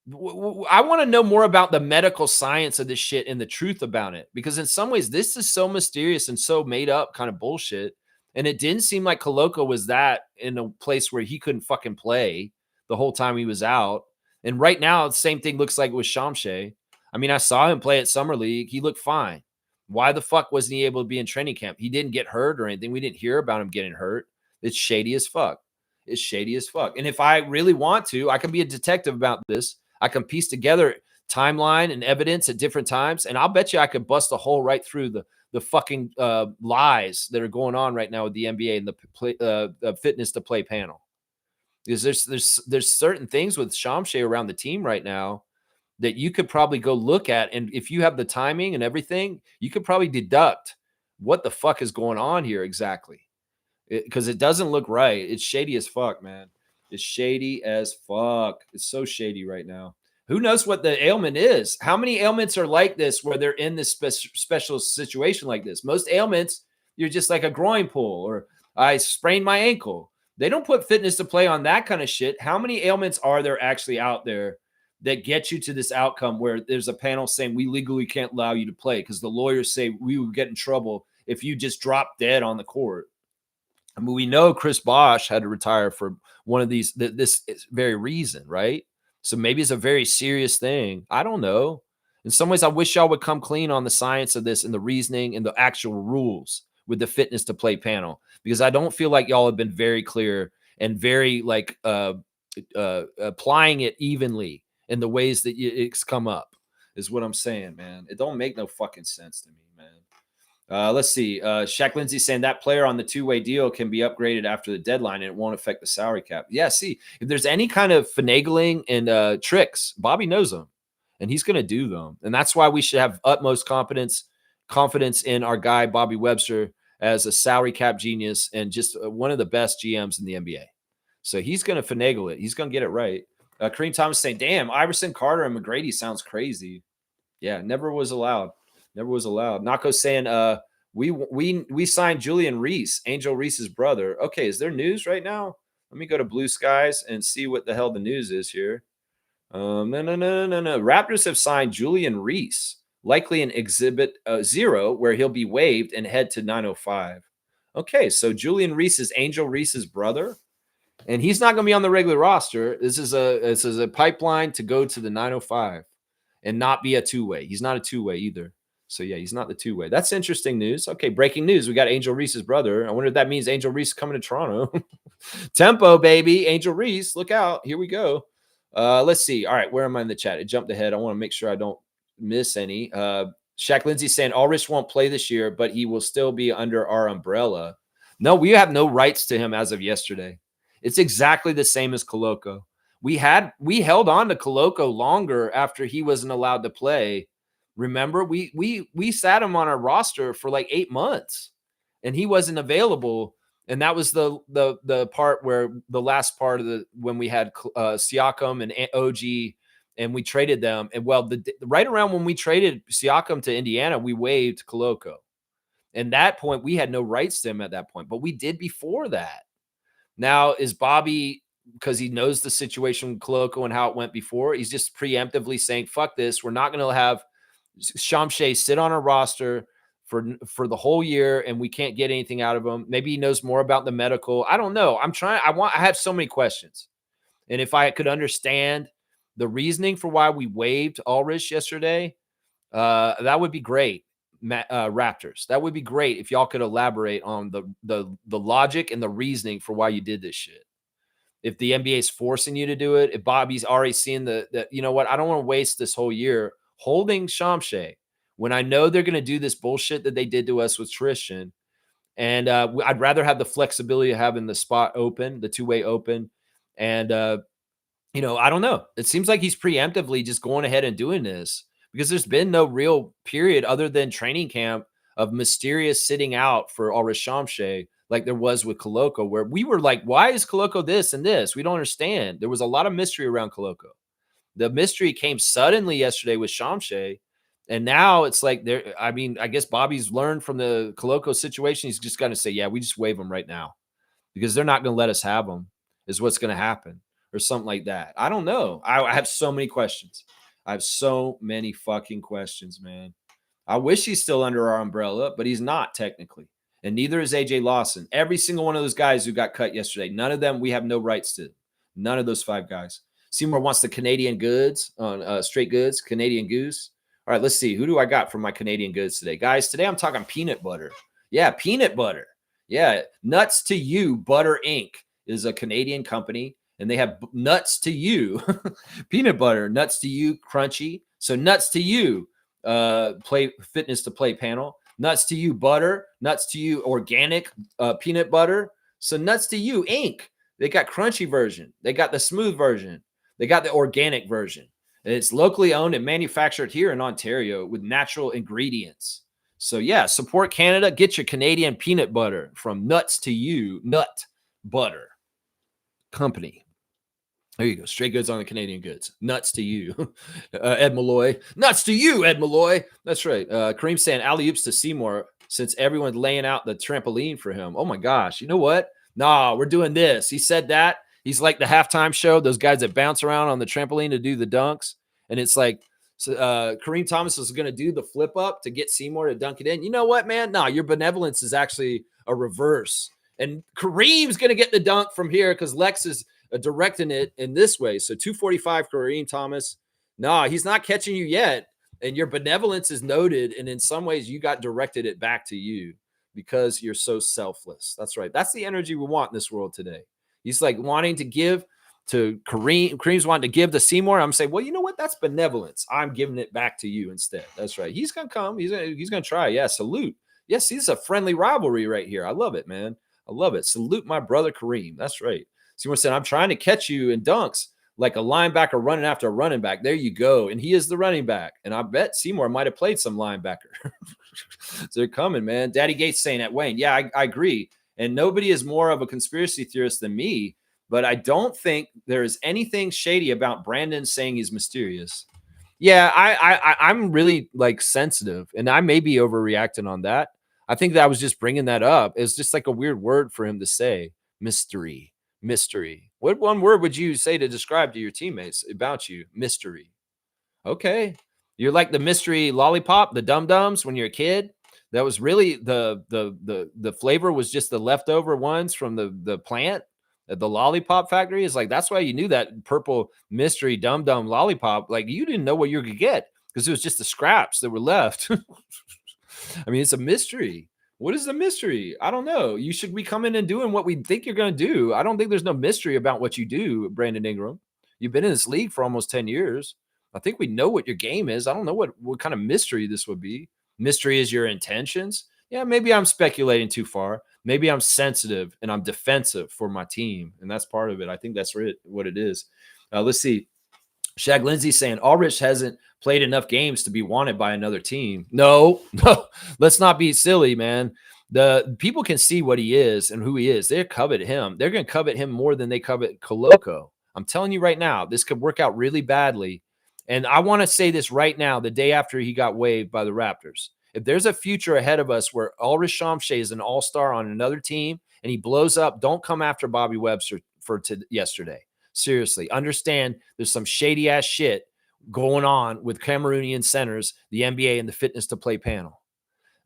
I want to know more about the medical science of this shit and the truth about it, because in some ways this is so mysterious and so made up kind of bullshit. And it didn't seem like Koloko was that in a place where he couldn't fucking play the whole time he was out. And right now, the same thing looks like with Shamshay. I mean, I saw him play at Summer League. He looked fine. Why the fuck wasn't he able to be in training camp? He didn't get hurt or anything. We didn't hear about him getting hurt. It's shady as fuck. It's shady as fuck. And if I really want to, I can be a detective about this. I can piece together timeline and evidence at different times, and I'll bet you I could bust a hole right through the fucking lies that are going on right now with the NBA and the fitness to play panel. Because there's certain things with Shamshay around the team right now that you could probably go look at, and if you have the timing and everything, you could probably deduct what the fuck is going on here exactly. Because it doesn't look right. It's shady as fuck, man. It's shady as fuck. It's so shady right now. Who knows what the ailment is? How many ailments are like this where they're in this special situation like this? Most ailments, you're just like a groin pull or I sprained my ankle. They don't put fitness to play on that kind of shit. How many ailments are there actually out there that get you to this outcome where there's a panel saying we legally can't allow you to play because the lawyers say we would get in trouble if you just drop dead on the court? I mean, we know Chris Bosh had to retire for one of these, this very reason, right? So maybe it's a very serious thing. I don't know. In some ways, I wish y'all would come clean on the science of this and the reasoning and the actual rules with the fitness to play panel, because I don't feel like y'all have been very clear and very like applying it evenly in the ways that it's come up is what I'm saying, man. It don't make no fucking sense to me, man. Let's see. Shaq Lindsay saying that player on the two-way deal can be upgraded after the deadline and it won't affect the salary cap. Yeah, see, if there's any kind of finagling and tricks, Bobby knows them and he's going to do them. And that's why we should have utmost confidence in our guy, Bobby Webster, as a salary cap genius and just one of the best GMs in the NBA. So he's going to finagle it. He's going to get it right. Kareem Thomas saying, damn, Iverson, Carter, and McGrady sounds crazy. Yeah, never was allowed. Never was allowed. Nako saying, we signed Julian Reese, Angel Reese's brother. Okay, is there news right now? Let me go to Blue Skies and see what the hell the news is here. No. Raptors have signed Julian Reese, likely in Exhibit 0, where he'll be waived and head to 905. Okay, so Julian Reese is Angel Reese's brother, and he's not going to be on the regular roster. This is a pipeline to go to the 905 and not be a two-way. He's not a two-way either. So, yeah, he's not the two-way. That's interesting news. Okay, breaking news. We got Angel Reese's brother. I wonder if that means Angel Reese coming to Toronto. Tempo, baby. Angel Reese. Look out. Here we go. Let's see. All right, where am I in the chat? It jumped ahead. I want to make sure I don't miss any. Shaq Lindsay saying Ulrich won't play this year, but he will still be under our umbrella. No, we have no rights to him as of yesterday. It's exactly the same as Koloko. We held on to Koloko longer after he wasn't allowed to play. Remember, we sat him on our roster for like 8 months and he wasn't available. And that was the part where the last part of when we had Siakam and OG and we traded them. And well, right around when we traded Siakam to Indiana, we waived Koloko. And that point, we had no rights to him at that point, but we did before that. Now, is Bobby, because he knows the situation with Koloko and how it went before, he's just preemptively saying, fuck this. We're not going to have Shamshay sit on a roster for the whole year and we can't get anything out of him. Maybe he knows more about the medical. I don't know. I have so many questions. And if I could understand the reasoning for why we waived Ulrich yesterday, that would be great. Raptors. That would be great if y'all could elaborate on the logic and the reasoning for why you did this shit. If the NBA is forcing you to do it, if Bobby's already seeing that, you know what, I don't want to waste this whole year holding Shamshay when I know they're going to do this bullshit that they did to us with Tristan. And I'd rather have the flexibility of having the spot open, the two-way open. And, I don't know. It seems like he's preemptively just going ahead and doing this because there's been no real period other than training camp of mysterious sitting out for Ulrich Shamshay like there was with Koloko, where we were like, why is Koloko this and this? We don't understand. There was a lot of mystery around Koloko. The mystery came suddenly yesterday with Shamshay, And now it's like there. I mean, I guess Bobby's learned from the Coloco situation. He's just going to say, yeah, we just waive them right now because they're not going to let us have them, is what's going to happen, or something like that. I don't know. I have so many questions. I have so many fucking questions, man. I wish he's still under our umbrella, but he's not technically. And neither is AJ Lawson. Every single one of those guys who got cut yesterday, none of them we have no rights to. None of those 5 guys. Seymour wants the Canadian goods on straight goods, Canadian goose. All right, let's see. Who do I got for my Canadian goods today? Guys, today I'm talking peanut butter. Yeah, peanut butter. Yeah, Nuts to You Butter Inc. is a Canadian company, and they have Nuts to You peanut butter, Nuts to You crunchy. So Nuts to You play fitness to play panel, Nuts to You butter, Nuts to You organic peanut butter. So Nuts to You Inc. They got crunchy version, they got the smooth version, they got the organic version. And it's locally owned and manufactured here in Ontario with natural ingredients. So yeah, support Canada. Get your Canadian peanut butter from Nuts to You Nut Butter Company. There you go. Straight goods on the Canadian goods. Nuts to you, Ed Malloy. Nuts to you, Ed Malloy. That's right. Kareem saying alley-oops to Seymour since everyone's laying out the trampoline for him. Oh my gosh. You know what? Nah, we're doing this. He said that. He's like the halftime show, those guys that bounce around on the trampoline to do the dunks. And it's like Kareem Thomas is going to do the flip up to get Seymour to dunk it in. You know what, man? Nah, your benevolence is actually a reverse. And Kareem's going to get the dunk from here because Lex is directing it in this way. So 245 Kareem Thomas. Nah, he's not catching you yet. And your benevolence is noted. And in some ways, you got directed it back to you because you're so selfless. That's right. That's the energy we want in this world today. He's like wanting to give to Kareem. Kareem's wanting to give to Seymour. I'm saying, well, you know what? That's benevolence. I'm giving it back to you instead. That's right. He's going to come. He's going to try. Yeah. Salute. Yes. He's a friendly rivalry right here. I love it, man. I love it. Salute my brother Kareem. That's right. Seymour said, I'm trying to catch you in dunks like a linebacker running after a running back. There you go. And he is the running back. And I bet Seymour might have played some linebacker. So they're coming, man. Daddy Gates saying at Wayne. Yeah, I agree. And nobody is more of a conspiracy theorist than me. But I don't think there is anything shady about Brandon saying he's mysterious. Yeah, I'm really like sensitive. And I may be overreacting on that. I think that I was just bringing that up. It's just like a weird word for him to say. Mystery. What one word would you say to describe to your teammates about you? Mystery. Okay. You're like the mystery lollipop, the dum-dums when you're a kid. That was really the flavor was just the leftover ones from the plant at the lollipop factory. Is like that's why you knew that purple mystery dum-dum lollipop. Like you didn't know what you could get because it was just the scraps that were left. I mean, it's a mystery. What is the mystery? I don't know. You should be coming and doing what we think you're going to do. I don't think there's no mystery about what you do, Brandon Ingram. You've been in this league for almost 10 years. I think we know what your game is. I don't know what kind of mystery this would be. Mystery is your intentions. Yeah, maybe I'm speculating too far. Maybe I'm sensitive and I'm defensive for my team. And that's part of it. I think that's what it is. Let's see. Shaq Lindsay saying Ulrich hasn't played enough games to be wanted by another team. No, let's not be silly, man. The people can see what he is and who he is. They covet him. They're going to covet him more than they covet Coloco. I'm telling you right now, this could work out really badly. And I want to say this right now, the day after he got waived by the Raptors. If there's a future ahead of us where Ulrich Shamshay is an all-star on another team and he blows up, don't come after Bobby Webster for yesterday. Seriously, understand there's some shady ass shit going on with Cameroonian centers, the NBA, and the fitness to play panel.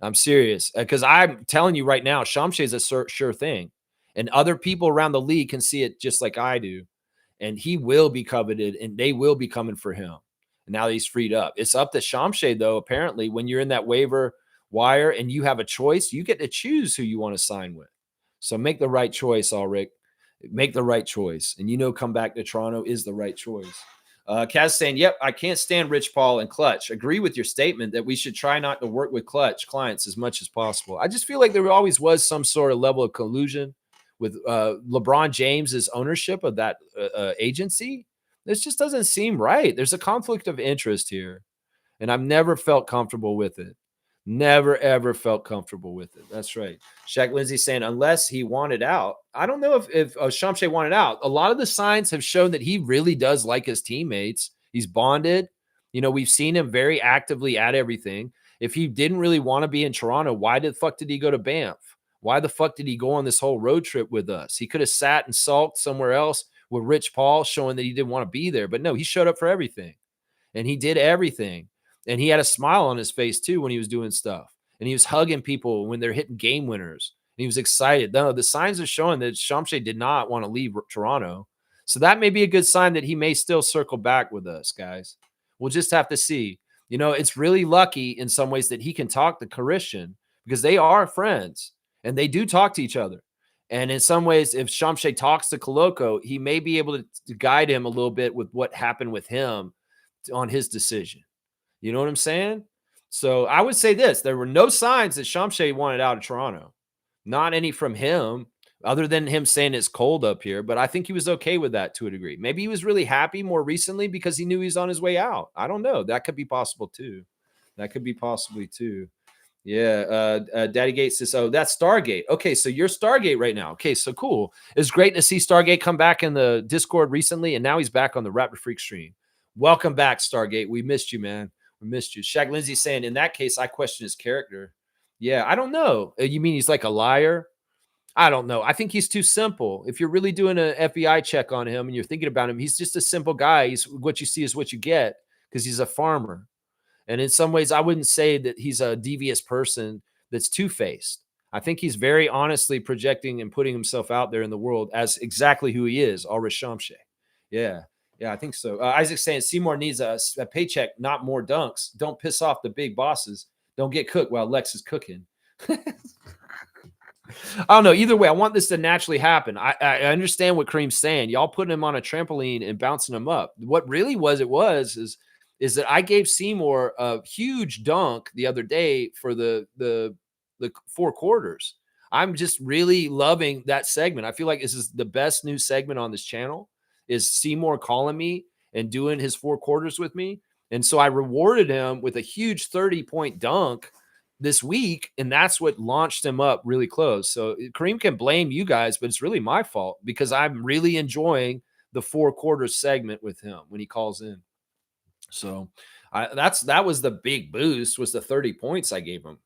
I'm serious because I'm telling you right now, Shamshay is a sure thing, and other people around the league can see it just like I do, and he will be coveted, and they will be coming for him. And now that he's freed up, it's up to Shamshay though. Apparently, when you're in that waiver wire and you have a choice, you get to choose who you want to sign with. So make the right choice, Ulrich. Make the right choice. And come back to Toronto is the right choice. Kaz saying, yep, I can't stand Rich Paul and Clutch. Agree with your statement that we should try not to work with Clutch clients as much as possible. I just feel like there always was some sort of level of collusion with LeBron James's ownership of that agency. This just doesn't seem right. There's a conflict of interest here. And I've never felt comfortable with it. Never, ever felt comfortable with it. That's right. Shaq Lindsay saying, unless he wanted out. I don't know if Shamshay wanted out. A lot of the signs have shown that he really does like his teammates. He's bonded. You know, we've seen him very actively at everything. If he didn't really want to be in Toronto, why the fuck did he go to Banff? Why the fuck did he go on this whole road trip with us? He could have sat and sulked somewhere else with Rich Paul, showing that he didn't want to be there. But no, he showed up for everything, and he did everything. And he had a smile on his face too when he was doing stuff. And he was hugging people when they're hitting game winners. And he was excited. No, the signs are showing that Shamshay did not want to leave Toronto. So that may be a good sign that he may still circle back with us, guys. We'll just have to see. You know, it's really lucky in some ways that he can talk to Christian because they are friends and they do talk to each other. And in some ways, if Shamshay talks to Koloko, he may be able to guide him a little bit with what happened with him on his decision. You know what I'm saying? So I would say this. There were no signs that Shamshay wanted out of Toronto. Not any from him, other than him saying it's cold up here. But I think he was okay with that to a degree. Maybe he was really happy more recently because he knew he was on his way out. I don't know. That could be possible too. That could be possibly too. Yeah. Daddy Gates says, oh, that's Stargate. Okay. So you're Stargate right now. Okay. So cool. It's great to see Stargate come back in the Discord recently. And now he's back on the Raptor Freak stream. Welcome back, Stargate. We missed you, man. We missed you. Shaq Lindsay saying, in that case, I question his character. Yeah. I don't know. You mean he's like a liar? I don't know. I think he's too simple. If you're really doing an FBI check on him and you're thinking about him, he's just a simple guy. He's what you see is what you get because he's a farmer. And in some ways, I wouldn't say that he's a devious person that's two-faced. I think he's very honestly projecting and putting himself out there in the world as exactly who he is, Ulrich Shamshay. Yeah. Yeah, I think so. Isaac's saying Seymour needs a paycheck, not more dunks. Don't piss off the big bosses. Don't get cooked while Lex is cooking. I don't know. Either way, I want this to naturally happen. I understand what Kareem's saying. Y'all putting him on a trampoline and bouncing him up. What really is that I gave Seymour a huge dunk the other day for the 4 quarters. I'm just really loving that segment. I feel like this is the best new segment on this channel is Seymour calling me and doing his 4 quarters with me. And so I rewarded him with a huge 30-point dunk this week, and that's what launched him up really close. So Kareem can blame you guys, but it's really my fault because I'm really enjoying the 4 quarters segment with him when he calls in. So that was the big boost, was the 30 points I gave him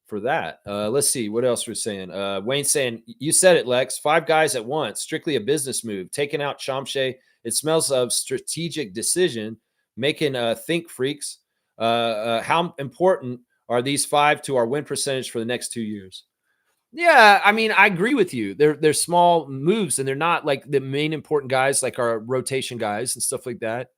for that. Let's see what else we're saying. Wayne saying, you said it, Lex, 5 guys at once, strictly a business move, taking out Shamshay. It smells of strategic decision, making think freaks. How important are these 5 to our win percentage for the next 2 years? Yeah, I mean, I agree with you. They're small moves, and they're not like the main important guys, like our rotation guys and stuff like that.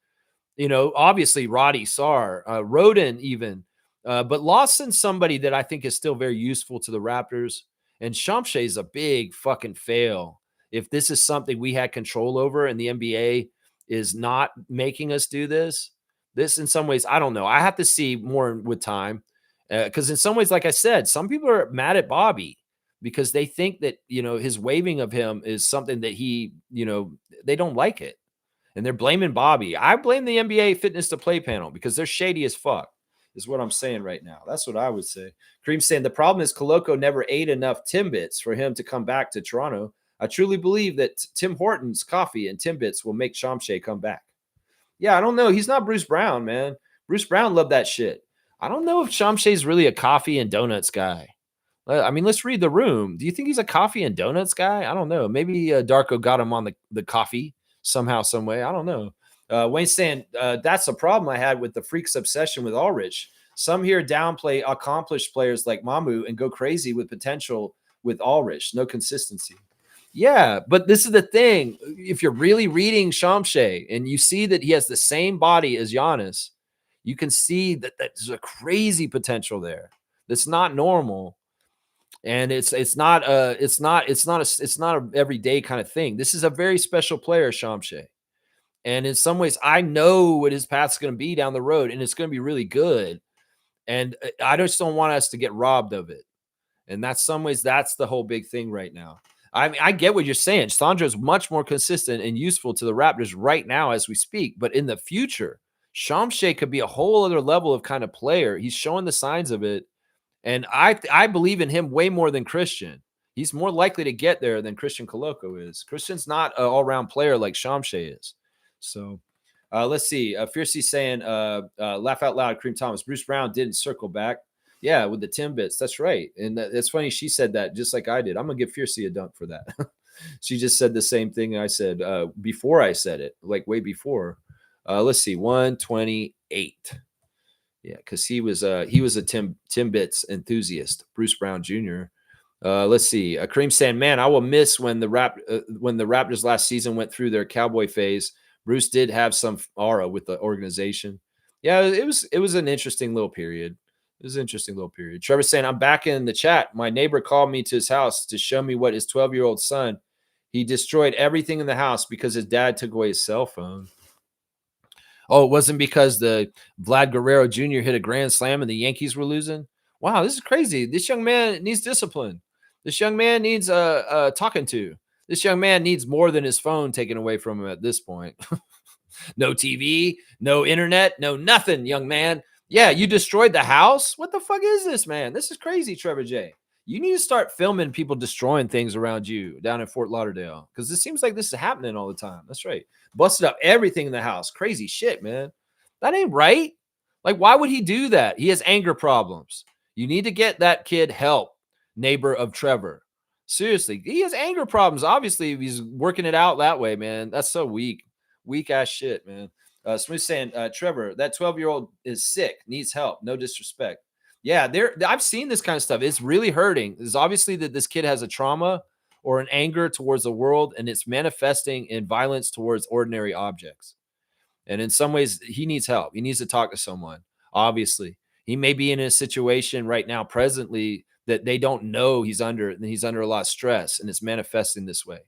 You know, obviously Roddy, Sarr, Roden even, but Lawson's somebody that I think is still very useful to the Raptors. And Shamshay is a big fucking fail. If this is something we had control over and the NBA is not making us do this in some ways, I don't know. I have to see more with time. Because in some ways, like I said, some people are mad at Bobby because they think that, you know, his waving of him is something that he, you know, they don't like it. And they're blaming Bobby. I blame the NBA fitness to play panel because they're shady as fuck, is what I'm saying right now. That's what I would say. Kareem saying the problem is Koloko never ate enough Timbits for him to come back to Toronto. I truly believe that Tim Hortons coffee and Timbits will make Shamshay come back. Yeah, I don't know. He's not Bruce Brown, man. Bruce Brown loved that shit. I don't know if Shamshay's really a coffee and donuts guy. I mean, let's read the room. Do you think he's a coffee and donuts guy? I don't know. Maybe Darko got him on the coffee somehow, some way. I don't know. Wayne's saying that's a problem I had with the Freaks' obsession with Ulrich. Some here downplay accomplished players like Mamu and go crazy with potential with Ulrich. No consistency. Yeah, but this is the thing. If you're really reading Shamshay and you see that he has the same body as Giannis, you can see that there's a crazy potential there. That's not normal. And it's not a everyday kind of thing. This is a very special player, Shamshay. And in some ways, I know what his path's going to be down the road, and it's going to be really good. And I just don't want us to get robbed of it. And that's some ways, that's the whole big thing right now. I mean, I get what you're saying. Sandro is much more consistent and useful to the Raptors right now as we speak. But in the future, Shamshay could be a whole other level of kind of player. He's showing the signs of it. And I believe in him way more than Christian. He's more likely to get there than Christian Koloko is. Christian's not an all-around player like Shamshay is. So Let's see. Fiercey saying, laugh out loud, Cream Thomas. Bruce Brown didn't circle back. Yeah, with the Timbits. That's right. And it's funny. She said that just like I did. I'm going to give Fiercey a dunk for that. She just said the same thing I said before I said it, like way before. Let's see. 128. Yeah, because he was a Timbits enthusiast, Bruce Brown Jr. Let's see. Kareem saying, man, I will miss when the Raptors last season went through their cowboy phase. Bruce did have some aura with the organization. Yeah, it was an interesting little period. It was an interesting little period. Trevor saying, I'm back in the chat. My neighbor called me to his house to show me what his 12-year-old son. He destroyed everything in the house because his dad took away his cell phone. Oh, it wasn't because the Vlad Guerrero Jr. hit a grand slam and the Yankees were losing? Wow, this is crazy. This young man needs discipline. This young man needs talking to. This young man needs more than his phone taken away from him at this point. No TV, no internet, no nothing, young man. Yeah, you destroyed the house? What the fuck is this, man? This is crazy, Trevor J. You need to start filming people destroying things around you down in Fort Lauderdale because it seems like this is happening all the time. That's right. Busted up everything in the house. Crazy shit, man. That ain't right. Like, why would he do that? He has anger problems. You need to get that kid help, neighbor of Trevor. Seriously, he has anger problems. Obviously, he's working it out that way, man. That's so weak. Weak ass shit, man. Smooth saying, Trevor, that 12-year-old is sick, needs help. No disrespect. Yeah, I've seen this kind of stuff. It's really hurting. It's obviously that this kid has a trauma or an anger towards the world, and it's manifesting in violence towards ordinary objects. And in some ways, he needs help. He needs to talk to someone. Obviously, he may be in a situation right now, presently, that they don't know he's under, and he's under a lot of stress, and it's manifesting this way.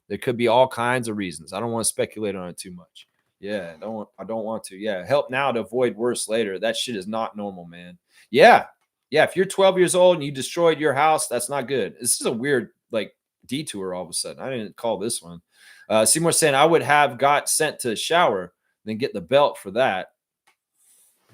There could be all kinds of reasons. I don't want to speculate on it too much. Yeah, I don't want to. Yeah, help now to avoid worse later. That shit is not normal, man. Yeah. Yeah, if you're 12 years old and you destroyed your house, that's not good. This is a weird like detour all of a sudden. I didn't call this one. Seymour saying I would have got sent to shower, then get the belt for that.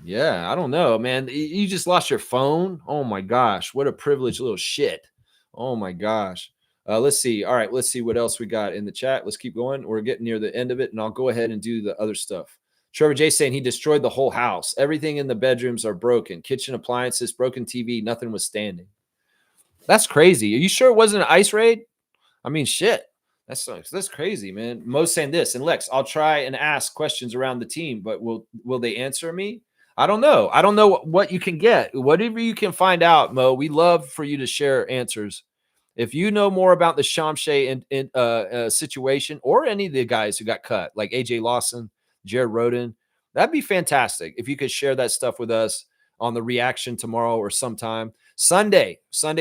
Yeah, I don't know, man. You just lost your phone. Oh my gosh, what a privileged little shit. Oh my gosh. Let's see. All right, let's see what else we got in the chat. Let's keep going. We're getting near the end of it, and I'll go ahead and do the other stuff. Trevor J saying he destroyed the whole house. Everything in the bedrooms are broken. Kitchen appliances, broken TV, nothing was standing. That's crazy. Are you sure it wasn't an ice raid? I mean, shit. That's crazy, man. Mo's saying this, and Lex, I'll try and ask questions around the team, but will they answer me? I don't know. I don't know what you can get. Whatever you can find out, Mo, we love for you to share answers. If you know more about the Shamshay situation or any of the guys who got cut, like AJ Lawson, Jared Roden, that'd be fantastic if you could share that stuff with us on the reaction tomorrow or sometime. Sunday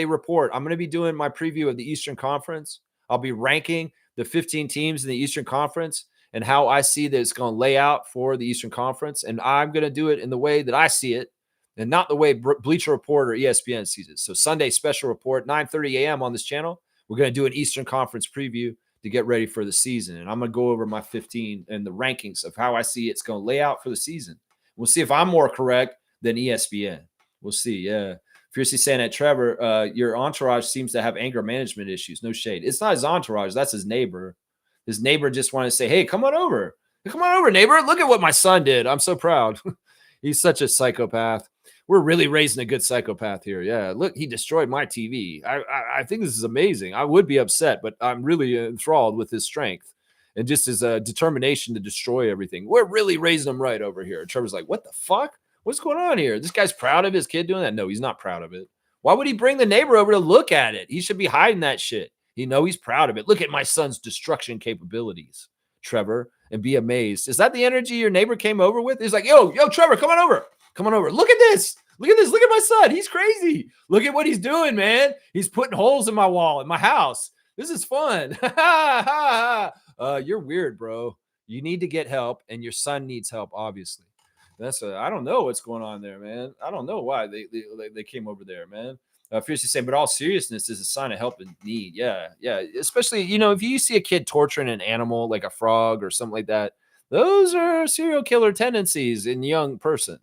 report. I'm going to be doing my preview of the Eastern Conference. I'll be ranking the 15 teams in the Eastern Conference and how I see that it's going to lay out for the Eastern Conference. And I'm going to do it in the way that I see it and not the way Bleacher Report or ESPN sees it. So Sunday special report, 9:30 a.m. on this channel. We're going to do an Eastern Conference preview to get ready for the season. And I'm going to go over my 15 and the rankings of how I see it's going to lay out for the season. We'll see if I'm more correct than ESPN. We'll see. Yeah. Fiercely saying that, Trevor, your entourage seems to have anger management issues. No shade. It's not his entourage. That's his neighbor. His neighbor just wanted to say, hey, come on over. Come on over, neighbor. Look at what my son did. I'm so proud. He's such a psychopath. We're really raising a good psychopath here. Yeah, look, he destroyed my TV. I think this is amazing. I would be upset, but I'm really enthralled with his strength and just his determination to destroy everything. We're really raising him right over here. Trevor's like, what the fuck? What's going on here? This guy's proud of his kid doing that? No, he's not proud of it. Why would he bring the neighbor over to look at it? He should be hiding that shit. He's proud of it. Look at my son's destruction capabilities, Trevor, and be amazed. Is that the energy your neighbor came over with? He's like, yo, Trevor, come on over. Come on over. Look at this. Look at this. Look at my son. He's crazy. Look at what he's doing, man. He's putting holes in my wall in my house. This is fun. You're weird, bro. You need to get help, and your son needs help, obviously. I don't know what's going on there, man. I don't know why they came over there, man. Fiercely saying, but all seriousness is a sign of help and need. Yeah. Especially, if you see a kid torturing an animal like a frog or something like that, those are serial killer tendencies in a young person.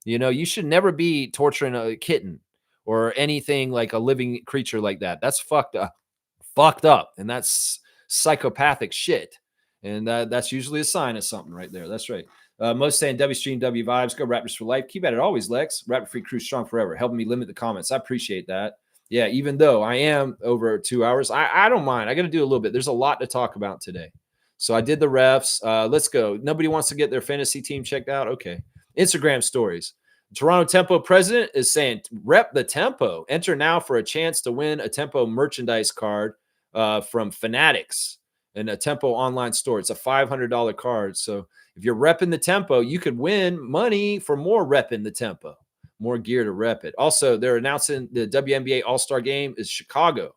You should never be torturing a kitten or anything like a living creature like that. That's fucked up. And that's psychopathic shit. And that's usually a sign of something right there. That's right. Most saying W Stream, W Vibes. Go Raptors for life. Keep at it always, Lex. Raptor Free Crew strong forever. Helping me limit the comments. I appreciate that. Yeah, even though I am over 2 hours, I don't mind. I got to do a little bit. There's a lot to talk about today. So I did the refs. Let's go. Nobody wants to get their fantasy team checked out. Okay. Instagram stories. Toronto Tempo president is saying, rep the Tempo. Enter now for a chance to win a Tempo merchandise card from Fanatics and a Tempo online store. It's a $500 card. So if you're repping the Tempo, you could win money for more repping the Tempo, more gear to rep it. Also, they're announcing the WNBA All-Star Game is Chicago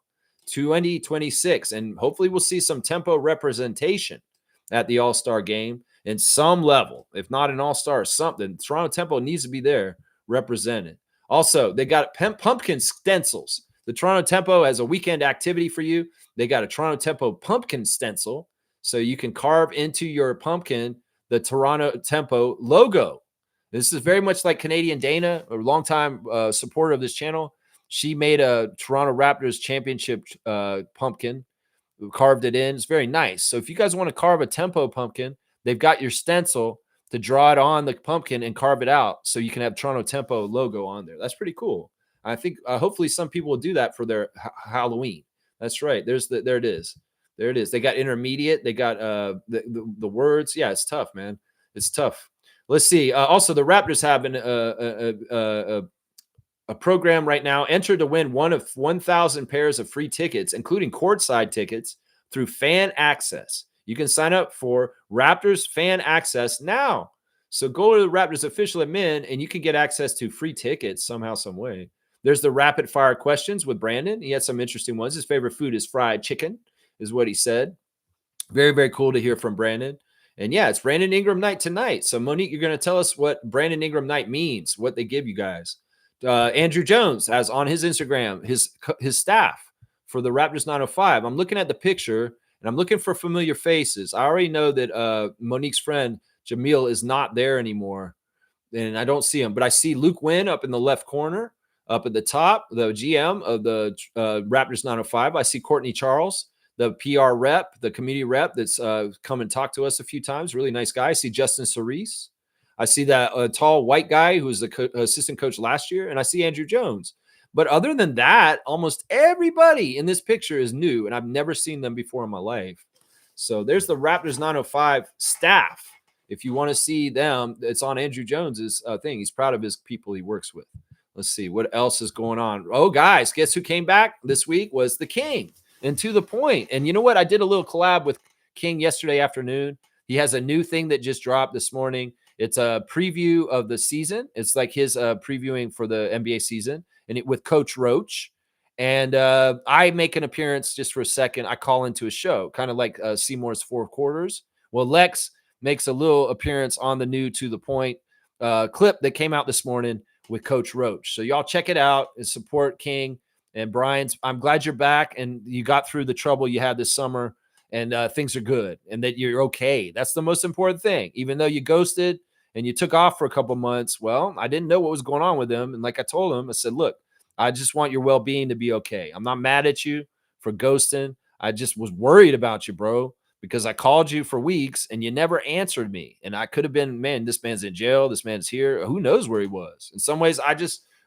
2026, and hopefully we'll see some Tempo representation at the All-Star Game in some level, if not an All-Star or something. Toronto Tempo needs to be there represented. Also, they got pumpkin stencils. The Toronto Tempo has a weekend activity for you. They got a Toronto Tempo pumpkin stencil, so you can carve into your pumpkin the Toronto Tempo logo. This is very much like Canadian Dana, a longtime supporter of this channel. She made a Toronto Raptors championship pumpkin, carved it in. It's very nice. So if you guys want to carve a Tempo pumpkin, they've got your stencil to draw it on the pumpkin and carve it out so you can have Toronto Tempo logo on there. That's pretty cool. I think hopefully some people will do that for their Halloween. That's right. There it is. There it is. They got intermediate. They got the words. Yeah, it's tough, man. It's tough. Let's see. Also, the Raptors have a program right now. Enter to win one of 1,000 pairs of free tickets, including courtside tickets, through Fan Access. You can sign up for Raptors Fan Access now. So go to the Raptors official admin, and you can get access to free tickets somehow, some way. There's the rapid fire questions with Brandon. He had some interesting ones. His favorite food is fried chicken, is what he said. Very, very cool to hear from Brandon. And yeah, it's Brandon Ingram night tonight. So Monique, you're going to tell us what Brandon Ingram night means, what they give you guys. Andrew Jones has on his Instagram, his staff for the Raptors 905. I'm looking at the picture and I'm looking for familiar faces. I already know that Monique's friend Jamil is not there anymore, and I don't see him, but I see Luke Wynn up in the left corner, up at the top, the GM of the Raptors 905. I see Courtney Charles, the PR rep, the community rep that's come and talked to us a few times. Really nice guy. I see Justin Cerise. I see that tall white guy who was the assistant coach last year, and I see Andrew Jones. But other than that, almost everybody in this picture is new, and I've never seen them before in my life. So there's the Raptors 905 staff. If you want to see them, it's on Andrew Jones's thing. He's proud of his people he works with. Let's see what else is going on. Oh, guys, guess who came back this week was the King, and to the point. And you know what? I did a little collab with King yesterday afternoon. He has a new thing that just dropped this morning. It's a preview of the season. It's like his previewing for the NBA season, and with Coach Roach. And I make an appearance just for a second. I call into a show, kind of like Seymour's Four Quarters. Well, Lex makes a little appearance on the new To The Point clip that came out this morning with Coach Roach. So y'all check it out and support King and Brian's. I'm glad you're back and you got through the trouble you had this summer, and things are good and that you're okay. That's the most important thing. Even though you ghosted and you took off for a couple months, well, I didn't know what was going on with him. And like I told him, I said, look, I just want your well-being to be okay. I'm not mad at you for ghosting. I just was worried about you, bro, because I called you for weeks and you never answered me. And I could have been, man, this man's in jail. This man's here. Who knows where he was? In some ways,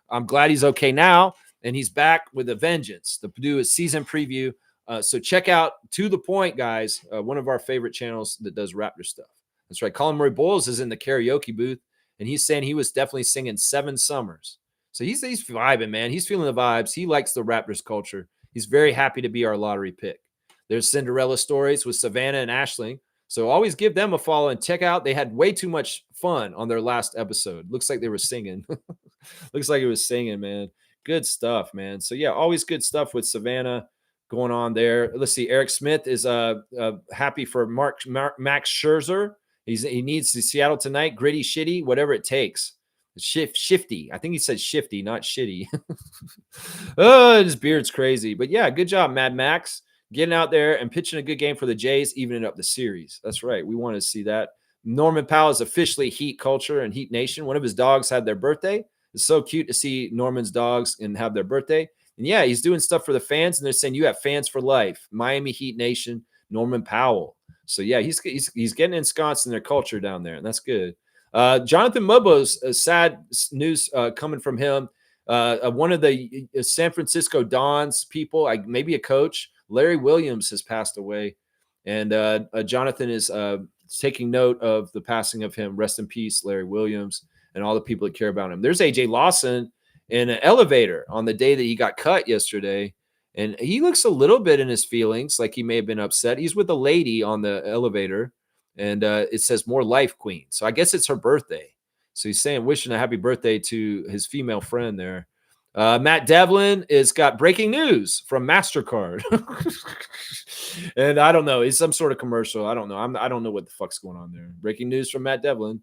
I'm glad he's okay now. And he's back with a vengeance to do his season preview. So check out To The Point, guys, one of our favorite channels that does Raptor stuff. That's right. Colin Murray Bowles is in the karaoke booth, and he's saying he was definitely singing 7 Summers. So he's vibing, man. He's feeling the vibes. He likes the Raptors culture. He's very happy to be our lottery pick. There's Cinderella stories with Savannah and Ashling. So always give them a follow and check out. They had way too much fun on their last episode. Looks like they were singing. Looks like it was singing, man. Good stuff, man. So yeah, always good stuff with Savannah going on there. Let's see. Eric Smith is happy for Max Scherzer. He needs the Seattle tonight. Gritty, shitty, whatever it takes. Shifty. I think he said shifty, not shitty. Oh, his beard's crazy. But yeah, good job, Mad Max, getting out there and pitching a good game for the Jays, evening up the series. That's right. We want to see that. Norman Powell is officially Heat culture and Heat Nation. One of his dogs had their birthday. It's so cute to see Norman's dogs and have their birthday. And yeah, he's doing stuff for the fans, and they're saying you have fans for life. Miami Heat Nation, Norman Powell. So yeah, he's getting ensconced in their culture down there, and that's good. Jonathan Mobo's sad news coming from him. One of the San Francisco Dons people, maybe a coach, Larry Williams, has passed away. And Jonathan is taking note of the passing of him. Rest in peace, Larry Williams, and all the people that care about him. There's AJ Lawson in an elevator on the day that he got cut yesterday. And he looks a little bit in his feelings, like he may have been upset. He's with a lady on the elevator, and it says "More Life, Queen." So I guess it's her birthday. So he's saying, wishing a happy birthday to his female friend there. Matt Devlin has got breaking news from MasterCard. And I don't know. It's some sort of commercial. I don't know. I don't know what the fuck's going on there. Breaking news from Matt Devlin.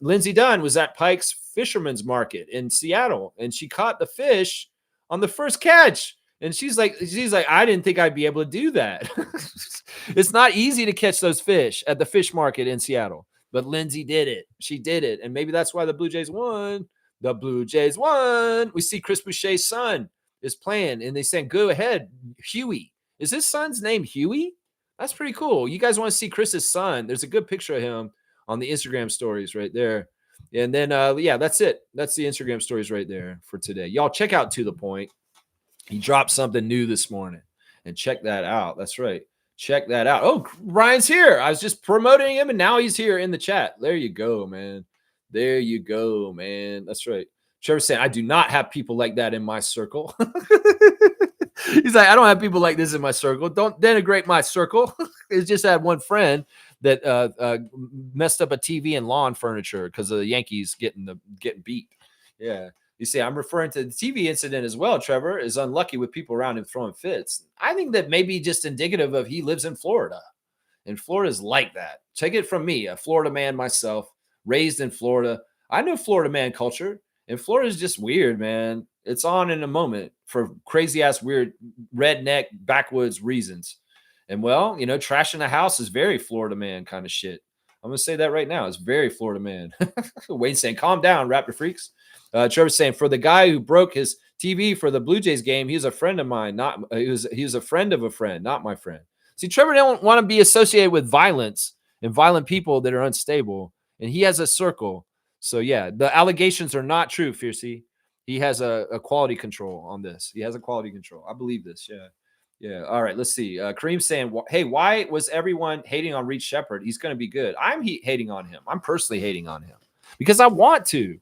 Lindsey Dunn was at Pike's Fisherman's Market in Seattle, and she caught the fish on the first catch. And she's like, I didn't think I'd be able to do that. It's not easy to catch those fish at the fish market in Seattle, but Lindsay did it. She did it. And maybe that's why the Blue Jays won. The Blue Jays won. We see Chris Boucher's son is playing, and they saying, go ahead, Huey. Is his son's name Huey? That's pretty cool. You guys want to see Chris's son? There's a good picture of him on the Instagram stories right there. And then, yeah, that's it. That's the Instagram stories right there for today. Y'all check out To The Point. He dropped something new this morning, and check that out. That's right. Check that out. Oh, Ryan's here. I was just promoting him, and now he's here in the chat. There you go, man. There you go, man. That's right. Trevor's saying, I do not have people like that in my circle. He's like, I don't have people like this in my circle. Don't denigrate my circle. It's just had one friend that messed up a TV and lawn furniture because of the Yankees getting beat. Yeah. You see, I'm referring to the TV incident as well. Trevor is unlucky with people around him throwing fits. I think that may be just indicative of he lives in Florida. And Florida's like that. Take it from me, a Florida man myself, raised in Florida. I know Florida man culture. And Florida's just weird, man. It's on in a moment for crazy-ass, weird, redneck, backwoods reasons. And, well, you know, trashing the house is very Florida man kind of shit. I'm going to say that right now. It's very Florida man. Wayne's saying, calm down, Raptor freaks. Trevor's saying, for the guy who broke his TV for the Blue Jays game, he's a friend of mine. He was a friend of a friend, not my friend. See, Trevor don't want to be associated with violence and violent people that are unstable, and he has a circle. So yeah, the allegations are not true, Fiercey. He has a quality control on this. He has a quality control. I believe this. Yeah. Yeah. All right. Let's see. Kareem's saying, hey, why was everyone hating on Reed Shepherd? He's going to be good. I'm hating on him. I'm personally hating on him because I want to.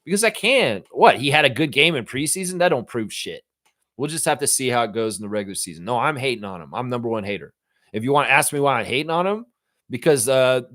Because I can. What? He had a good game in preseason? That don't prove shit. We'll just have to see how it goes in the regular season. No, I'm hating on him. I'm number one hater. If you want to ask me why I'm hating on him, because the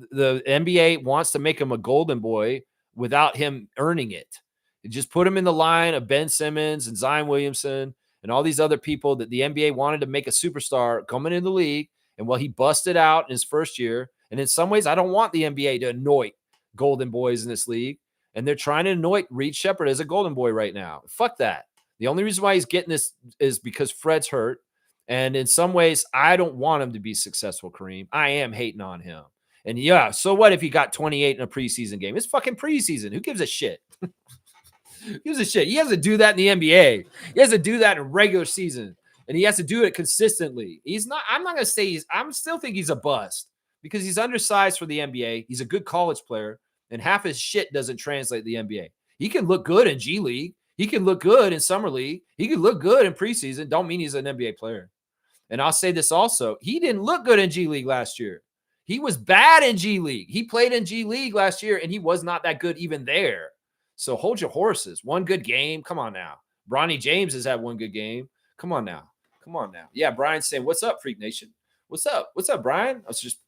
NBA wants to make him a golden boy without him earning it. They just put him in the line of Ben Simmons and Zion Williamson and all these other people that the NBA wanted to make a superstar coming in the league. And well, he busted out in his first year. And in some ways, I don't want the NBA to anoint golden boys in this league. And they're trying to anoint Reed Shepherd as a golden boy right now. Fuck that. The only reason why he's getting this is because Fred's hurt. And in some ways, I don't want him to be successful, Kareem. I am hating on him. And yeah, so what if he got 28 in a preseason game? It's fucking preseason. Who gives a shit? Who gives a shit? He has to do that in the NBA. He has to do that in regular season. And he has to do it consistently. I'm not going to say I still think he's a bust because he's undersized for the NBA. He's a good college player. And half his shit doesn't translate to the NBA. He can look good in G League. He can look good in Summer League. He can look good in preseason. Don't mean he's an NBA player. And I'll say this also. He didn't look good in G League last year. He was bad in G League. He played in G League last year, and he was not that good even there. So hold your horses. One good game. Come on now. Bronny James has had one good game. Come on now. Come on now. Yeah, Brian's saying, what's up, Freak Nation? What's up? What's up, Brian? I was just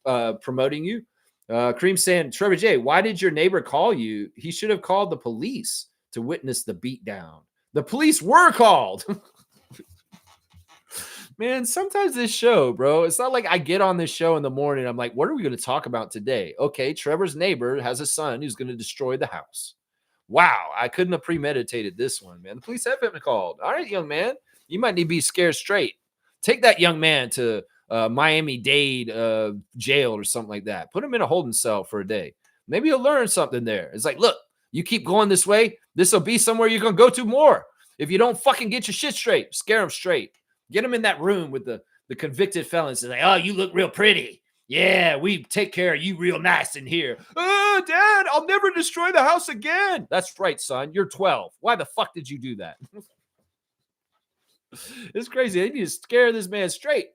promoting you. Kareem saying, Trevor J, why did your neighbor call you? He should have called the police to witness the beatdown. The police were called. Man, sometimes this show, bro, it's not like I get on this show in the morning. I'm like, what are we going to talk about today? Okay, Trevor's neighbor has a son who's going to destroy the house. Wow, I couldn't have premeditated this one, man. The police have been called. All right, young man, you might need to be scared straight. Take that young man to Miami-Dade jail or something like that. Put him in a holding cell for a day. Maybe he'll learn something there. It's like, look, you keep going this way, this will be somewhere you're going to go to more. If you don't fucking get your shit straight, scare him straight. Get him in that room with the convicted felons and like, oh, you look real pretty. Yeah, we take care of you real nice in here. Oh, Dad, I'll never destroy the house again. That's right, son. You're 12. Why the fuck did you do that? It's crazy. They need to scare this man straight.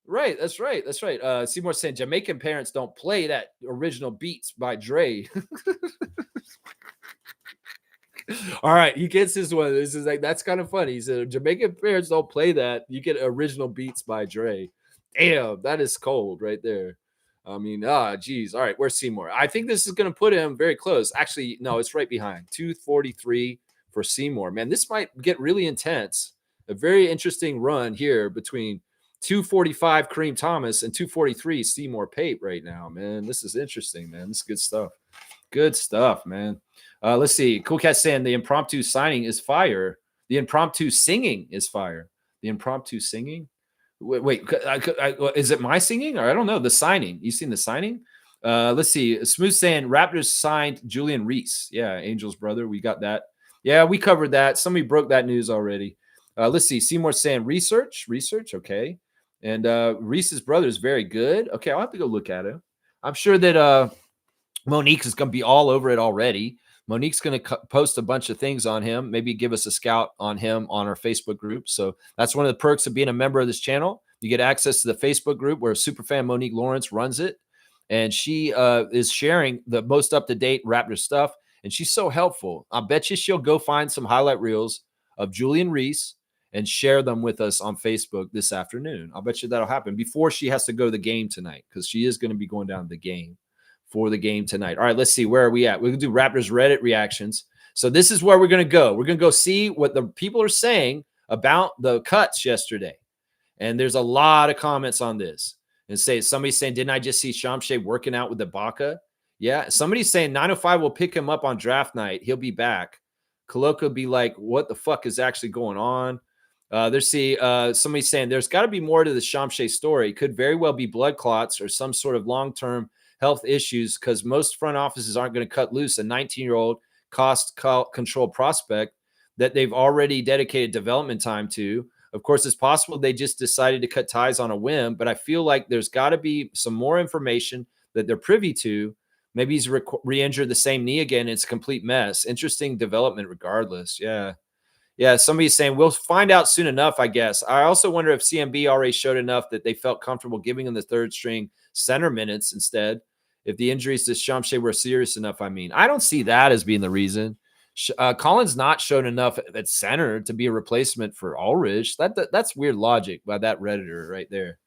Right. That's right. That's right. Seymour saying Jamaican parents don't play that original Beats by Dre. All right, he gets this one. This is like that's kind of funny. He said Jamaican parents don't play that. You get original Beats by Dre. Damn, that is cold right there. I mean, geez. All right, where's Seymour? I think this is going to put him very close. Actually, no, it's right behind 243 for Seymour. Man, this might get really intense. A very interesting run here between 245 Kareem Thomas and 243 Seymour Pate right now. Man, this is interesting. Man, this is good stuff. Good stuff, man. Let's see. Cool Cat saying the impromptu signing is fire. The impromptu singing is fire. The impromptu singing. Wait, is it my singing or I don't know? The signing. You seen the signing? Let's see. Smooth saying Raptors signed Julian Reese. Yeah, Angel's brother. We got that. Yeah, we covered that. Somebody broke that news already. Let's see. Seymour saying research. Okay. And Reese's brother is very good. Okay, I'll have to go look at him. I'm sure that Monique is going to be all over it already. Monique's going to post a bunch of things on him, maybe give us a scout on him on our Facebook group. So that's one of the perks of being a member of this channel. You get access to the Facebook group where superfan Monique Lawrence runs it. And she is sharing the most up-to-date Raptor stuff. And she's so helpful. I bet you she'll go find some highlight reels of Julian Reese and share them with us on Facebook this afternoon. I'll bet you that'll happen before she has to go to the game tonight because she is going to be going down to the game for the game tonight. All right, let's see. Where are we at? We're going to do Raptors Reddit reactions. So this is where we're going to go. We're going to go see what the people are saying about the cuts yesterday. And there's a lot of comments on this. And somebody's saying, didn't I just see Shamshay working out with Ibaka? Yeah. Somebody's saying 905 will pick him up on draft night. He'll be back. Koloko be like, what the fuck is actually going on? Somebody's saying there's got to be more to the Shamshay story. It could very well be blood clots or some sort of long-term health issues because most front offices aren't going to cut loose a 19-year-old cost control prospect that they've already dedicated development time to. Of course, it's possible they just decided to cut ties on a whim, but I feel like there's got to be some more information that they're privy to. Maybe he's re-injured the same knee again. It's a complete mess. Interesting development regardless. Yeah. Yeah, somebody's saying we'll find out soon enough, I guess. I also wonder if CMB already showed enough that they felt comfortable giving him the third string center minutes instead. If the injuries to Shamshay were serious enough, I mean. I don't see that as being the reason. Collins not shown enough at center to be a replacement for Ulrich. That's weird logic by that Redditor right there.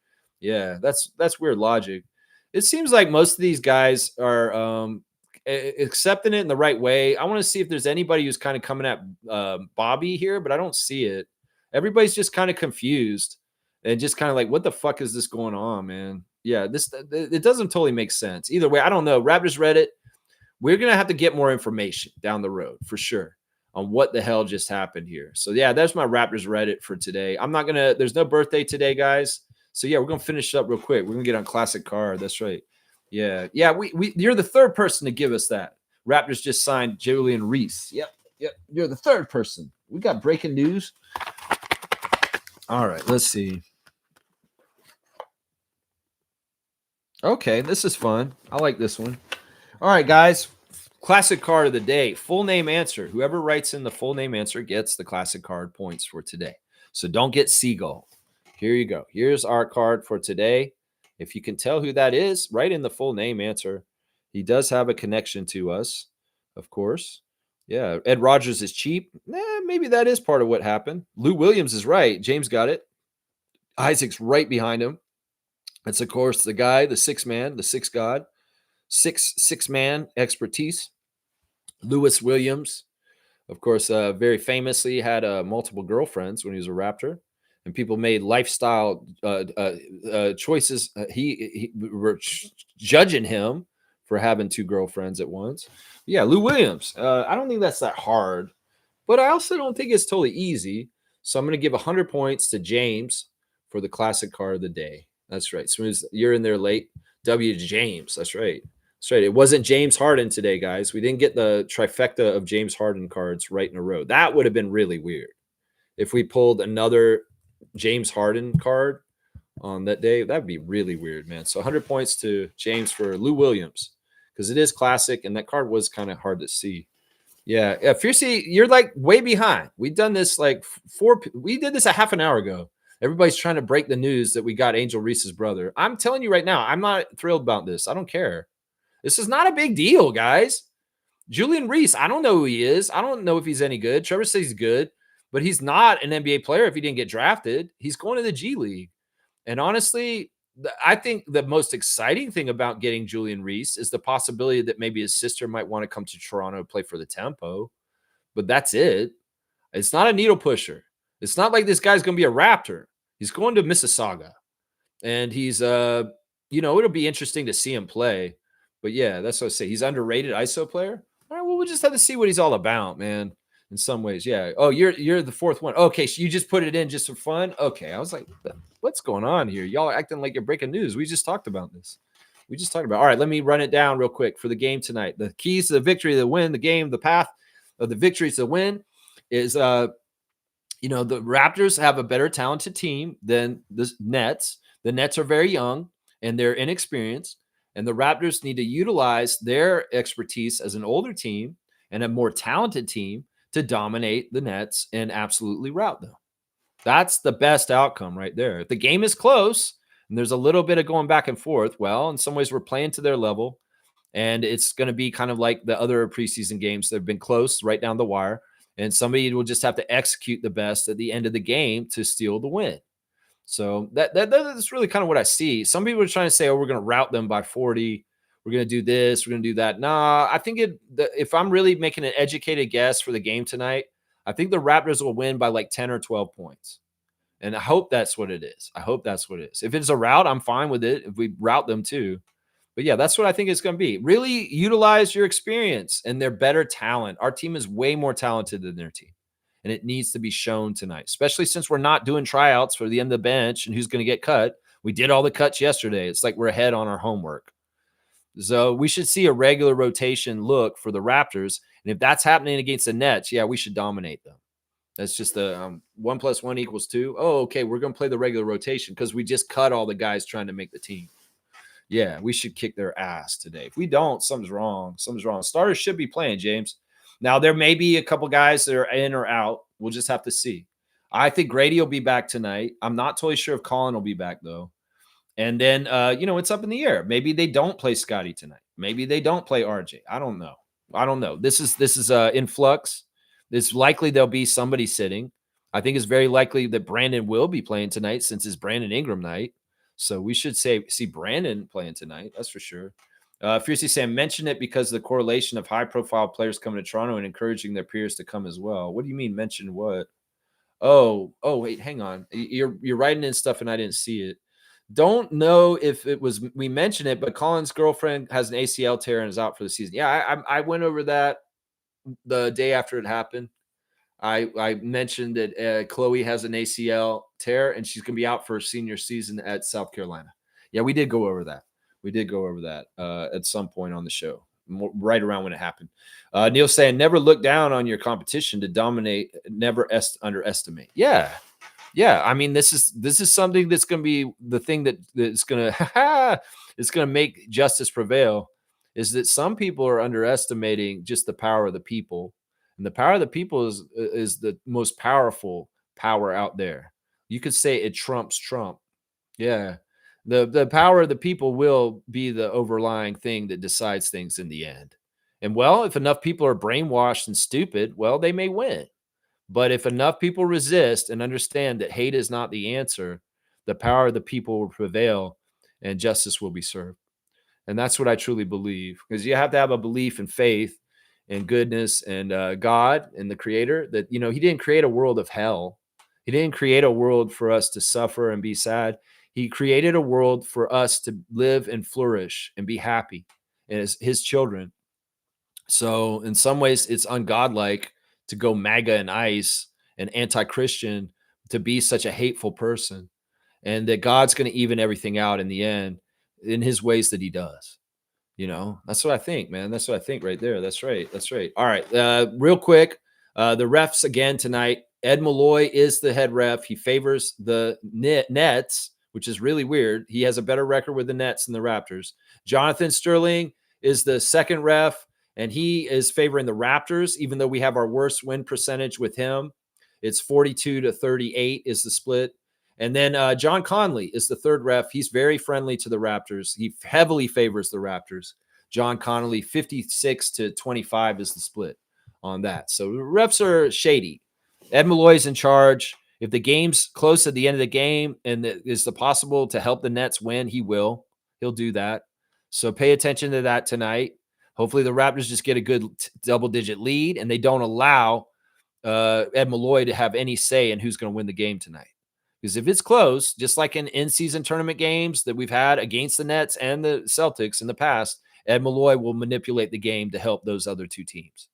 Yeah, that's weird logic. It seems like most of these guys are accepting it in the right way. I want to see if there's anybody who's kind of coming at Bobby here, but I don't see it. Everybody's just kind of confused and just kind of like, what the fuck is this going on, man? Yeah, it doesn't totally make sense. Either way, I don't know. Raptors Reddit, we're going to have to get more information down the road for sure on what the hell just happened here. So yeah, that's my Raptors Reddit for today. There's no birthday today, guys. So yeah, we're going to finish up real quick. We're going to get on Classic Card. That's right. Yeah. You're the third person to give us that. Raptors just signed Julian Reese. Yep. You're the third person. We got breaking news. All right, let's see. Okay, this is fun. I like this one. All right, guys. Classic card of the day. Full name answer. Whoever writes in the full name answer gets the classic card points for today. So don't get Seagull. Here you go. Here's our card for today. If you can tell who that is, write in the full name answer. He does have a connection to us, of course. Yeah, Ed Rogers is cheap. Maybe that is part of what happened. Lou Williams is right. James got it. Isaac's right behind him. That's, of course, the guy, the six man, the six god, six man expertise. Lewis Williams, of course, very famously had multiple girlfriends when he was a Raptor. And people made lifestyle choices. He were judging him for having two girlfriends at once. Yeah, Lou Williams. I don't think that's that hard, but I also don't think it's totally easy. So I'm going to give 100 points to James for the classic card of the day. That's right. Smooth, you're in there late. W to James. That's right. That's right. It wasn't James Harden today, guys. We didn't get the trifecta of James Harden cards right in a row. That would have been really weird if we pulled another James Harden card on that day. That'd be really weird, man. So 100 points to James for Lou Williams because it is classic, and that card was kind of hard to see. Yeah, Fiercey, you're like way behind. We've done this like we did this a half an hour ago. Everybody's trying to break the news that we got Angel Reese's brother. I'm telling you right now, I'm not thrilled about this. I don't care. This is not a big deal, guys. Julian Reese, I don't know who he is. I don't know if he's any good. Trevor says he's good, but he's not an NBA player if he didn't get drafted. He's going to the G League. And honestly, I think the most exciting thing about getting Julian Reese is the possibility that maybe his sister might want to come to Toronto and play for the Tempo. But that's it. It's not a needle pusher. It's not like this guy's going to be a Raptor. He's going to Mississauga. And he's it'll be interesting to see him play. But yeah, that's what I say. He's underrated ISO player. All right, well, we'll just have to see what he's all about, man. In some ways, yeah. Oh, you're the fourth one. Okay, so you just put it in just for fun. Okay, I was like, what's going on here? Y'all are acting like you're breaking news. We just talked about this. All right, let me run it down real quick for the game tonight. The keys to the victory, the win, the game, the path of the victory to the win is the Raptors have a better talented team than the Nets. The Nets are very young and they're inexperienced, and the Raptors need to utilize their expertise as an older team and a more talented team to dominate the Nets and absolutely rout them. That's the best outcome right there. If the game is close and there's a little bit of going back and forth, well, in some ways we're playing to their level, and it's going to be kind of like the other preseason games that have been close right down the wire, and somebody will just have to execute the best at the end of the game to steal the win. So that's really kind of what I see. Some people are trying to say, oh, we're going to rout them by 40. We're going to do this. We're going to do that. Nah, I think if I'm really making an educated guess for the game tonight, I think the Raptors will win by like 10 or 12 points. And I hope that's what it is. If it's a rout, I'm fine with it. If we rout them too. But yeah, that's what I think it's going to be. Really utilize your experience and their better talent. Our team is way more talented than their team. And it needs to be shown tonight, especially since we're not doing tryouts for the end of the bench and who's going to get cut. We did all the cuts yesterday. It's like we're ahead on our homework. So we should see a regular rotation look for the Raptors. And if that's happening against the Nets, yeah, we should dominate them. That's just the 1 + 1 = 2. Oh, okay, we're going to play the regular rotation because we just cut all the guys trying to make the team. Yeah, we should kick their ass today. If we don't, something's wrong. Starters should be playing, James. Now, there may be a couple guys that are in or out. We'll just have to see. I think Grady will be back tonight. I'm not totally sure if Colin will be back, though. And then, it's up in the air. Maybe they don't play Scotty tonight. Maybe they don't play RJ. I don't know. This is in flux. It's likely there'll be somebody sitting. I think it's very likely that Brandon will be playing tonight since it's Brandon Ingram night. So we should see Brandon playing tonight. That's for sure. Fiercely Sam mentioned it because of the correlation of high-profile players coming to Toronto and encouraging their peers to come as well. What do you mean mention what? Oh, wait, hang on. You're writing in stuff and I didn't see it. Don't know if it was we mentioned it, but Colin's girlfriend has an ACL tear and is out for the season. Yeah, I went over that the day after it happened. I mentioned that Chloe has an ACL tear and she's going to be out for her senior season at South Carolina. Yeah, we did go over that. At some point on the show, right around when it happened. Neil saying, never look down on your competition to dominate, never underestimate. Yeah. I mean, this is something that's going to be the thing that's going to it's going to make justice prevail. Is that some people are underestimating just the power of the people, and the power of the people is the most powerful power out there. You could say it trumps Trump. Yeah. The power of the people will be the overlying thing that decides things in the end. And well, if enough people are brainwashed and stupid, well, they may win. But if enough people resist and understand that hate is not the answer, the power of the people will prevail and justice will be served. And that's what I truly believe, because you have to have a belief and faith and goodness and God and the creator that, he didn't create a world of hell. He didn't create a world for us to suffer and be sad. He created a world for us to live and flourish and be happy as his children. So in some ways, it's ungodlike to go MAGA and ICE and anti-Christian to be such a hateful person, and that God's going to even everything out in the end in his ways that he does. That's what I think, man. That's what I think right there. That's right. All right. Real quick, the refs again tonight. Ed Malloy is the head ref. He favors the Nets which is really weird. He has a better record with the Nets than the Raptors. Jonathan Sterling is the second ref, and he is favoring the Raptors, even though we have our worst win percentage with him. It's 42-38 is the split. And then John Conley is the third ref. He's very friendly to the Raptors. He heavily favors the Raptors. John Connolly, 56-25 is the split on that. So the refs are shady. Ed Malloy's in charge. If the game's close at the end of the game and is the possible to help the Nets win, he will. He'll do that. So pay attention to that tonight. Hopefully the Raptors just get a good double-digit lead and they don't allow Ed Malloy to have any say in who's going to win the game tonight. Because if it's close, just like in in-season tournament games that we've had against the Nets and the Celtics in the past, Ed Malloy will manipulate the game to help those other two teams.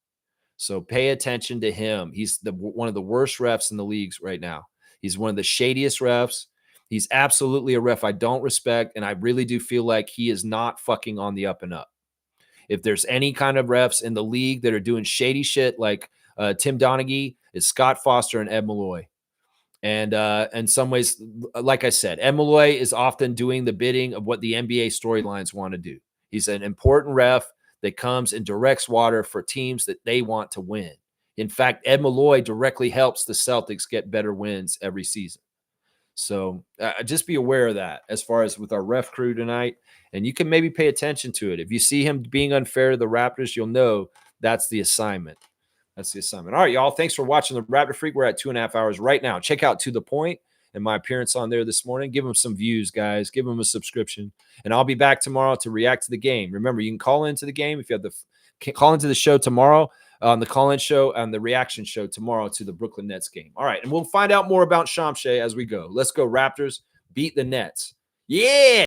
So pay attention to him. He's one of the worst refs in the leagues right now. He's one of the shadiest refs. He's absolutely a ref I don't respect, and I really do feel like he is not fucking on the up and up. If there's any kind of refs in the league that are doing shady shit like Tim Donaghy, it's Scott Foster and Ed Malloy. And in some ways, like I said, Ed Malloy is often doing the bidding of what the NBA storylines want to do. He's an important ref that comes and directs water for teams that they want to win. In fact, Ed Malloy directly helps the Celtics get better wins every season. So just be aware of that as far as with our ref crew tonight. And you can maybe pay attention to it. If you see him being unfair to the Raptors, you'll know that's the assignment. That's the assignment. All right, y'all. Thanks for watching the Raptor Freak. We're at 2.5 hours right now. Check out To The Point and my appearance on there this morning. Give them some views, guys. Give them a subscription. And I'll be back tomorrow to react to the game. Remember, you can call into the game if you have call into the show tomorrow on the call-in show and the reaction show tomorrow to the Brooklyn Nets game. All right, and we'll find out more about Shamshay as we go. Let's go, Raptors. Beat the Nets. Yeah!